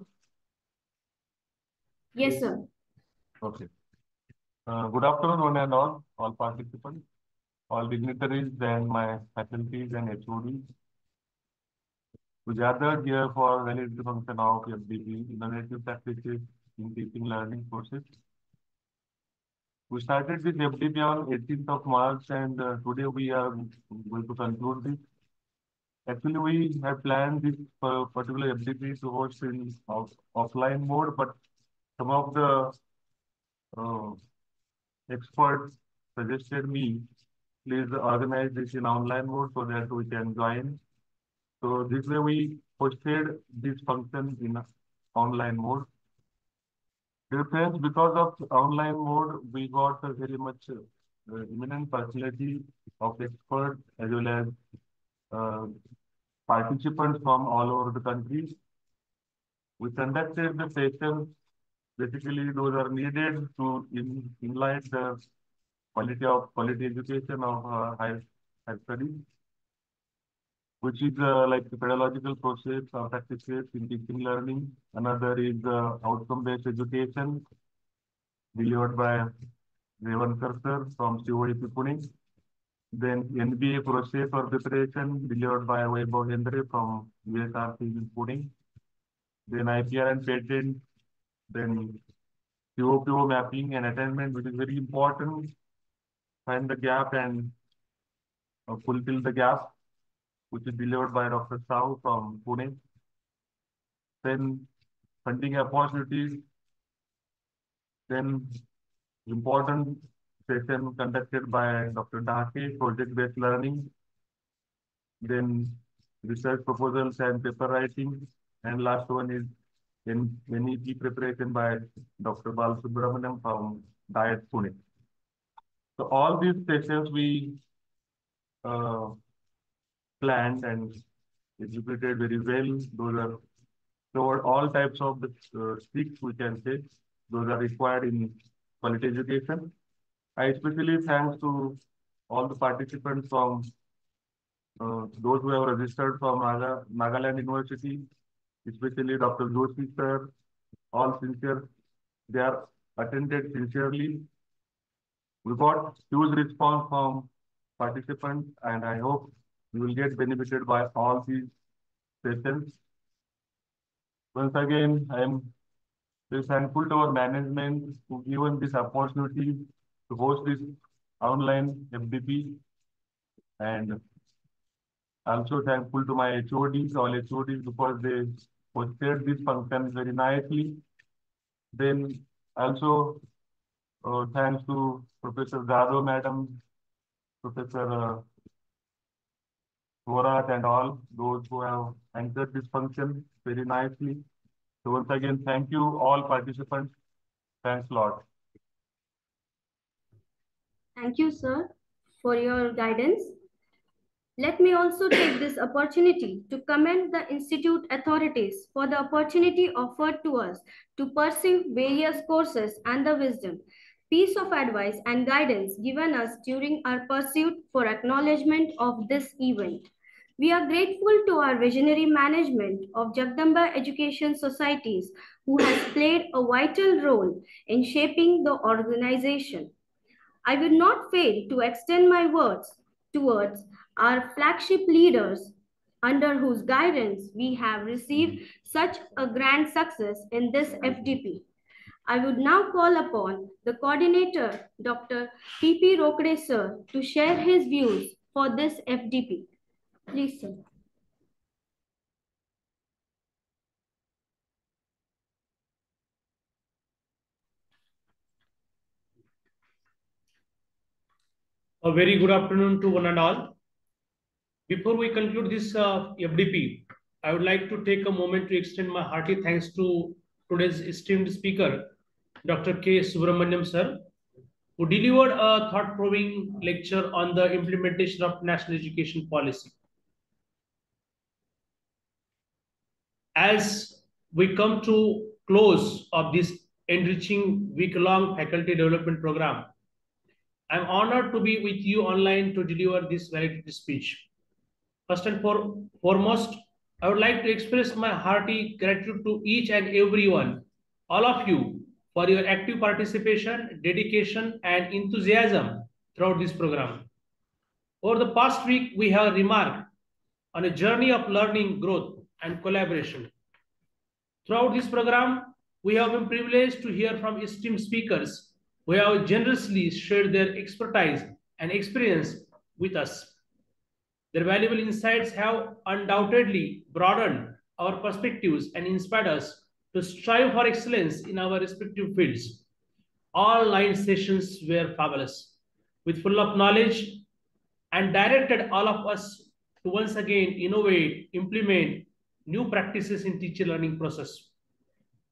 Yes, sir. Okay. Good afternoon, one and all participants, all dignitaries, and my faculties and HODs. We gathered here for validity function of FDP, innovative practices in teaching learning process. We started this FDP on 18th of March, and today we are going to conclude this. Actually, we have planned this particular FDP to host in offline mode, but some of the experts suggested me, please organize this in online mode so that we can join. So this way we hosted this function in online mode. Dear friends, because of online mode, we got a very much eminent personality of experts as well as participants from all over the country. We conducted the sessions. Basically, those are needed to enlighten the quality education of higher studies, which is like the pedagogical process or practices in teaching learning. Another is outcome-based education delivered by Revankar sir from COEP Pune. Then NBA process or preparation delivered by Vaibhav Hendre from USRC in Pune. Then IPR and patent. Then PO mapping and attainment, which is very important. Find the gap and fulfill the gap, which is delivered by Dr. Sahu from Pune. Then funding opportunities. Then important session conducted by Dr. Dake, project-based learning. Then research proposals and paper writing. And last one is NEP preparation by Dr. Balasubramaniam from Diet Pune. So all these sessions we planned and executed very well. Those are covered all types of the sticks, we can say. Those are required in quality education. I especially thanks to all the participants from those who have registered from Nagaland University, especially Dr. Joshi sir, all sincere. They are attended sincerely. We got huge response from participants, and I hope you will get benefited by all these sessions. Once again, I am very thankful to our management who given this opportunity to host this online FDP, and also thankful to my HODs, all HODs, because they hosted this function very nicely. Then Also, thanks to Professor Jadhav, Madam, Professor Vorat, and all those who have entered this function very nicely. So once again, thank you all participants. Thanks a lot. Thank you, sir, for your guidance. Let me also take this opportunity to commend the Institute authorities for the opportunity offered to us to pursue various courses and the wisdom, piece of advice and guidance given us during our pursuit for acknowledgement of this event. We are grateful to our visionary management of Jagdamba Education Societies who has played a vital role in shaping the organization. I will not fail to extend my words towards our flagship leaders under whose guidance we have received such a grand success in this FDP. I would now call upon the coordinator, Dr. P.P. Rokde sir, to share his views for this FDP. Please, sir. A very good afternoon to one and all. Before we conclude this FDP, I would like to take a moment to extend my hearty thanks to today's esteemed speaker, Dr. K. Subramaniam sir, who delivered a thought-provoking lecture on the implementation of national education policy. As we come to close of this enriching week-long faculty development program, I'm honored to be with you online to deliver this valedictory speech. First and foremost, I would like to express my hearty gratitude to each and everyone, all of you, for your active participation, dedication, and enthusiasm throughout this program. Over the past week, we have remarked on a journey of learning, growth, and collaboration. Throughout this program, we have been privileged to hear from esteemed speakers who have generously shared their expertise and experience with us. Their valuable insights have undoubtedly broadened our perspectives and inspired us to strive for excellence in our respective fields. All 9 sessions were fabulous, with full of knowledge, and directed all of us to once again innovate, implement new practices in teacher learning process.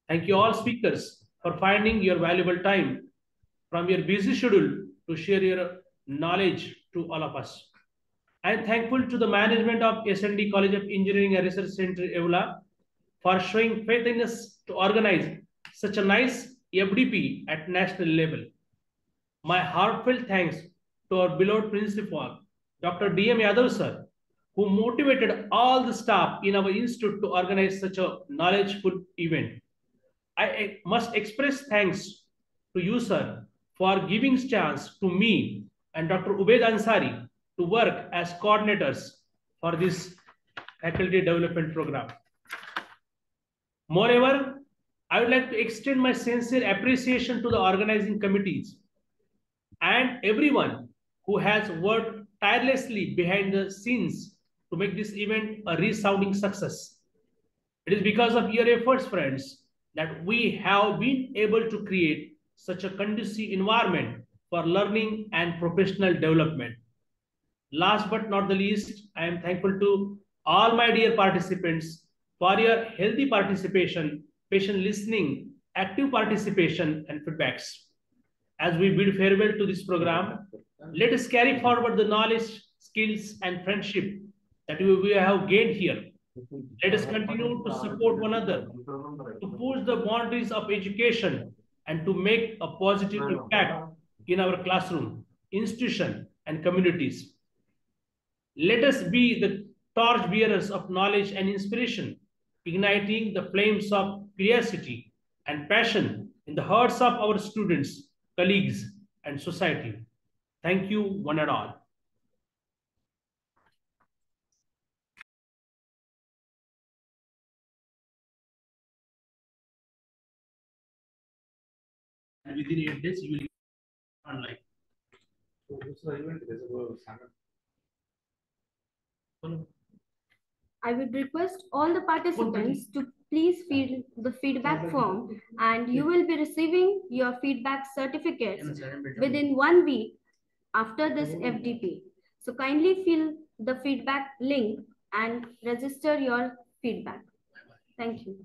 Thank you all speakers for finding your valuable time from your busy schedule to share your knowledge to all of us. I am thankful to the management of S&D College of Engineering and Research Center, Yeola, for showing faith in us to organize such a nice FDP at national level. My heartfelt thanks to our beloved principal, Dr. D.M. Yadav sir, who motivated all the staff in our institute to organize such a knowledgeful event. I must express thanks to you, sir, for giving chance to me and Dr. Ubaid Ansari to work as coordinators for this faculty development program. Moreover, I would like to extend my sincere appreciation to the organizing committees and everyone who has worked tirelessly behind the scenes to make this event a resounding success. It is because of your efforts, friends, that we have been able to create such a conducive environment for learning and professional development. Last but not the least, I am thankful to all my dear participants for your healthy participation, patient listening, active participation, and feedbacks. As we bid farewell to this program, let us carry forward the knowledge, skills, and friendship that we have gained here. Let us continue to support one another, to push the boundaries of education, and to make a positive impact in our classroom, institution, and communities. Let us be the torch bearers of knowledge and inspiration, igniting the flames of curiosity and passion in the hearts of our students, colleagues, and society. Thank you, one and all. And within 8 days, you will be online. I would request all the participants to please fill the feedback form and you will be receiving your feedback certificates within 1 week after this FDP. So kindly fill the feedback link and register your feedback. Thank you.